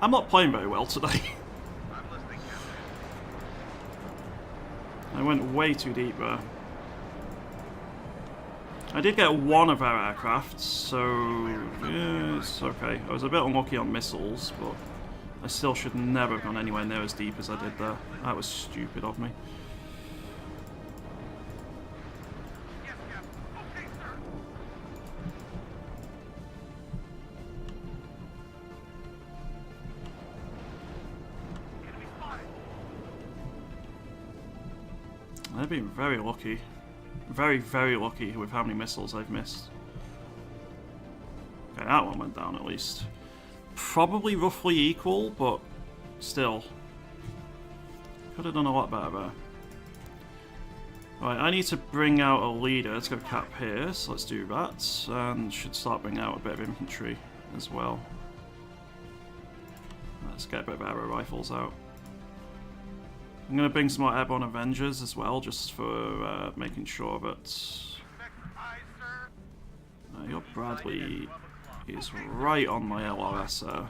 I'm not playing very well today. I'm listening, Captain. I went way too deep there. I did get one of our aircraft, so yeah, it's okay. I was a bit unlucky on missiles, but I still should never have gone anywhere near as deep as I did there. That was stupid of me. Yes, Captain. Okay, sir. Enemy spotted. They've been very lucky. Very, very lucky with how many missiles they've missed. Okay, that one went down at least. Probably roughly equal, but still. Could have done a lot better there. Right, I need to bring out a leader. Let's go cap here, so let's do that. And should start bringing out a bit of infantry as well. Let's get a bit of arrow rifles out. I'm going to bring some more airborne Avengers as well, just for making sure that your Bradley is right on my LRS there.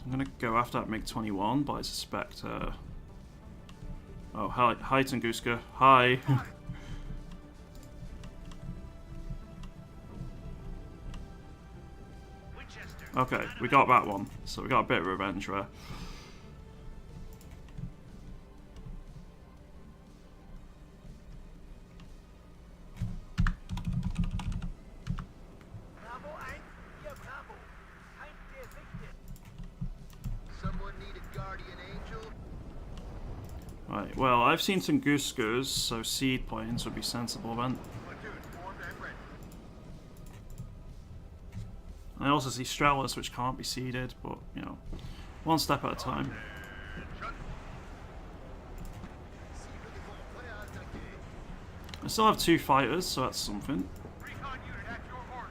I'm gonna go after that MiG-21, but I suspect. Oh, hi, Tunguska. Hi. Okay, we got that one, so we got a bit of revenge there. Someone need a guardian angel? Right, well, I've seen Tunguskas, so seed planes would be sensible then. Platoon formed and ready. I also see Strellas, which can't be seeded, but, you know, one step at a time. I still have 2 fighters, so that's something. Recon unit at your order.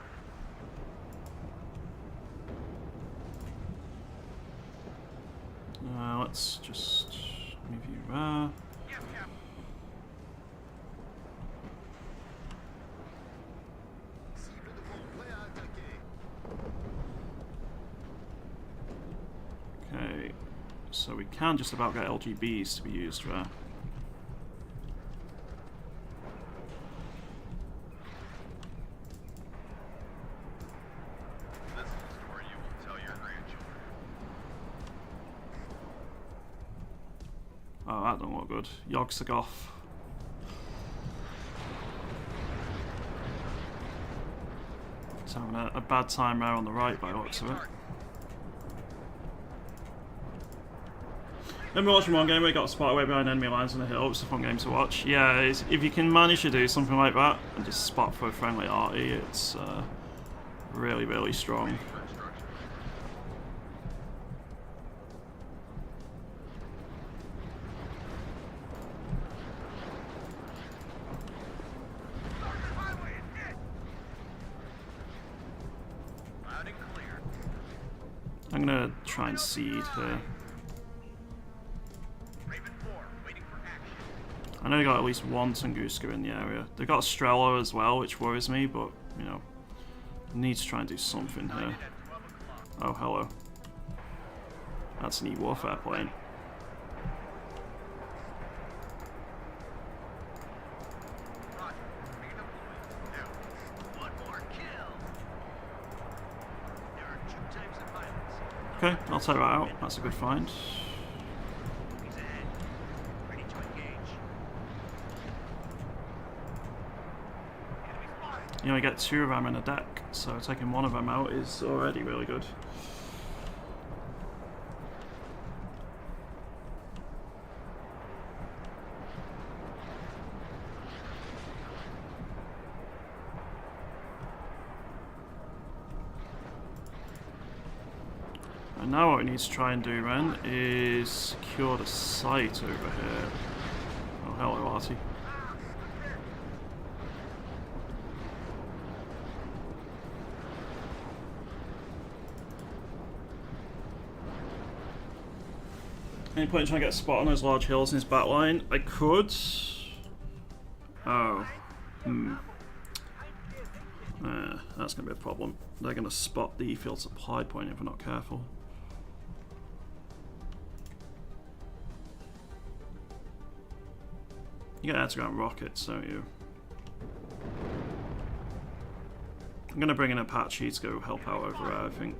Let's just move you there. Yes, Captain. Okay, so we can just about get LGBs to be used there. This is a story you will tell your grandchildren. Oh, that don't look good. Yogsagoth. It's having a bad time there on the right by the looks of it. Remember watching one game where you got spotted way behind enemy lines on the hill? It's a fun game to watch. Yeah, if you can manage to do something like that and just spot for a friendly arty, it's really, really strong. Loud and clear. I'm gonna try and seed here. Raven 4, waiting for action. I know they got at least one Tunguska in the area. They got a Strela as well, which worries me, but, you know, need to try and do something here. At 12 o'clock. Oh, hello. That's an E-Warfare plane. Roger. Redeploy. Now, one more kill. There are 2 types of pilots. Okay, I'll take that out. That's a good find. He's ahead. Ready to engage. Enemy spotted. You only get 2 of them in a deck, so taking 1 of them out is already really good. And now what we need to try and do then is secure the site over here. Oh, hello, Artie. Any point in trying to get a spot on those large hills in his back line? I could. Oh. That's going to be a problem. They're going to spot the field supply point if we're not careful. You get air-to-ground rockets, don't you? I'm going to bring in Apache to go help out over there, I think.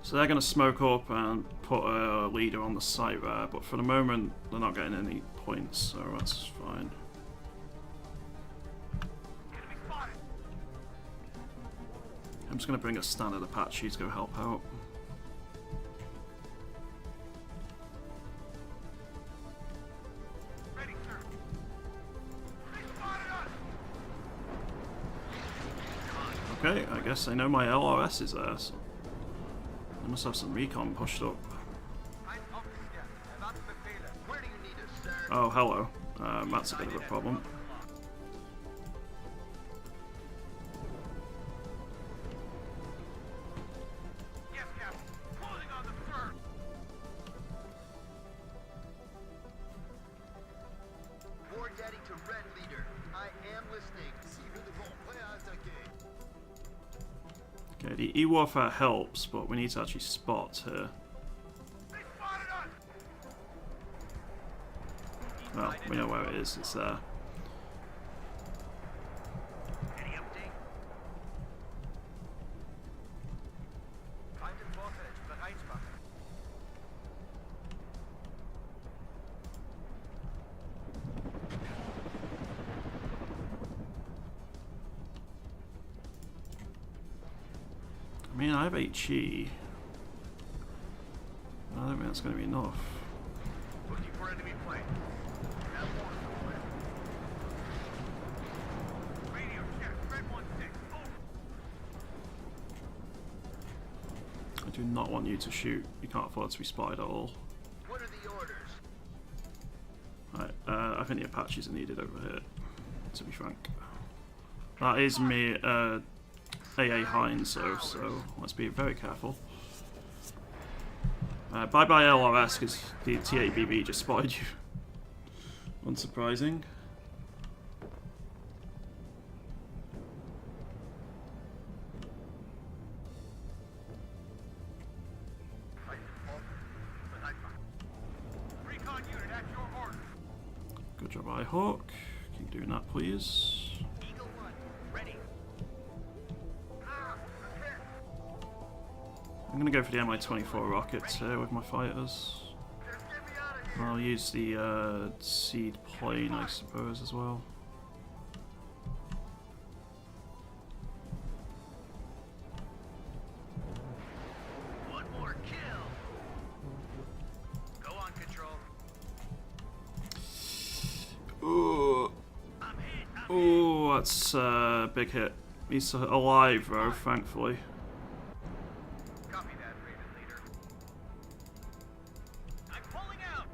So they're going to smoke up and put a leader on the site there, but for the moment they're not getting any points, so that's fine. Enemy spotted. I'm just going to bring a standard Apache to go help out. Ready, sir. They spotted us. Okay, I guess they know my LRS is there, so they must have some recon pushed up. Where do you need us, sir? Oh, hello. That's a bit of a problem. Yes, Captain. Pulling on them, sir. War Daddy to Okay, the E-warfare helps, but we need to actually spot here. They spotted us! Well, we know where it is, it's there. Any update? Feinde Vorfeld, Bereitsmachen. I mean, I have HE. I don't think that's going to be enough. Looking for enemy plane. That warns the plan. Radio check, Red 1-6. Over. I do not want you to shoot. You can't afford to be spied at all. What are the orders? Right, I think the Apaches are needed over here, to be frank. That is me, AA Hines, so let's be very careful. Bye bye LRS, because the TABB just spotted you. Unsurprising. Recon unit at your order. Good job, iHawk. Keep doing that, please. Eagle 1, ready. I'm going to go for the Mi-24 rockets here with my fighters. Just get me out of here. I'll use the seed plane, I suppose, as well. One more kill. Go on, control. Ooh, I'm hit. ooh, that's a big hit. He's alive, though, thankfully. Copy that, Raven leader. I'm pulling out.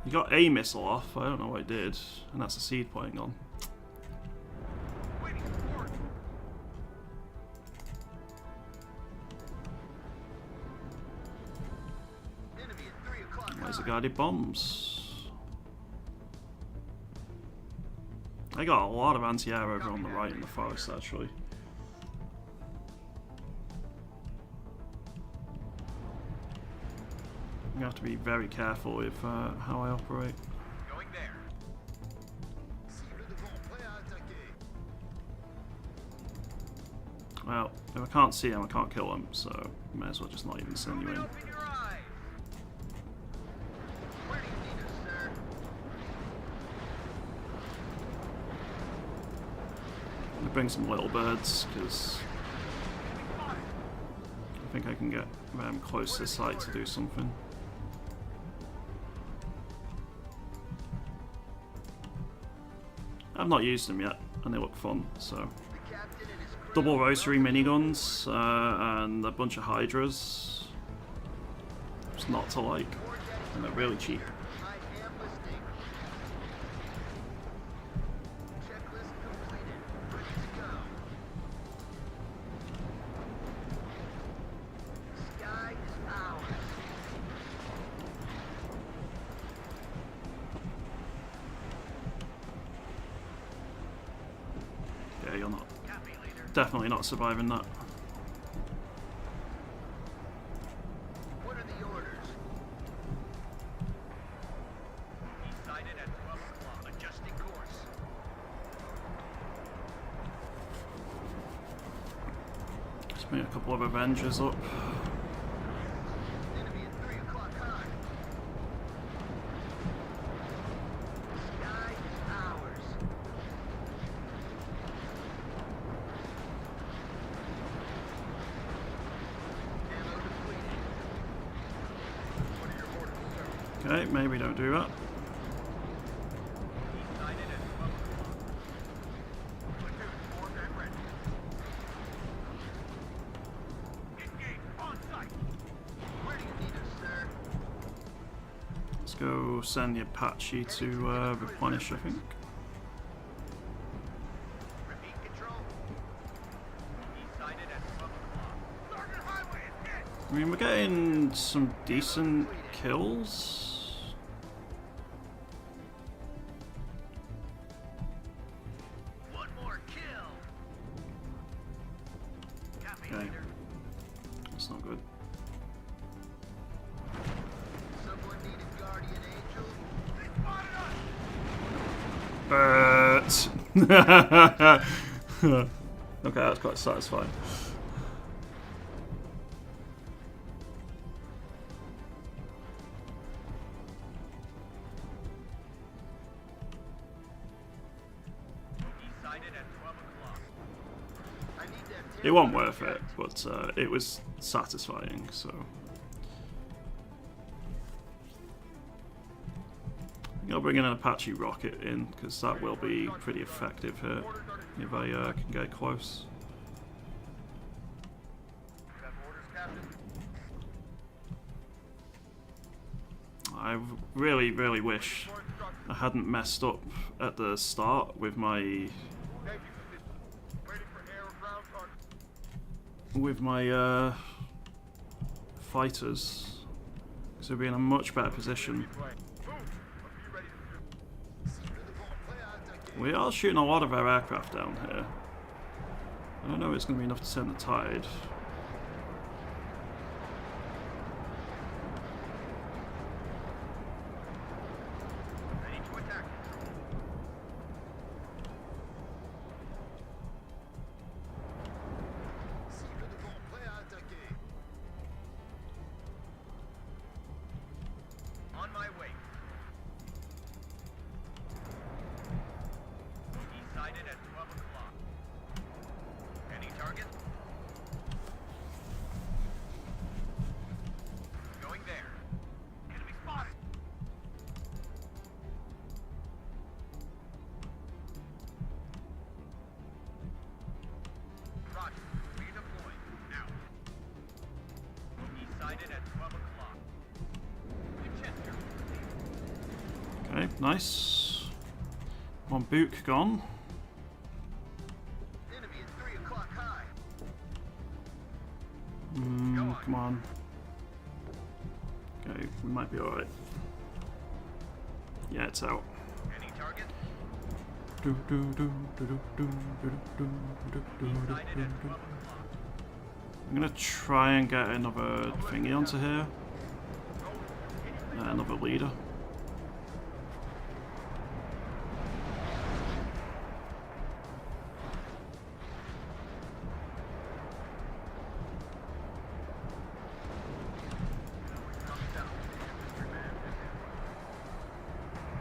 He got a missile off, I don't know what he did, and that's a seed plane gone. Waiting for orders. Enemy at 3 o'clock. Where's the guided bombs? I got a lot of anti-air over on the right in the forest, actually. You have to be very careful with how I operate. Going there. Well, if I can't see him, I can't kill him, so may as well just not even send you in. Open your eyes. Where do you need us, sir? I'm gonna bring some little birds, because I think I can get them close to the site to do something. I've not used them yet, and they look fun, so. The captain and his crew. Double rotary miniguns, and a bunch of hydras. It's not to like, and they're really cheap. I am listening. Checklist completed. Ready to go. Sky is ours. Yeah, you're not. Copy, leader. Definitely not surviving that. What are the orders? East sided at 12 o'clock. Adjusting course. Just bring a couple of Avengers up. Enemy at 3 o'clock high. Sky is ours. Ammo depleted. What are your orders, sir? Okay, maybe don't do that. East sided at 12 o'clock. Platoon formed and ready. Engage on site. Where do you need us, sir? Let's go send the Apache to replenish, I think. Repeat control. East sided at 12 o'clock. Sergeant Highway is hit. I mean, we're getting some decent kills. One more kill. Copy, Okay. leader. Okay, that's quite satisfying. It wasn't worth it, but it was satisfying, so... I'll bring in an Apache rocket in, because that will be pretty effective here, if I can get close. I really, really wish I hadn't messed up at the start with my... fighters, because we'd be in a much better position. We are shooting a lot of our aircraft down here. I don't know if it's going to be enough to turn the tide. Okay, nice. One book gone. Come on. Okay, we might be alright. Yeah, it's out. I'm gonna try and get another thingy onto here. Another leader.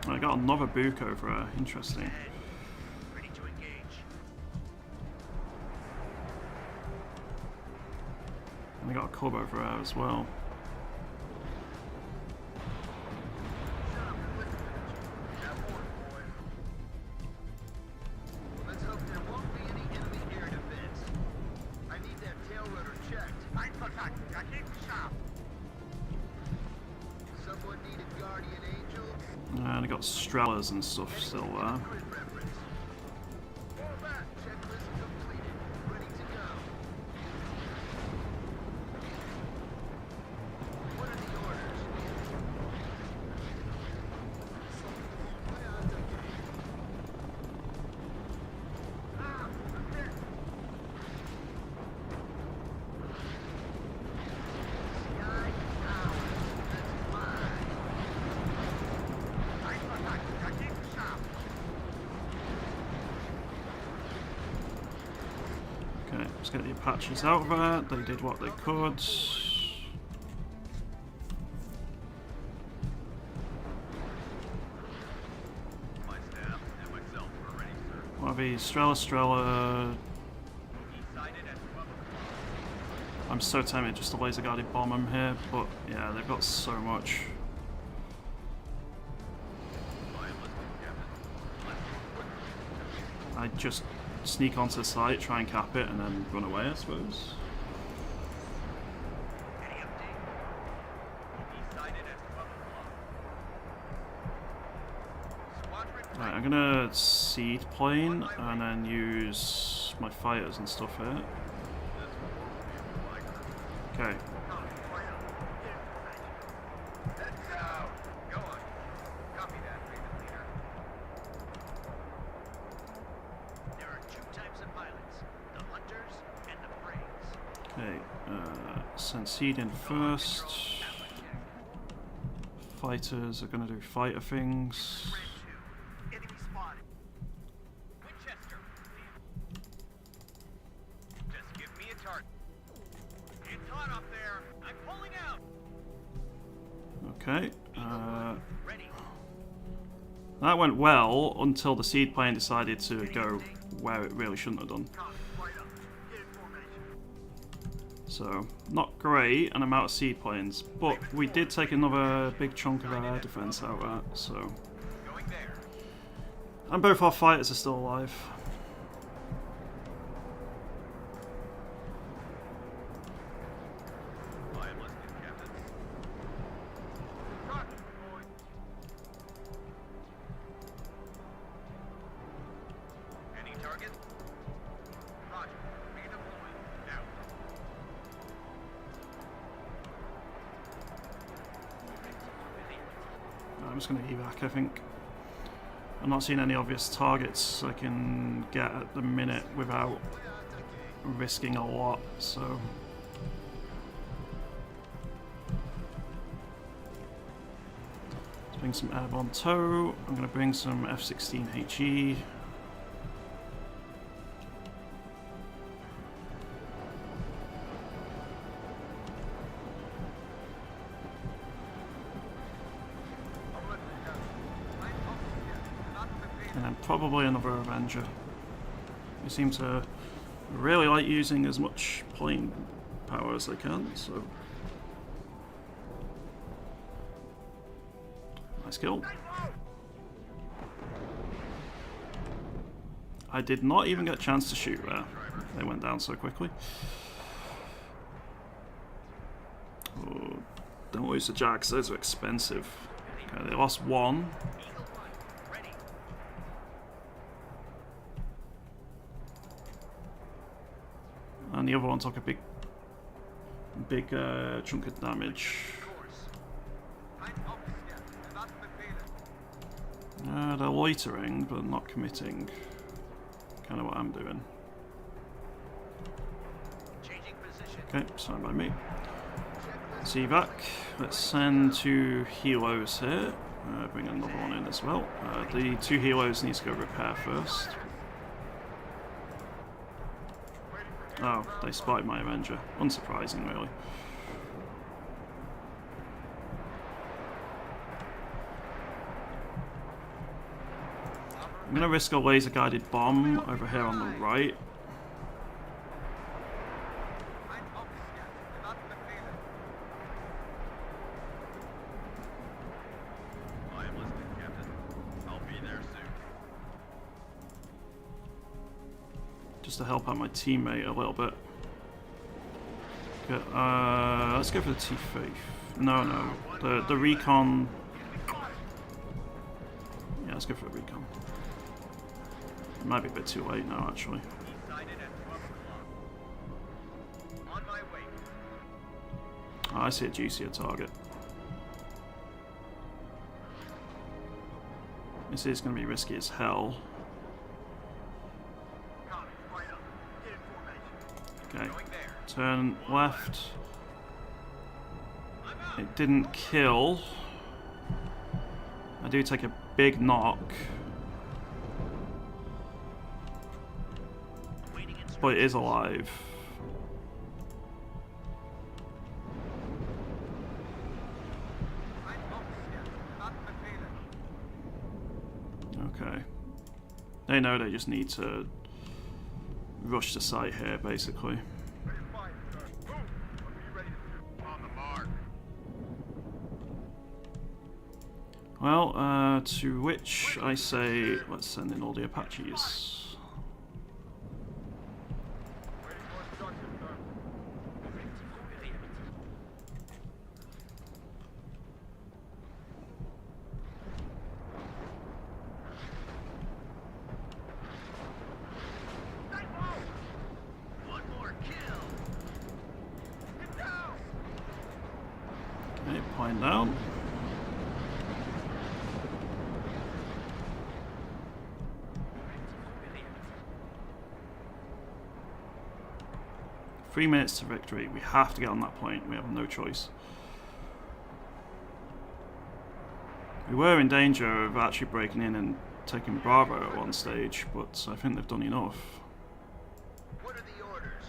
I got another book over there. Interesting. Ready to engage. And I got a cub over there as well. Let's hope there won't be any enemy air defense. I need that tail rotor checked. Someone need a guardian angel? And I got Strellas and stuff still there. Grid reference. Fall back. Checklist completed. Ready to go. What are the orders? I'm hit. CI out. That's mine. Okay, let's get the Apaches out of there. They did what they could. My staff and myself are ready, sir. What are these? Strela. Decided at 12 o'clock. I'm so tempted just to laser guided bomb them here, but yeah, they've got so much. I just sneak onto the site, try and cap it, and then run away, I suppose. Any update? Decided at 12 o'clock. Squadron Right, I'm gonna seed plane and then use my fighters and stuff here. Okay. Let's go! Go on. Copy that, Raven Leader. There are two types of pilots, the hunters and the brains. Okay, send seed in first. Fighters are gonna do fighter things. Enemy spotted. That went well until the seed plane decided to go where it really shouldn't have done. So, not great, and I'm out of seed planes, but we did take another big chunk of our air defense out of that, so... And both our fighters are still alive. I'm just going to evac, I think. I'm not seeing any obvious targets I can get at the minute without risking a lot, so... Let's bring some airborne tow. I'm going to bring some F-16 HE. And then probably another Avenger. They seem to really like using as much plane power as they can, so... Nice kill. I did not even get a chance to shoot there. They went down so quickly. Oh, don't lose the Jags, those are expensive. Okay, they lost one. And the other one took a big chunk of damage. They're loitering, but not committing. Kind of what I'm doing. Okay, fine by me. Let's evac. Let's send 2 helos here. Bring another one in as well. The 2 helos need to go repair first. Oh, they spotted my Avenger. Unsurprising, really. I'm going to risk a laser-guided bomb over here on the right. Just to help out my teammate a little bit. Okay, let's go for the T-Faith. No, the recon. Yeah, let's go for the recon. It might be a bit too late now, actually. Oh, I see a juicier target. This is going to be risky as hell. Okay, turn left. It didn't kill. I do take a big knock. But it is alive. Okay. They know they just need to rush the site here, basically. Well, to which I say, let's send in all the Apaches. Okay, plane down. Three minutes to victory. We have to get on that point. We have no choice. We were in danger of actually breaking in and taking Bravo at one stage, but I think they've done enough. What are the orders?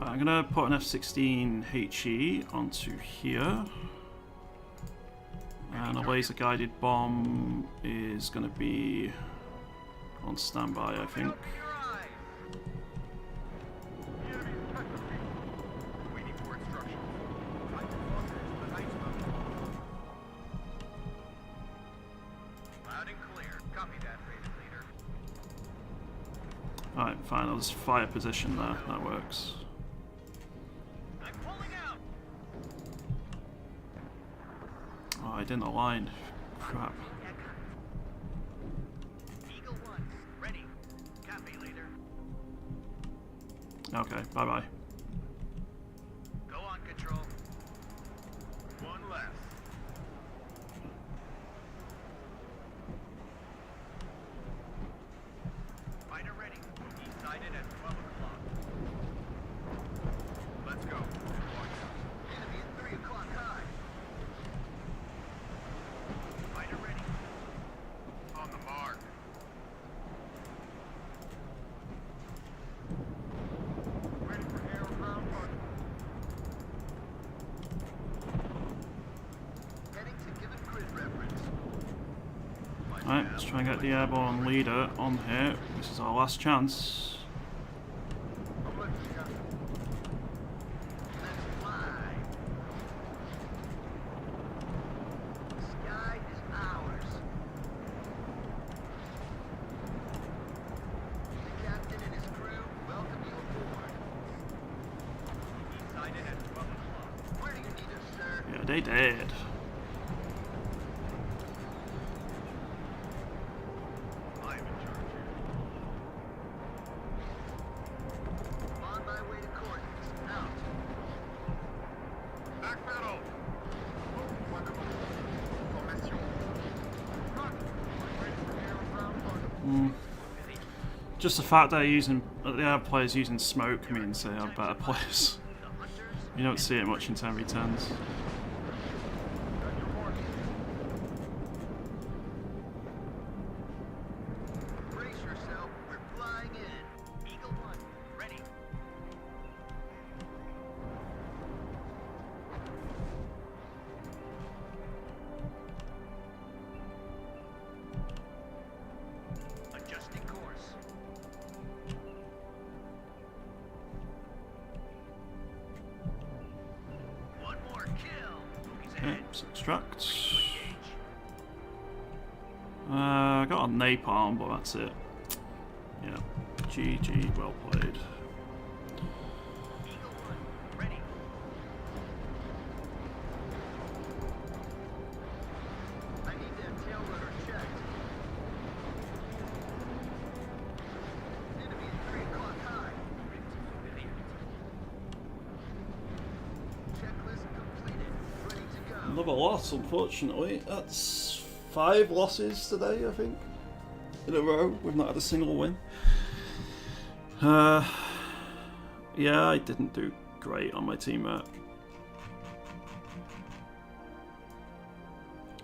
I'm gonna put an F-16 HE onto here. And a laser guided bomb is gonna be on standby, I think. Open your eyes. The enemy's cut the field. Waiting for instructions. I can walk into the night smoke. Loud and clear. Copy that, Raven Leader. Alright, fine, I'll just fire position there. That works. I'm pulling out. Oh, I didn't align. Crap. Eagle 1, ready. Copy, Leader. Okay, bye-bye. Go on, Control. One less. Fighter ready. East sided at 12 o'clock. Let's go. Enemy at 3 o'clock high. Fighter ready. On the mark. Ready for air ground mark. Heading to given grid reference. Alright, let's try and get the airborne leader on here. This is our last chance. I'm letting you go. Let's fly. The sky is ours. The captain and his crew welcome you aboard. East sided at 12 o'clock. Where do you need us, sir? Yeah, they did. I am in charge here. On my way to coordinates. Out. Back pedal. Formation. Run. Ready for air and ground mark. Just the fact that the other players using smoke means they are better players. You don't see it much in 10v10s. Got your warning. Brace yourself. We're flying in. Eagle 1, ready. Adjusting course. One more kill. He's Okay, ahead. let's extract. I got a napalm, but that's it. Yeah. GG, well played. Eagle 1, ready. I need that tail rudder checked. Enemy at 3 o'clock high. Checklist completed. Ready to go. Another loss, unfortunately. That's 5 losses today, I think, in a row. We've not had a single win. Yeah, I didn't do great on my teammate.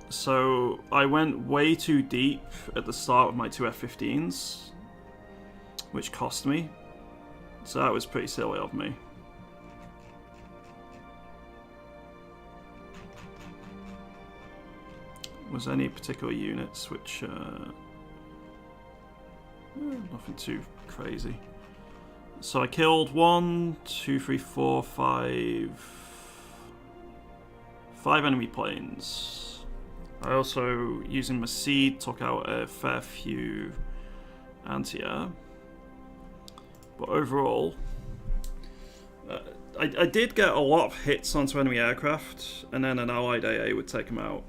So I went way too deep at the start with my 2 F-15s, which cost me. So that was pretty silly of me. Was any particular units which nothing too crazy. So I killed 1, 2, 3, 4, 5 enemy planes. I also, using my seed, took out a fair few anti-air. But overall, I did get a lot of hits onto enemy aircraft, and then an allied AA would take them out.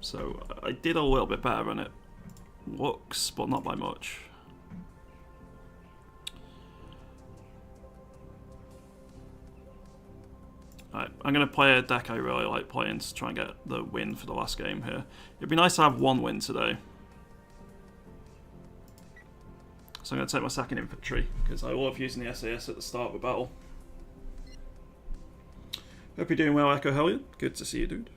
So I did a little bit better on it. Looks, but not by much. Alright, I'm going to play a deck I really like playing to try and get the win for the last game here. It'd be nice to have 1 win today. So I'm going to take my 2nd infantry, because I love using the SAS at the start of a battle. Hope you're doing well, Echo Hellion. Good to see you, dude.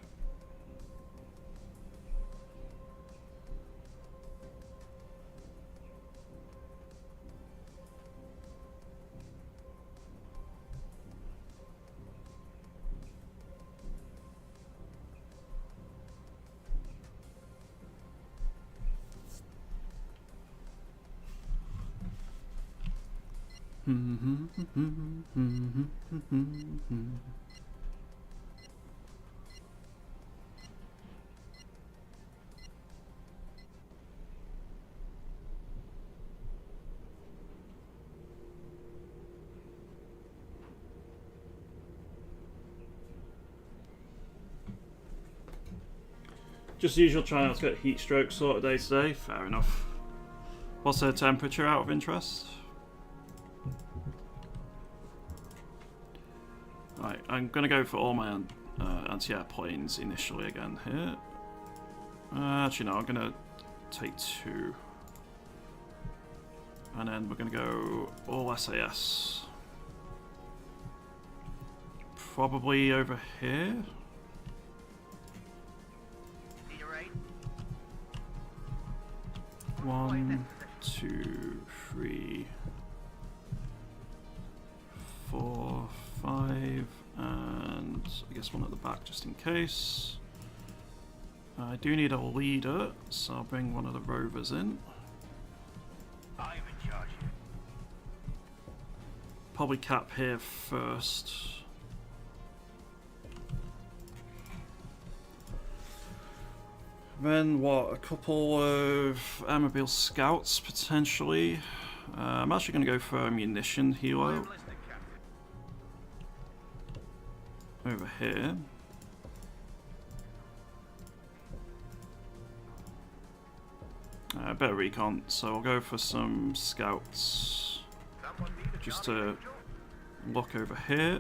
Just usual, trying not to get heat stroke sort of day today. Fair enough. What's the temperature out of interest? Right, I'm gonna go for all my anti-air planes initially again here. Actually, no, I'm gonna take 2. And then we're gonna go all SAS. Probably over here. 1, 2, 3, 4, 5, and I guess one at the back just in case. I do need a leader, so I'll bring one of the rovers in. I'm in charge. Probably cap here first. Then what? A couple of airmobile scouts potentially. I'm actually going to go for a munition helo over here. Better recon, so I'll go for some scouts just to look over here.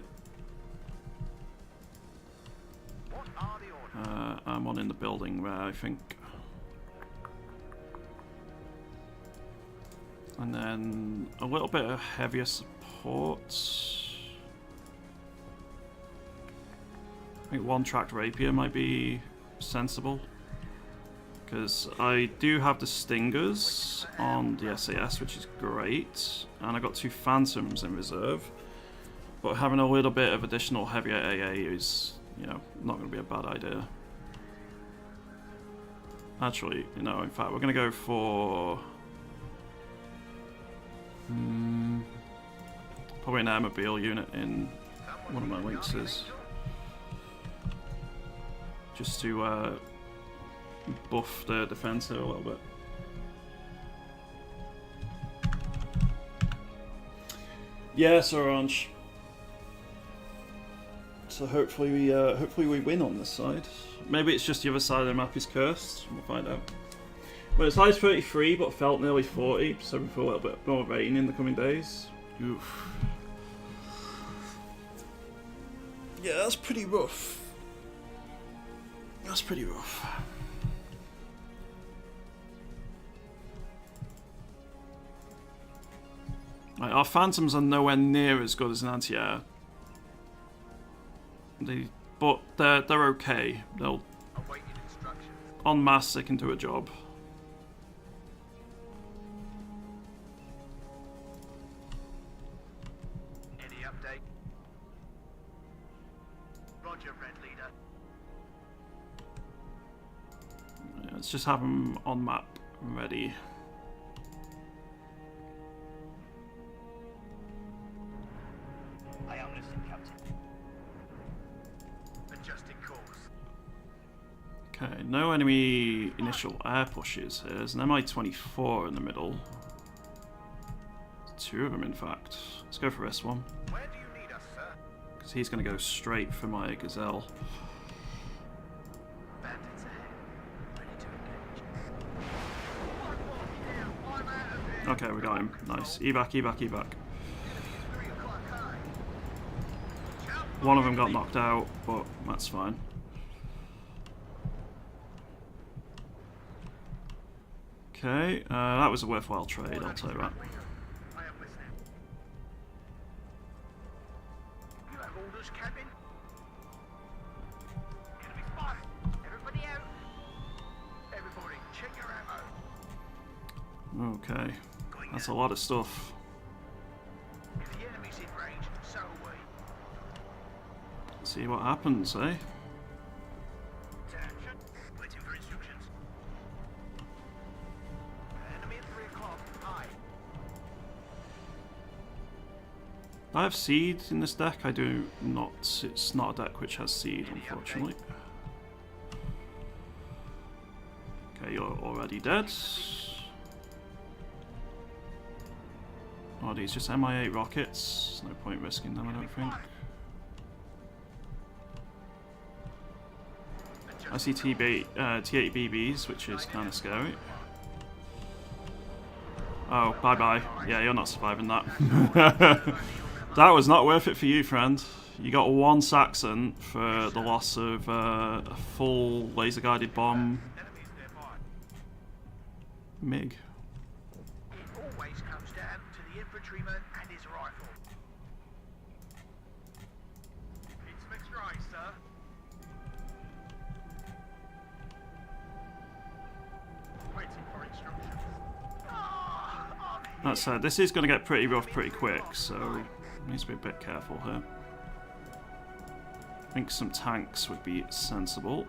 I'm one in the building there, I think. And then a little bit of heavier support. I think 1-tracked rapier might be sensible. Because I do have the Stingers on the SAS, which is great. And I got 2 Phantoms in reserve. But having a little bit of additional heavier AA is, you know, not going to be a bad idea. Actually, you know, in fact, we're going to go for probably an airmobile unit in one of my Lynxes. Just to buff the defense here a little bit. Yes, Orange. So hopefully we win on this side. Maybe it's just the other side of the map is cursed. We'll find out. Well, it's highest 33, but felt nearly 40, so we feel a little bit more rain in the coming days. Oof. Yeah, that's pretty rough. That's pretty rough. Right, our Phantoms are nowhere near as good as an anti-air. But they're okay. They'll en masse they can do a job. Any update? Roger, Red Leader. Yeah, let's just have them on map ready. I am listening, Captain. Adjusting course. Okay, no enemy initial air pushes here. There's an Mi-24 in the middle. 2 of them, in fact. Let's go for this one. Where do you need us, sir? Because he's going to go straight for my Gazelle. Bandits ahead. Ready to engage. Okay, we got him. Nice. Evac, evac, evac. One of them got knocked out, but that's fine. Okay, that was a worthwhile trade, I'll tell you that. I am listening. You have orders, Captain? Enemy spotted. Everybody out. Everybody, check your ammo. Okay, that's a lot of stuff. If the enemy's in range, so are we. See what happens, eh? Attention. Waiting for instructions. Enemy at 3 o'clock. Aye. I have seed in this deck. I do not. It's not a deck which has seed, unfortunately. Okay, you're already dead. Oh, these just MI8 rockets. No point risking them, I don't think. I see T8 BBs, which is kind of scary. Oh, bye-bye. Yeah, you're not surviving that. That was not worth it for you, friend. You got 1 Saxon for the loss of a full laser-guided bomb MiG. It always comes down to the infantryman and his rifle. It's fixed right, sir. Waiting for instructions. That said, this is going to get pretty rough pretty quick, so needs to be a bit careful here. I think some tanks would be sensible.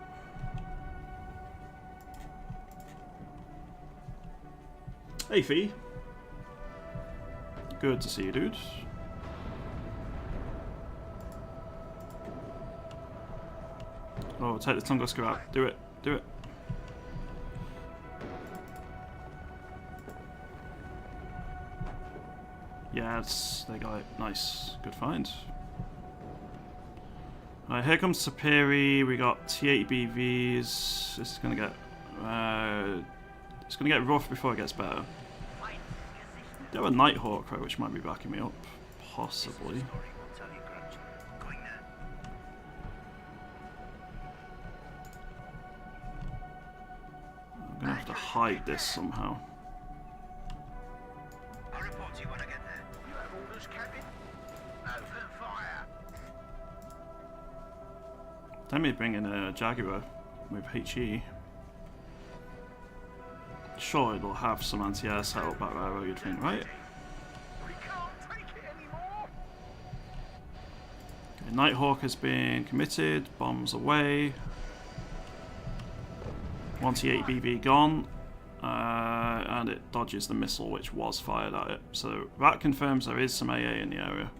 Hey, Fee. Good to see you, dude. Oh, take the Tunguska out. Do it. Do it. Yeah, they got it. Nice. Good find. Alright, here comes Sapiri. We got T8 BVs. This is gonna get it's gonna get rough before it gets better. They have a Nighthawk, right, which might be backing me up. Possibly. I'm gonna have to hide this somehow. I'll report to you when I get there. You have orders, Captain? Open fire. Let me bring in a Jaguar with HE. Sure, it'll have some anti-air setup back there, you'd think, right? We can't take it anymore. Okay, Nighthawk has been committed, bombs away. 1 T8 BB gone, and it dodges the missile which was fired at it. So that confirms there is some AA in the area.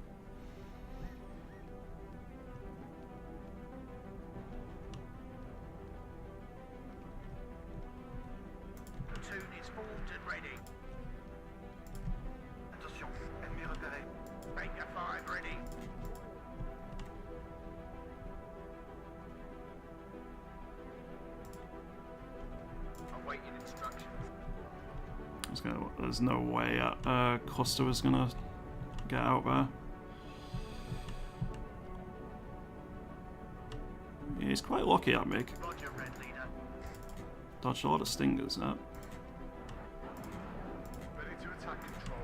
Platoon is formed and ready. Attention, ennemi repéré. Baker 5 ready. Awaiting instructions. There's no way Costa was gonna get out there. He's quite lucky at Mig. Roger, Red Leader. Dodged a lot of stingers, that. Ready to attack control.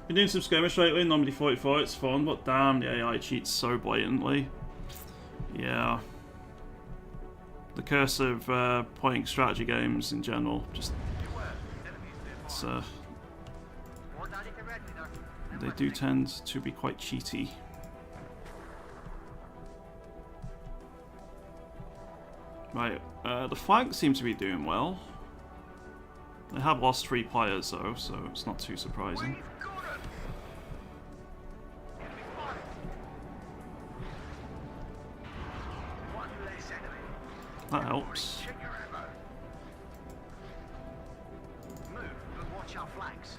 Been doing some skirmish lately, Normandy 44, it's fun, but damn, the AI cheats so blatantly. Yeah. The curse of playing strategy games in general, just... It's, they do tend to be quite cheaty. Right, the flanks seem to be doing well. They have lost 3 players though, so it's not too surprising. That helps. Move, but watch our flanks.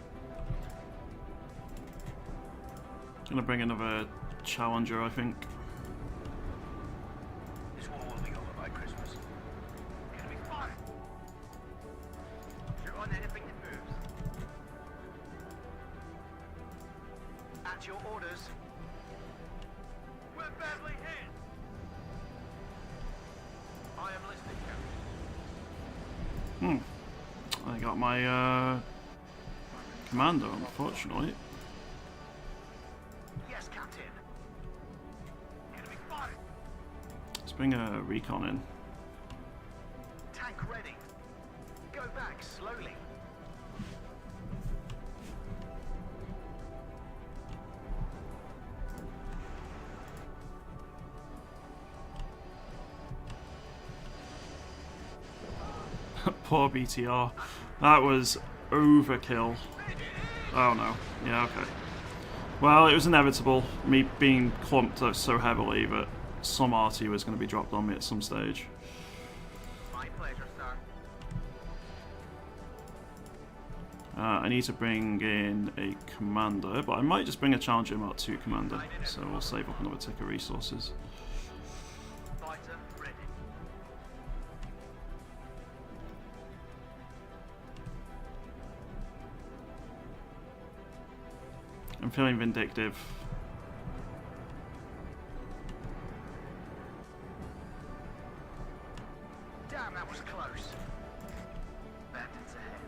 Gonna bring another challenger, I think. This war will be over by Christmas. Enemy fire. Shoot on anything that moves. At your orders. We're badly hit. I am listening, Captain. I got my commander, unfortunately. Yes, Captain. Enemy fire. Let's bring a recon in. Tank ready. Go back slowly. Poor BTR. That was overkill. Oh no. Yeah, okay. Well, it was inevitable, me being clumped so heavily that some RT was going to be dropped on me at some stage. My pleasure, sir. I need to bring in a commander, but I might just bring a Challenger Mark II commander, so we'll save up another tick of resources. Fighter ready. I'm feeling vindictive. Damn, that was close. Bandits ahead.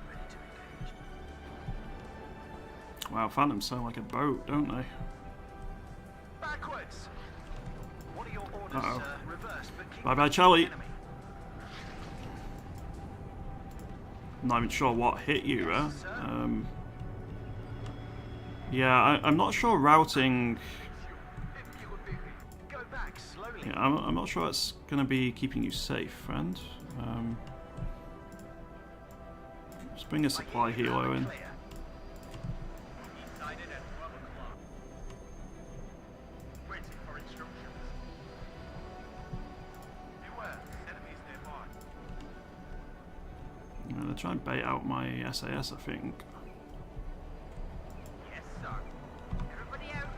Ready to engage. Wow, Phantoms sound like a boat, don't they? Backwards. What are your orders, Uh-oh. sir? Reverse, but keep Bye-bye, Charlie. enemy. I'm not even sure what hit you there. Yeah, I'm not sure routing. Go back slowly. Yeah, I'm not sure it's going to be keeping you safe, friend. Let's bring a supply helo in. Clear. Decided at 12 o'clock. Waiting for instructions. Beware, enemies nearby. They're trying to bait out my SAS, I think. Yes, sir. Everybody out.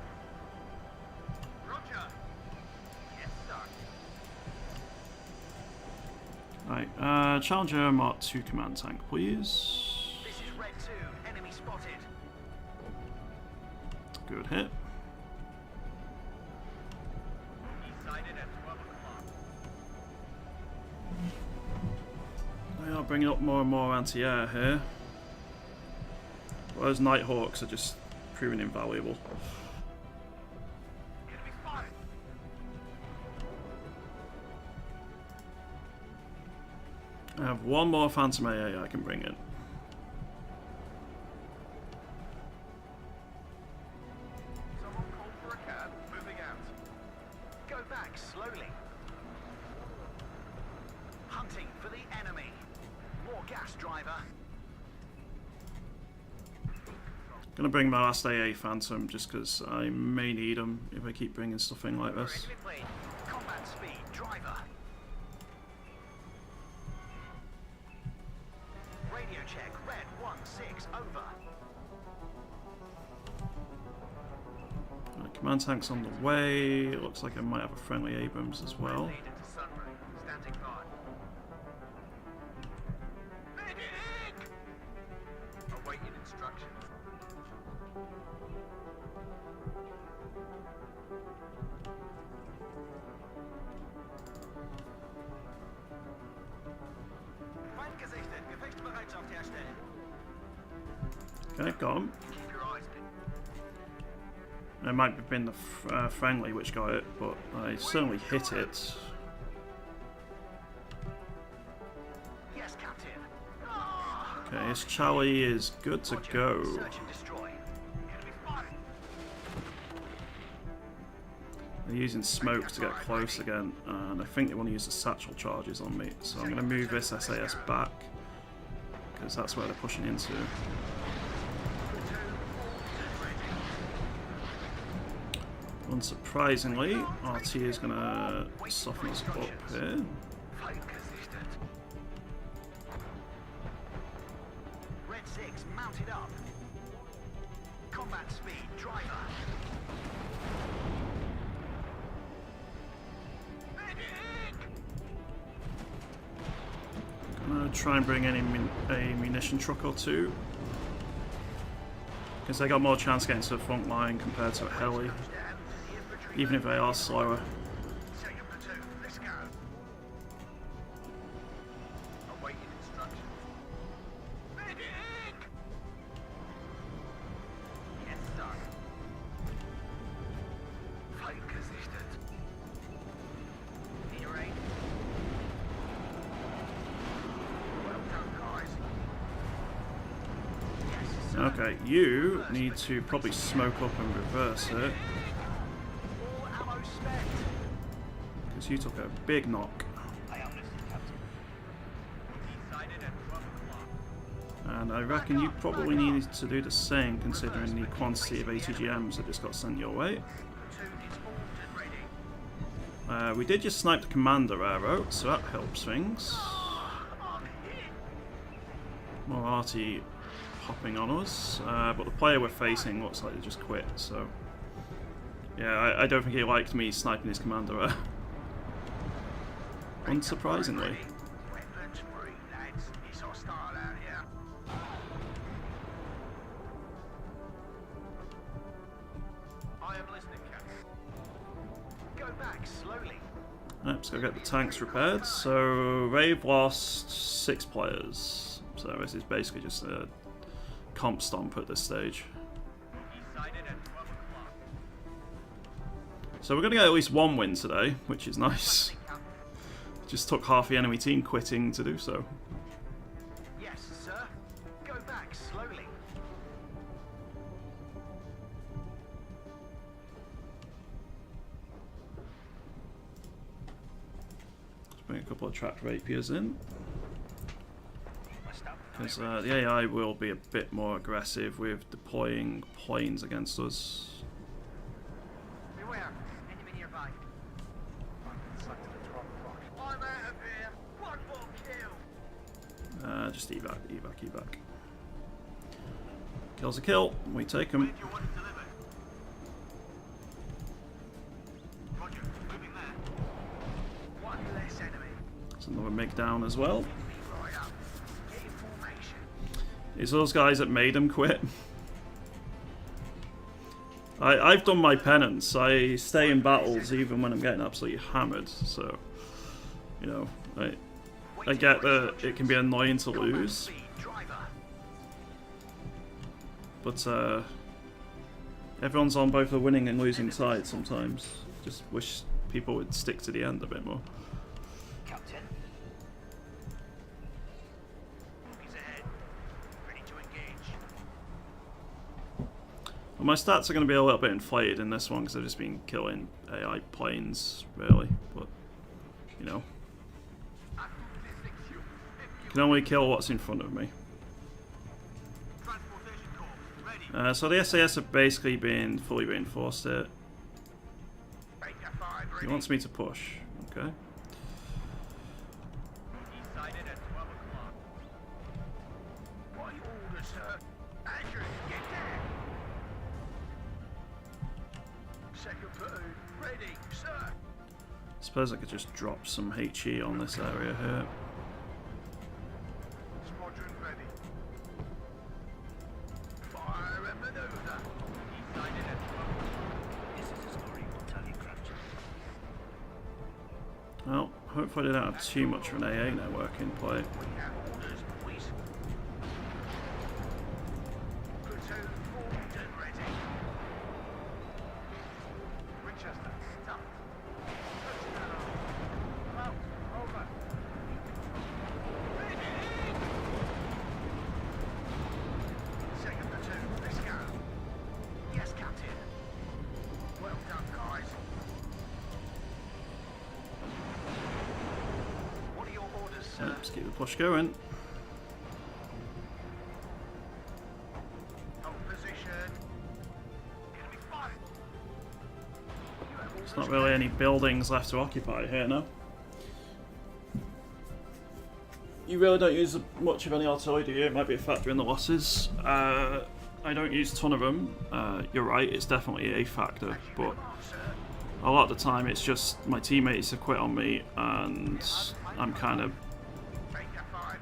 Roger. Yes, sir. Right, Challenger Mark II command tank, please. This is Red 2. Enemy spotted. Good hit. Decided at 12 o'clock. They are bringing up more and more anti-air here. But those Nighthawks are just proving invaluable. Enemy spotted. I have one more Phantom AA I can bring in. Someone called for a cab. Moving out. Go back slowly. Hunting for the enemy. More gas, driver. Gonna bring my last AA Phantom just because I may need them if I keep bringing stuff in like this. Correctly played. Combat speed, driver. Radio check. Red 1-6 over. Command tank's on the way. It looks like I might have a friendly Abrams as well. Lead into Sunray. Standing by. Medic! Awaiting instructions. Feind gesichtet. Gefechtsbereitschaft herstellen. Okay, got him. Keep your eyes peeled. It might have been the friendly which got it, but I certainly hit it. Yes, Captain. Okay, his Charlie is good to go. Search and destroy. Enemy spotted. They're using smokes to get close again, and I think they want to use the satchel charges on me, so I'm going to move this SAS back, because that's where they're pushing into. Unsurprisingly, RT is going to soften us up here. Feind gesichtet. Red 6 mounted up. Combat speed, driver. Medic! I'm going to try and bring in a munition truck or two, because they got more chance getting to the front line compared to a heli, even if they are slower. Second platoon, let's go. Awaiting instructions. Medic! Yes, sir. Feind gesichtet. Need your aid? Well done, guys. Yes, sir. Okay, you need to probably smoke up and reverse it, All ammo spent. because you took a big knock. I am listening, Captain. Decided at 12 o'clock. And I reckon you probably need to do the same considering the quantity of ATGMs that just got sent your way. We did just snipe the commander arrow, so that helps things. More arty hopping on us, but the player we're facing looks like they just quit, so... Yeah, I don't think he liked me sniping his commander arrow. Unsurprisingly. Let's go get the tanks repaired. So they've lost 6 players. So this is basically just a comp stomp at this stage. So we're going to get at least 1 win today, which is nice. Just took half the enemy team quitting to do so. Yes, sir. Go back slowly. Bring a couple of tracked rapiers in. Because the AI will be a bit more aggressive with deploying planes against us. Beware, enemy nearby. I'm out of here. One more kill. Just evac. Kill's a kill. We take him. There's another MiG down as well. It's those guys that made him quit. I've done my penance. I stay in battles even when I'm getting absolutely hammered. So, you know, I get that it can be annoying to lose. But everyone's on both the winning and losing side sometimes. Just wish people would stick to the end a bit more. Captain. He's ahead. Ready to engage. Well, my stats are going to be a little bit inflated in this one because I've just been killing AI planes, really. But, you know. Can only kill what's in front of me. So the SAS have basically been fully reinforced here. He wants me to push. Okay. Suppose I could just drop some HE on this area here. Squadron ready. Fire and maneuver. This is a story we'll tell you, Crouch. Well, hopefully they don't have too much of an AA network in play. We have orders, boys. Platoon formed and ready. Winchester, stop. Out, over. Second platoon, let's go. Yes, Captain. Well done, guys. What are your orders, sir? Let's keep the push going. Hold position. Enemy fire. There's not really any buildings left to occupy here now. You really don't use much of any artillery, do you? It might be a factor in the losses. I don't use a ton of them. You're right, it's definitely a factor, but a lot of the time it's just my teammates have quit on me and I'm kind of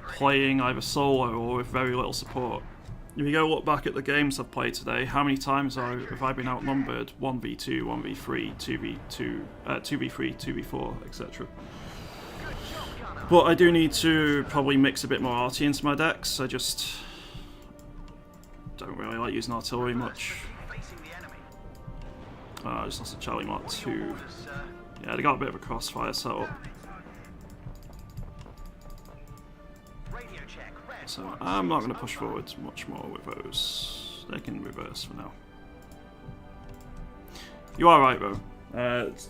playing either solo or with very little support. If you go look back at the games I've played today, how many times have I been outnumbered? 1v2, 1v3, 2v2, 2v3, 2v4, etc. But I do need to probably mix a bit more arty into my decks. I just don't really like using artillery much. I just lost a Charlie Mark 2. Yeah, they got a bit of a crossfire setup. So I'm not going to push forward much more with those. They can reverse for now. You are right though.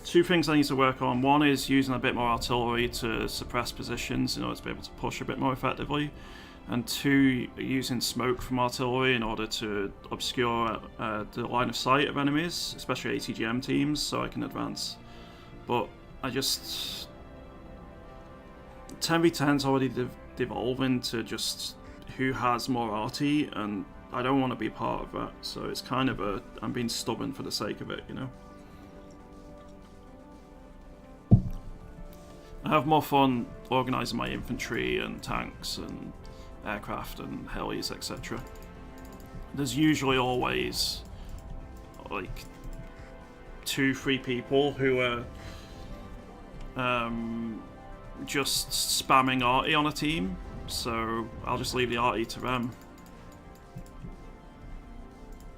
2 things I need to work on. One is using a bit more artillery to suppress positions in order to be able to push a bit more effectively. and 2 using smoke from artillery in order to obscure the line of sight of enemies, especially ATGM teams, so I can advance. But I just... 10v10's already devolving to just who has more arty, and I don't want to be part of that, so it's kind of a... I'm being stubborn for the sake of it, you know? I have more fun organising my infantry and tanks and aircraft and helis, etc. There's usually always like 2-3 people who are just spamming arty on a team, so I'll just leave the arty to them.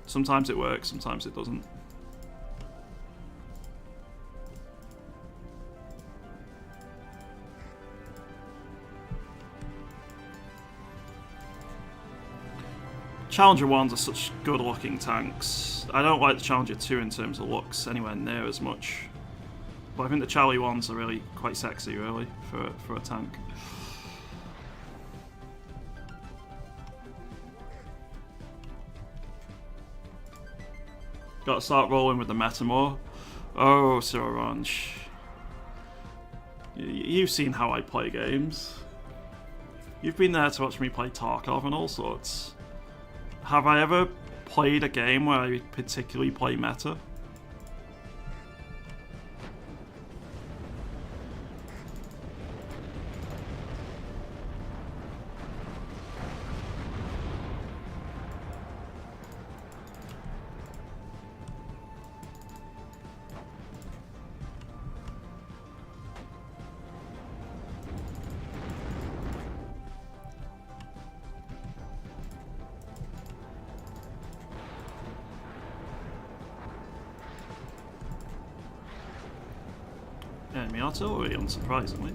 Sometimes it works, sometimes it doesn't. Challenger 1s are such good looking tanks. I don't like the Challenger 2 in terms of looks anywhere near as much. But I think the Charlie 1s are really quite sexy, really, for a tank. Gotta start rolling with the meta more. Oh, Sir Orange. You've seen how I play games. You've been there to watch me play Tarkov and all sorts. Have I ever played a game where I particularly play meta? Enemy artillery, unsurprisingly.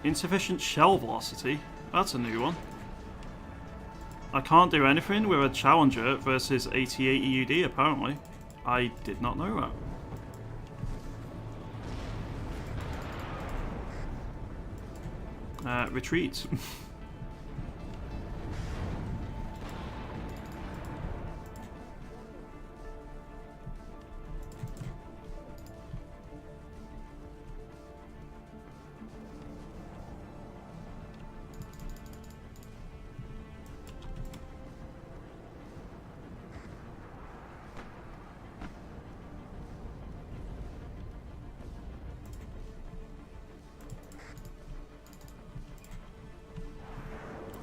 Insufficient shell velocity? That's a new one. I can't do anything with a Challenger versus 88 EUD, apparently. I did not know that. Retreat.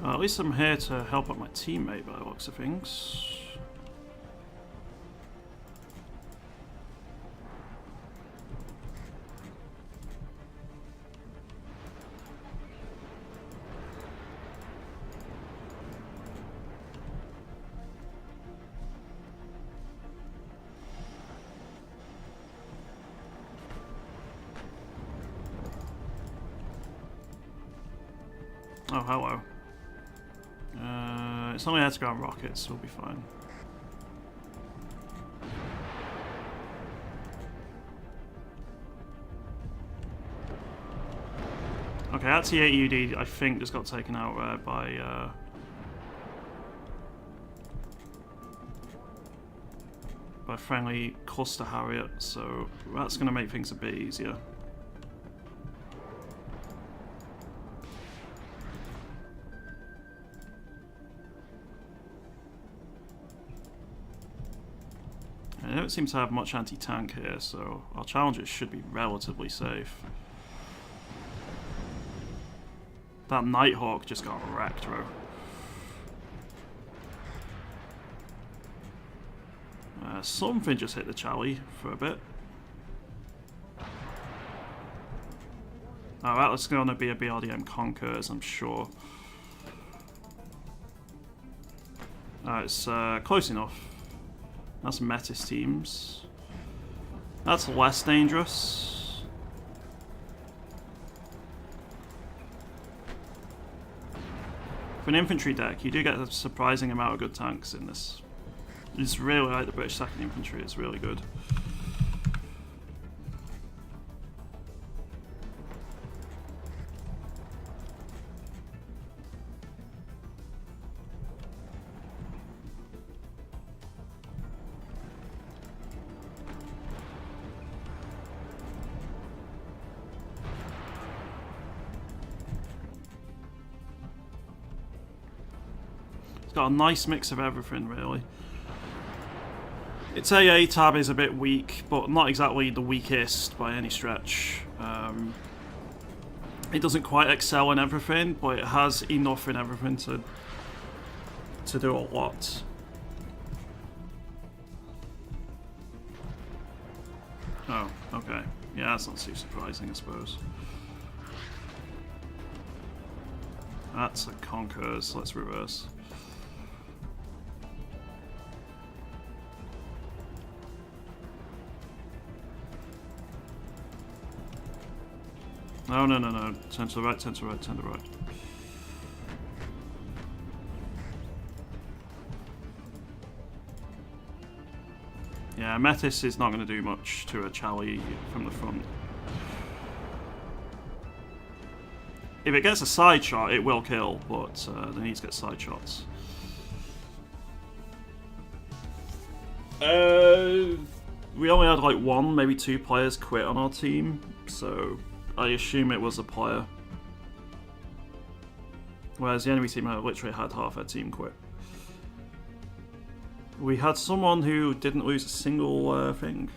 At least I'm here to help out my teammate by the looks of things. Oh, hello. It's only air-to-ground rockets, we'll be fine. Okay, that T8 UD I think just got taken out by friendly cluster Harriet, so that's going to make things a bit easier. I don't seem to have much anti-tank here, so our Challengers should be relatively safe. That Nighthawk just got wrecked, bro. Something just hit the Charlie for a bit. Oh, that's going to be a BRDM Conquerors, I'm sure. It's close enough. That's Metis teams. That's less dangerous. For an infantry deck, you do get a surprising amount of good tanks in this. It's really like the British 2nd Infantry, it's really good. It's got a nice mix of everything, really. Its AA tab is a bit weak, but not exactly the weakest by any stretch. It doesn't quite excel in everything, but it has enough in everything to do a lot. Oh, okay. Yeah, that's not too surprising, I suppose. That's a Conquerors. Let's reverse. No, no, no, no. Turn to the right, turn to the right, turn to the right. Yeah, Metis is not going to do much to a Chally from the front. If it gets a side shot, it will kill, but they need to get side shots. We only had like 1, maybe 2 players quit on our team, so I assume it was a player. Whereas the enemy team literally had half their team quit. We had someone who didn't lose a single thing.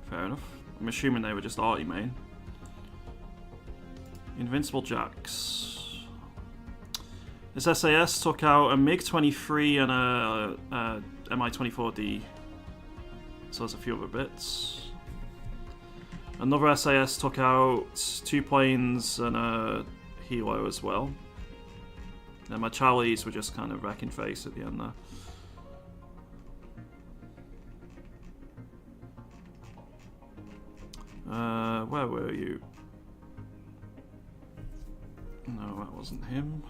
Fair enough. I'm assuming they were just arty main. Invincible Jacks. This SAS took out a MiG-23 and a Mi-24D. So there's a few other bits. Another SAS took out 2 planes and a helo as well. And my Challys were just kind of wrecking face at the end there. Where were you? No, that wasn't him.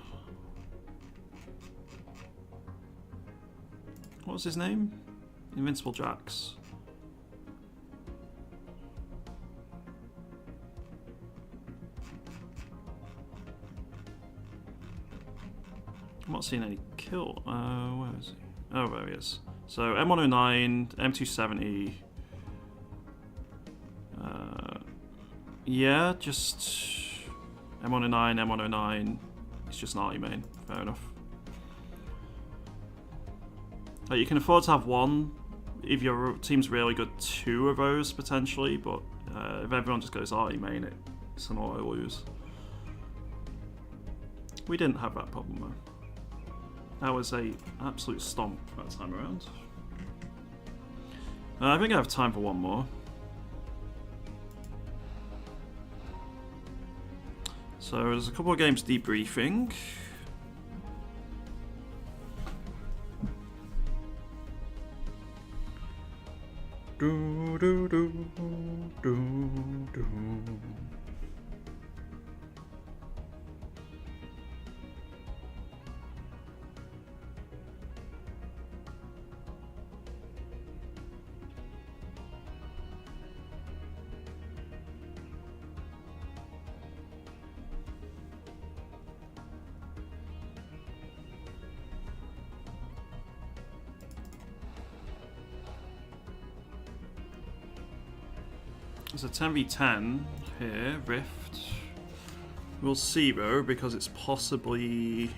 What was his name? Invincible Jacks. I'm not seeing any kill. Where is he? Oh, there he is. So M109, M270. Yeah, just M109, M109. It's just an arty main. Fair enough. You can afford to have 1. If your team's really good, 2 of those potentially. But if everyone just goes arty main, it's an auto lose. We didn't have that problem though. That was a absolute stomp that time around. I think I have time for one more. So there's a couple of games debriefing. Do do do do do. There's a 10v10 here, Rift. We'll see though, because it's possibly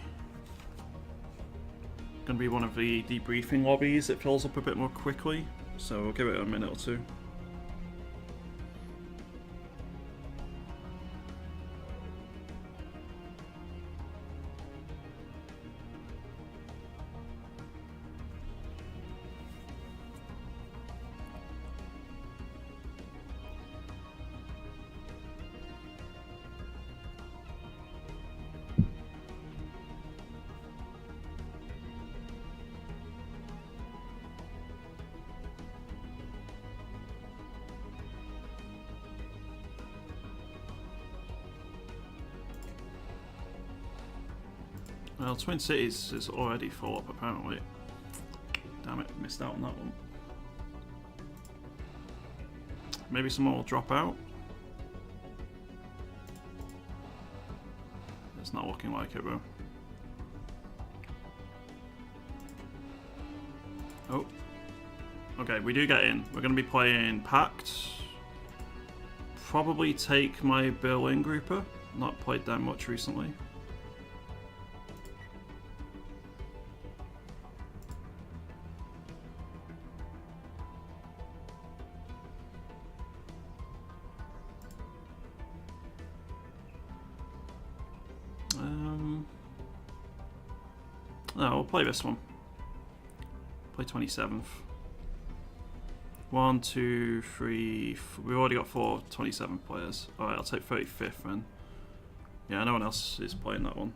going to be one of the debriefing lobbies that fills up a bit more quickly. So we'll give it a minute or two. Well, Twin Cities is already full up apparently. Damn it, missed out on that one. Maybe someone will drop out. It's not looking like it, bro. Oh. Okay, we do get in. We're going to be playing Pact. Probably take my Berlin grouper. Not played them much recently. No, we'll play this one. Play 27th. 1, 2, 3. We've already got 4 27th players. Alright, I'll take 35th then. Yeah, no one else is playing that one.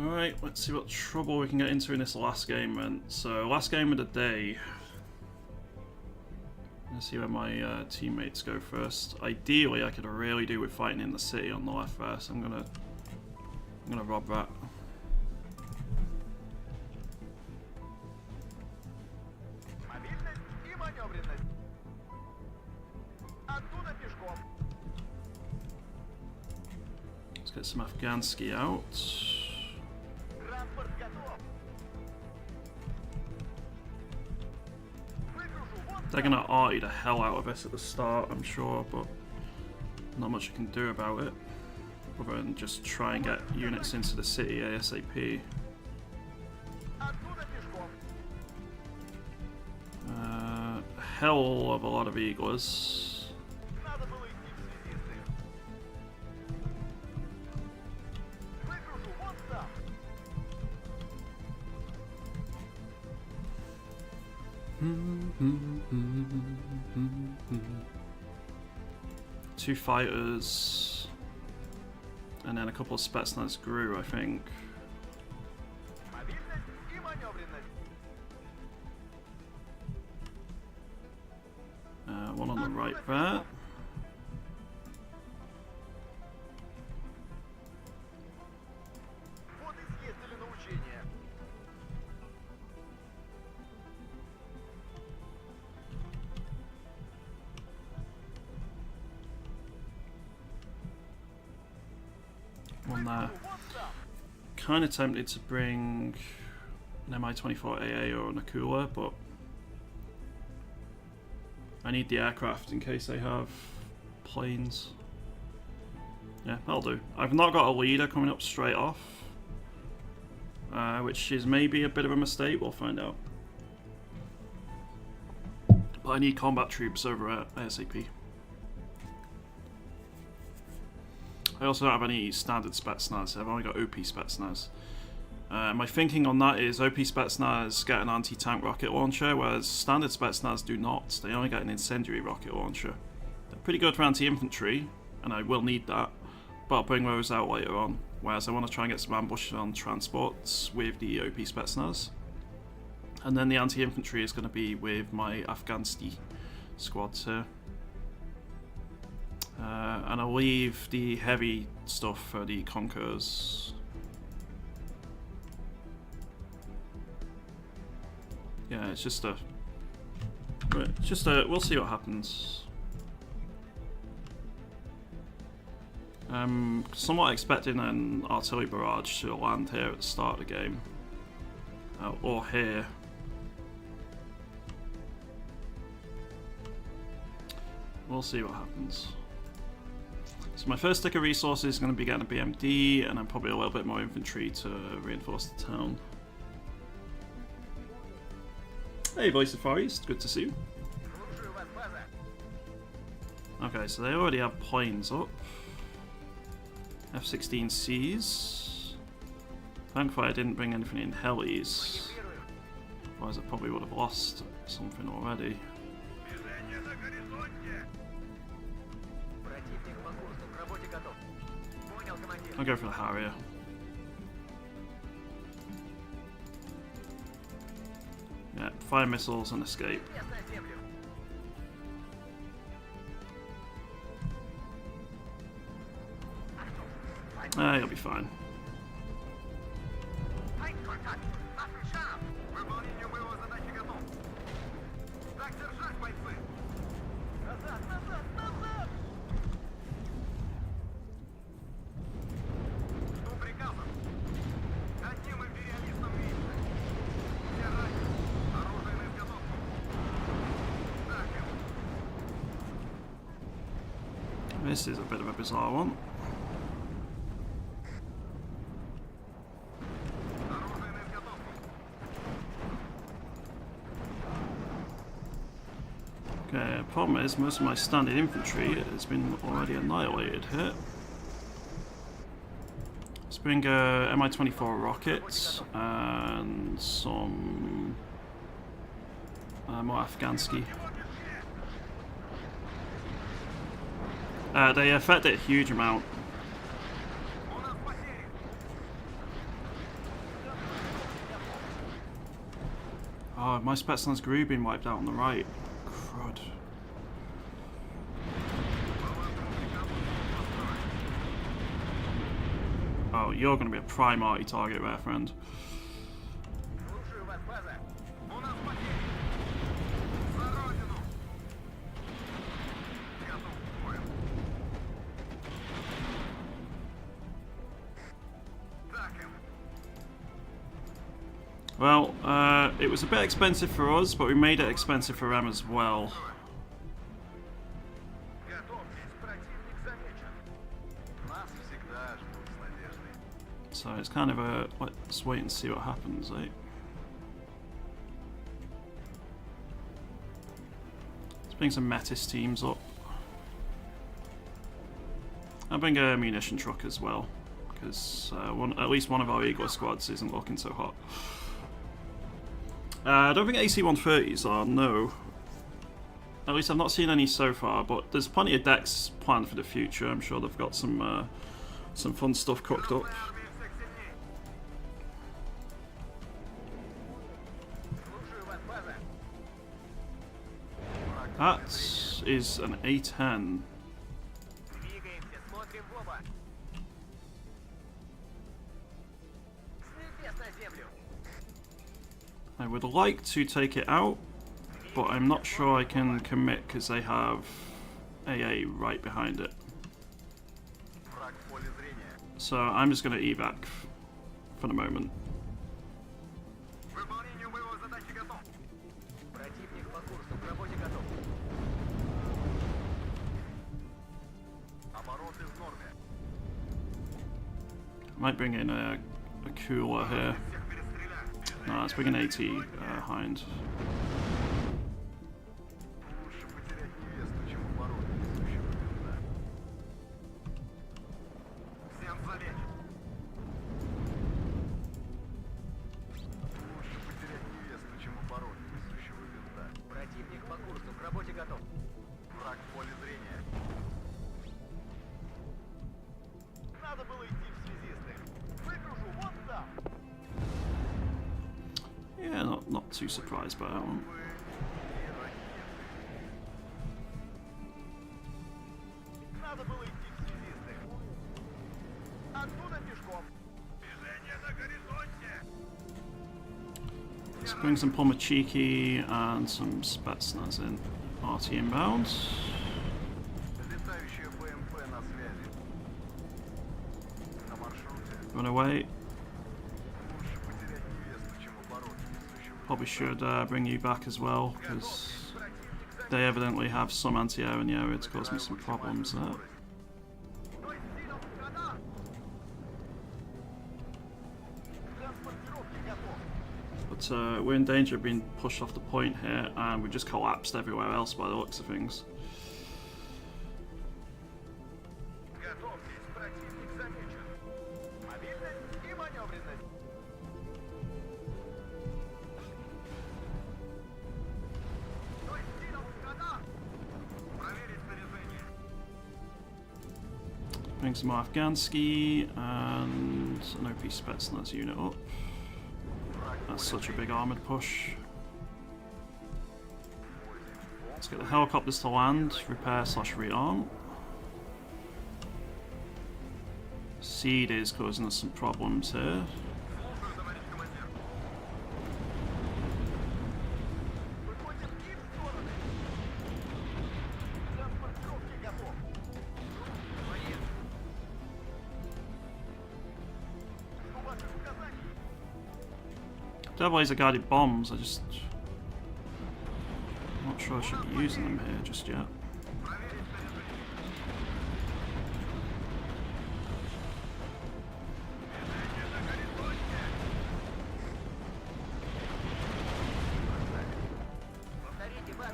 Alright, let's see what trouble we can get into in this last game then. So, last game of the day. Let's see where my teammates go first. Ideally, I could really do with fighting in the city on the left there, so I'm gonna rob that. Let's get some Afghansky out. They're gonna arty the hell out of us at the start, I'm sure, but not much I can do about it. Other than just try and get units into the city ASAP. Hell of a lot of eaglers. Two fighters, and then a couple of Spetsnaz grew, I think. One on the right there. One there. Kind of tempted to bring an Mi-24 AA or an Akula, but I need the aircraft in case they have planes. Yeah, that'll do. I've not got a leader coming up straight off, which is maybe a bit of a mistake. We'll find out. But I need combat troops over at ASAP. I also don't have any standard Spetsnaz. I've only got OP Spetsnaz. My thinking on that is OP Spetsnaz get an anti-tank rocket launcher, whereas standard Spetsnaz do not. They only get an incendiary rocket launcher. They're pretty good for anti-infantry, and I will need that, but I'll bring those out later on. Whereas I want to try and get some ambushes on transports with the OP Spetsnaz. And then the anti-infantry is going to be with my Afghansky squads here. And I'll leave the heavy stuff for the Conquerors. Yeah, it's just a... we'll see what happens. Somewhat expecting an artillery barrage to land here at the start of the game. Or here. We'll see what happens. So my first stick of resources is going to be getting a BMD, and then probably a little bit more infantry to reinforce the town. Hey, Voice of Far East, good to see you. Okay, so they already have planes up. F-16Cs. Thankfully I didn't bring anything in helis. Otherwise I probably would have lost something already. I'll go for the Harrier. Yeah, fire missiles and escape. You'll be fine. This is a bit of a bizarre one. Okay, problem is most of my standard infantry has been already annihilated here. Let's bring a Mi-24 rocket and some more Afghansky. They affect it a huge amount. Oh, my Spetsnaz crew being wiped out on the right. Crud. Oh, you're going to be a prime arty target there, friend. Well, it was a bit expensive for us, but we made it expensive for them as well. So it's kind of a, let's wait and see what happens, eh? Let's bring some Metis teams up. I'll bring a munition truck as well, because at least one of our Eagle squads isn't looking so hot. I don't think AC-130s are, no. At least I've not seen any so far, but there's plenty of decks planned for the future. I'm sure they've got some fun stuff cooked up. That is an A10. I would like to take it out, but I'm not sure I can commit because they have AA right behind it. So I'm just going to evac for the moment. I might bring in a cooler here. No, let's bring an AT Hind. Yeah, not too surprised by that one. Let's bring some Pomachiki and some Spetsnaz in. RT inbound. Run away. Probably should bring you back as well, because They evidently have some anti-air in the area to cause me some problems there. But we're in danger of being pushed off the point here, and we've just collapsed everywhere else by the looks of things. Bring some more Afghansky and an OP Spetsnaz unit up. That's such a big armoured push. Let's get the helicopters to land, repair / rearm. Seed is causing us some problems here. Laser guided bombs, I'm not sure I should be using them here just yet.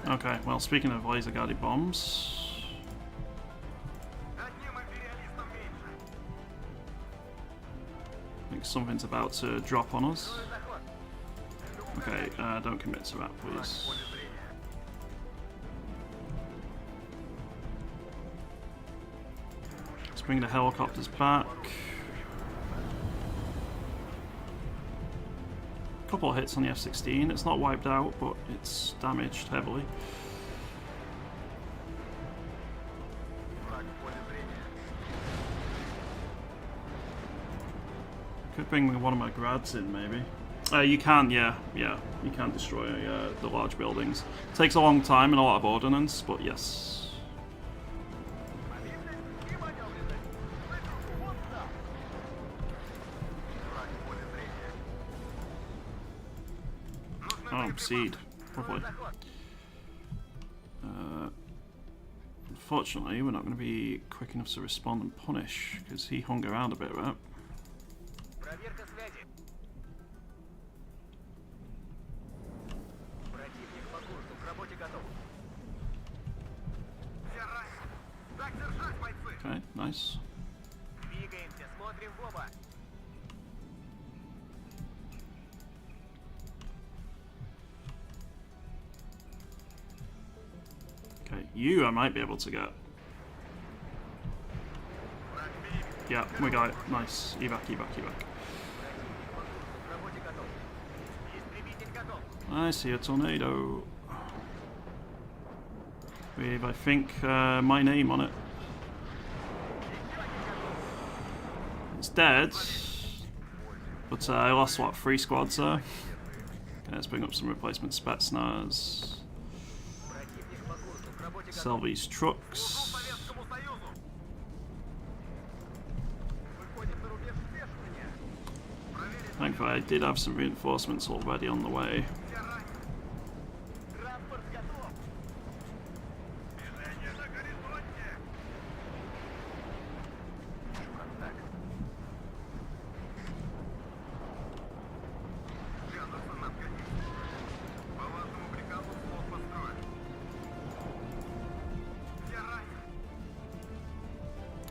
Okay, well, speaking of laser guided bombs, I think something's about to drop on us. Okay, don't commit to that, please. Let's bring the helicopters back. A couple of hits on the F-16. It's not wiped out, but it's damaged heavily. Could bring one of my grads in, maybe. You can, yeah, you can destroy the large buildings. Takes a long time and a lot of ordnance, but yes. Oh, seed, probably. Unfortunately, we're not going to be quick enough to respond and punish, because he hung around a bit, right? Okay, nice. Okay, you I might be able to get. Yeah, we got it. Nice. Evac, evac, evac. I see a tornado. With, I think, my name on it. It's dead, but I lost, what, 3 squads there? Okay, let's bring up some replacement Spetsnaz. Sell these trucks. Thankfully, I did have some reinforcements already on the way.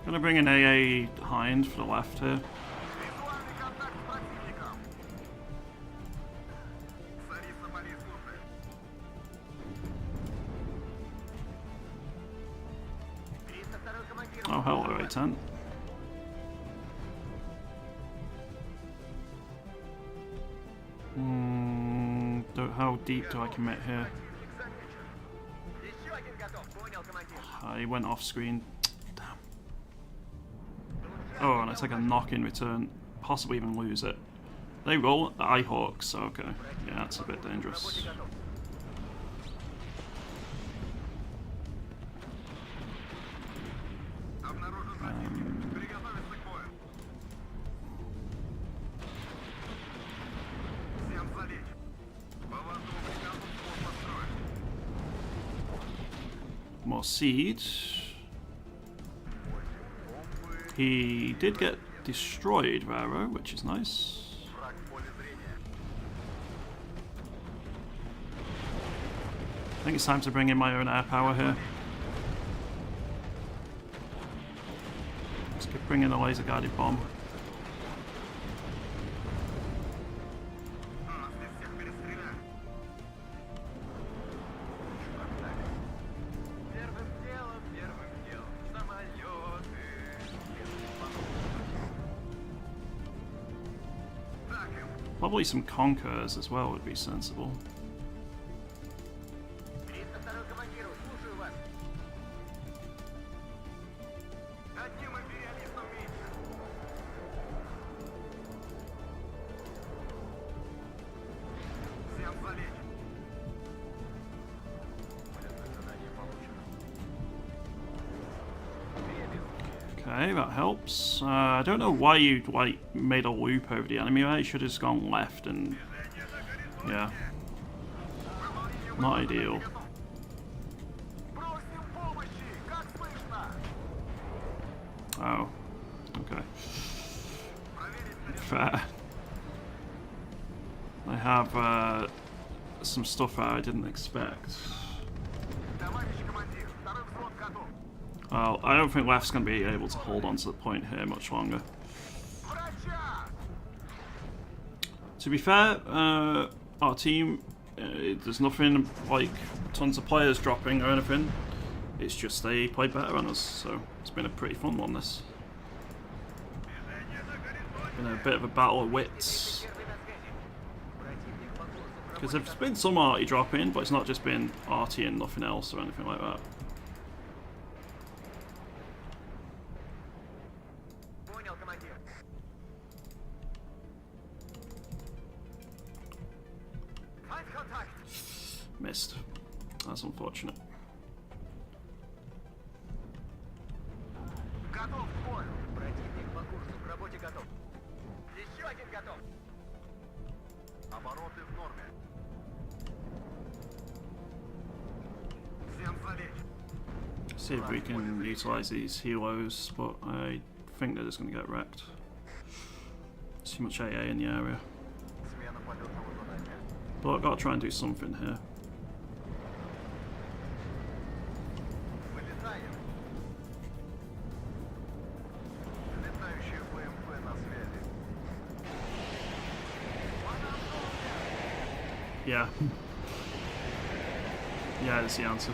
Gonna bring an AA Hind for the left here. Oh, hello, A10. How deep do I commit here? I went off screen. Damn. Oh, and I take a knock in return. Possibly even lose it. They roll the Eyehawks, so okay. Yeah, that's a bit dangerous. more seed. He did get destroyed, WARNO, which is nice. Враг в поле зрения. I think it's time to bring in my own air power here. Let's bring in a laser guided bomb. Здесь всех перестреляют. Первым делом. Самолеты. Так им. Probably some Conquerors as well would be sensible. 302-й командиру, слушаю вас. Одним империалистом меньше. Всем залечь. Полезное задание получено. Okay, that helps. I don't know why you like made a loop over the enemy. Right? You should have just gone left and yeah, not ideal. Просим помощи! Как слышно? Oh, okay, Проверить fair. I have some stuff I didn't expect. Товарищ командир, второй взвод готов. Well, I don't think left's going to be able to hold on to the point here much longer. Врача! To be fair, our team, there's nothing like tons of players dropping or anything. It's just they played better on us, so it's been a pretty fun one, this. Been a bit of a battle of wits. Because there's been some arty dropping, but it's not just been arty and nothing else or anything like that. Понял, командир. Find contact. Missed. That's unfortunate. Готов к бою. Противник по курсу к работе готов. Еще один готов. Обороты в норме. Всем залечь. See if we can utilise these helos, but I think they're just going to get wrecked. Too much AA in the area. Смена полетного задания. But I've got to try and do something here. Вылетаем. Летающие БМП на связи. Yeah. Yeah, that's the answer.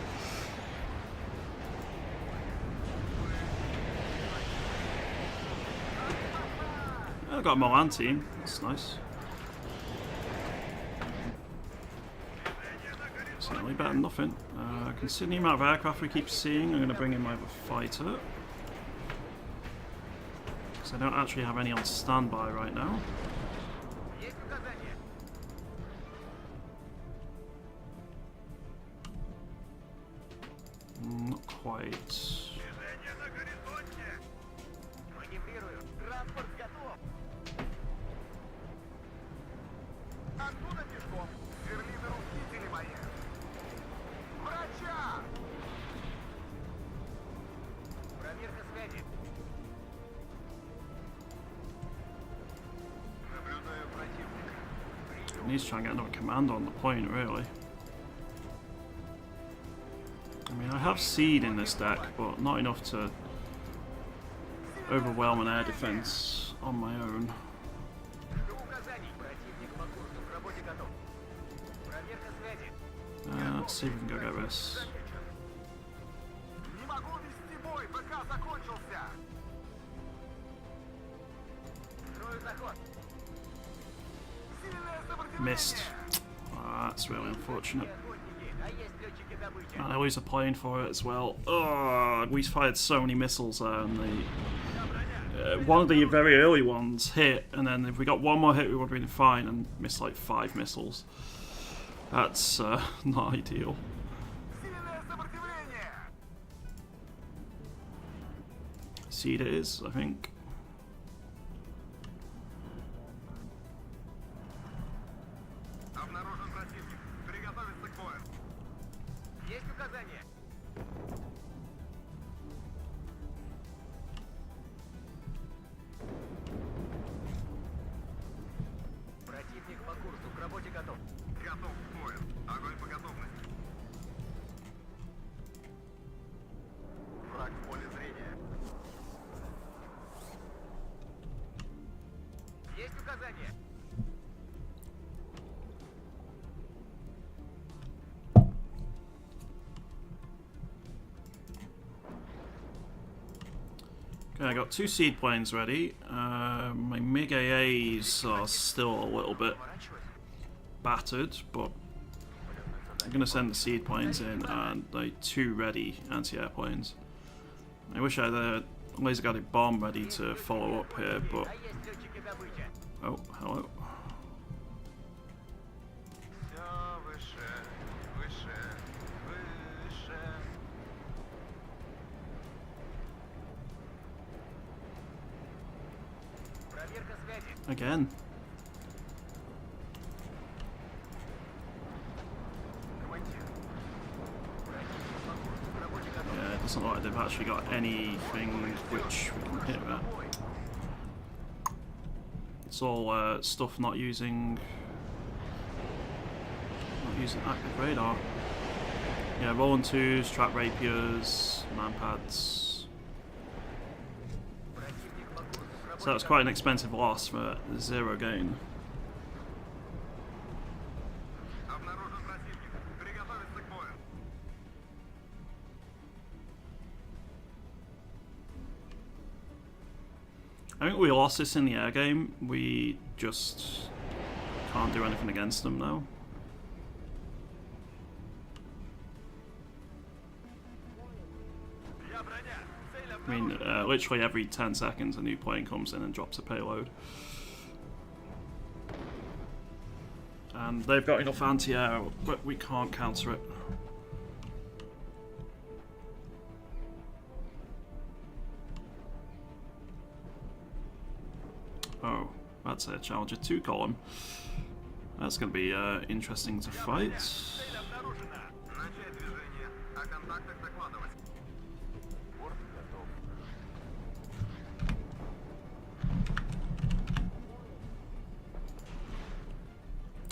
I've got a Milan team. That's nice. Certainly better than nothing. Considering the amount of aircraft we keep seeing, I'm going to bring in my other fighter. Because I don't actually have any on standby right now. Есть указания. Not quite. Движение на горизонте. Маневрирую. Транспорт готов. Оттуда пешком. Сверлины рухители мои. Врача! Проверка связи. Наблюдаю противника. I need to try and get another commander on the point, really. I mean, I have seed in this deck, but not enough to overwhelm an air defense on my own. Жду указаний. Противник по курсу к работе готов. Проверка связи. Let's see if we can go get this. Не могу вести бой, БК закончился. Строю заход. Сильное сопротивление. Missed. That's really unfortunate. Охотники, а есть летчики добычи. And I lose a plane for it as well. Oh, we fired so many missiles there, and one of the very early ones hit, and then if we got one more hit, we would have been fine, and missed like 5 missiles. That's not ideal. Сильное сопротивление. Seed it is, I think. Обнаружен противник. Приготовиться к бою. Есть указания. Противник по курсу, к работе готов. Готов к бою. Огонь по готовности. Враг в поле зрения. Есть указания? Okay, I got 2 seed planes ready. My MiG AAs are still a little bit battered, but I'm going to send the seed planes in and like 2 ready anti-airplanes. I wish I had a laser-guided bomb ready to follow up here, but... Oh, hello. Again. Yeah, it doesn't look like they've actually got anything which we can hit at. It's all stuff not using active radar. Yeah, rolling twos, trap rapiers, manpads. So that was quite an expensive loss for 0 gain. I think we lost this in the air game. We just can't do anything against them now. I mean, literally every 10 seconds a new plane comes in and drops a payload. And they've got enough anti-air, but we can't counter it. Oh, that's a Challenger 2 column. That's going to be interesting to fight.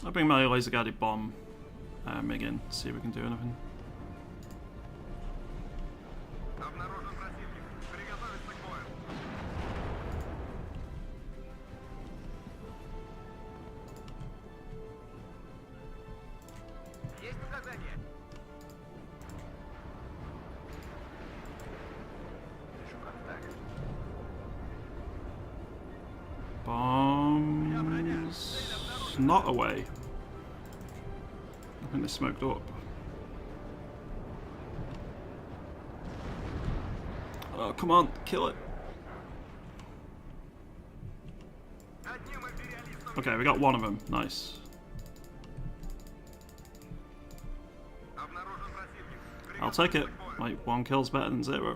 I'll bring my laser-guided bomb MiG in, see if we can do anything. Bombs not away. I think they smoked up. Oh, come on, kill it. Okay, we got one of them. Nice. I'll take it. Like, 1 kill's better than 0.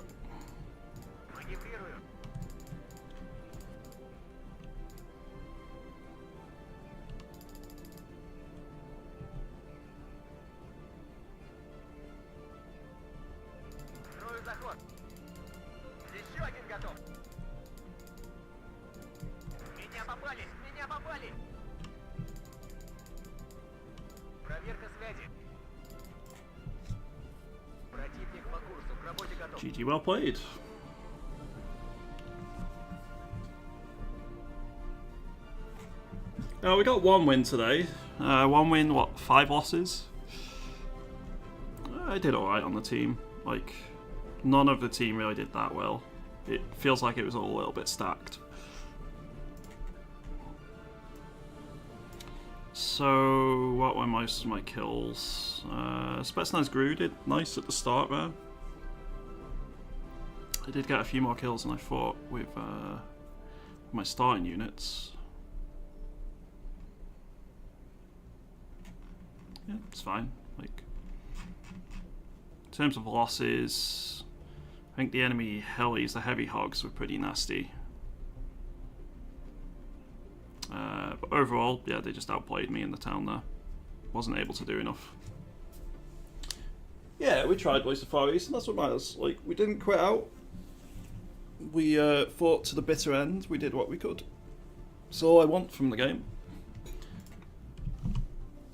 GG, well played. We got 1 win today. 1 win, what, 5 losses? I did alright on the team. Like, none of the team really did that well. It feels like it was all a little bit stacked. So, what were most of my kills? Spetsnaz Gru did nice at the start there. I did get a few more kills than I thought with my starting units. Yeah, it's fine. Like, in terms of losses, I think the enemy helis, the heavy hogs, were pretty nasty. But overall, yeah, they just outplayed me in the town there. Wasn't able to do enough. yeah, we tried Voice of Far East, and that's what matters. Like, we didn't quit out. We fought to the bitter end. We did what we could. That's all I want from the game.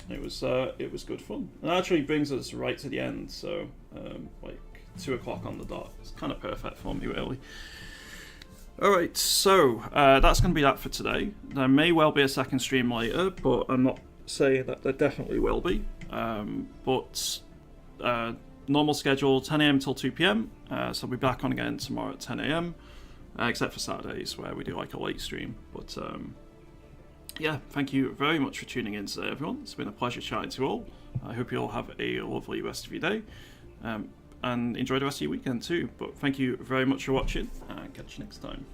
It was good fun. And actually brings us right to the end, so like 2 o'clock on the dot. It's kind of perfect for me, really. Alright, so that's going to be that for today. There may well be a second stream later, but I'm not saying that there definitely will be. But normal schedule, 10 AM till 2 PM. So I'll be back on again tomorrow at 10 AM, except for Saturdays where we do like a late stream. But yeah, thank you very much for tuning in today, everyone. It's been a pleasure chatting to you all. I hope you all have a lovely rest of your day. And enjoy the rest of your weekend too. But thank you very much for watching, and catch you next time.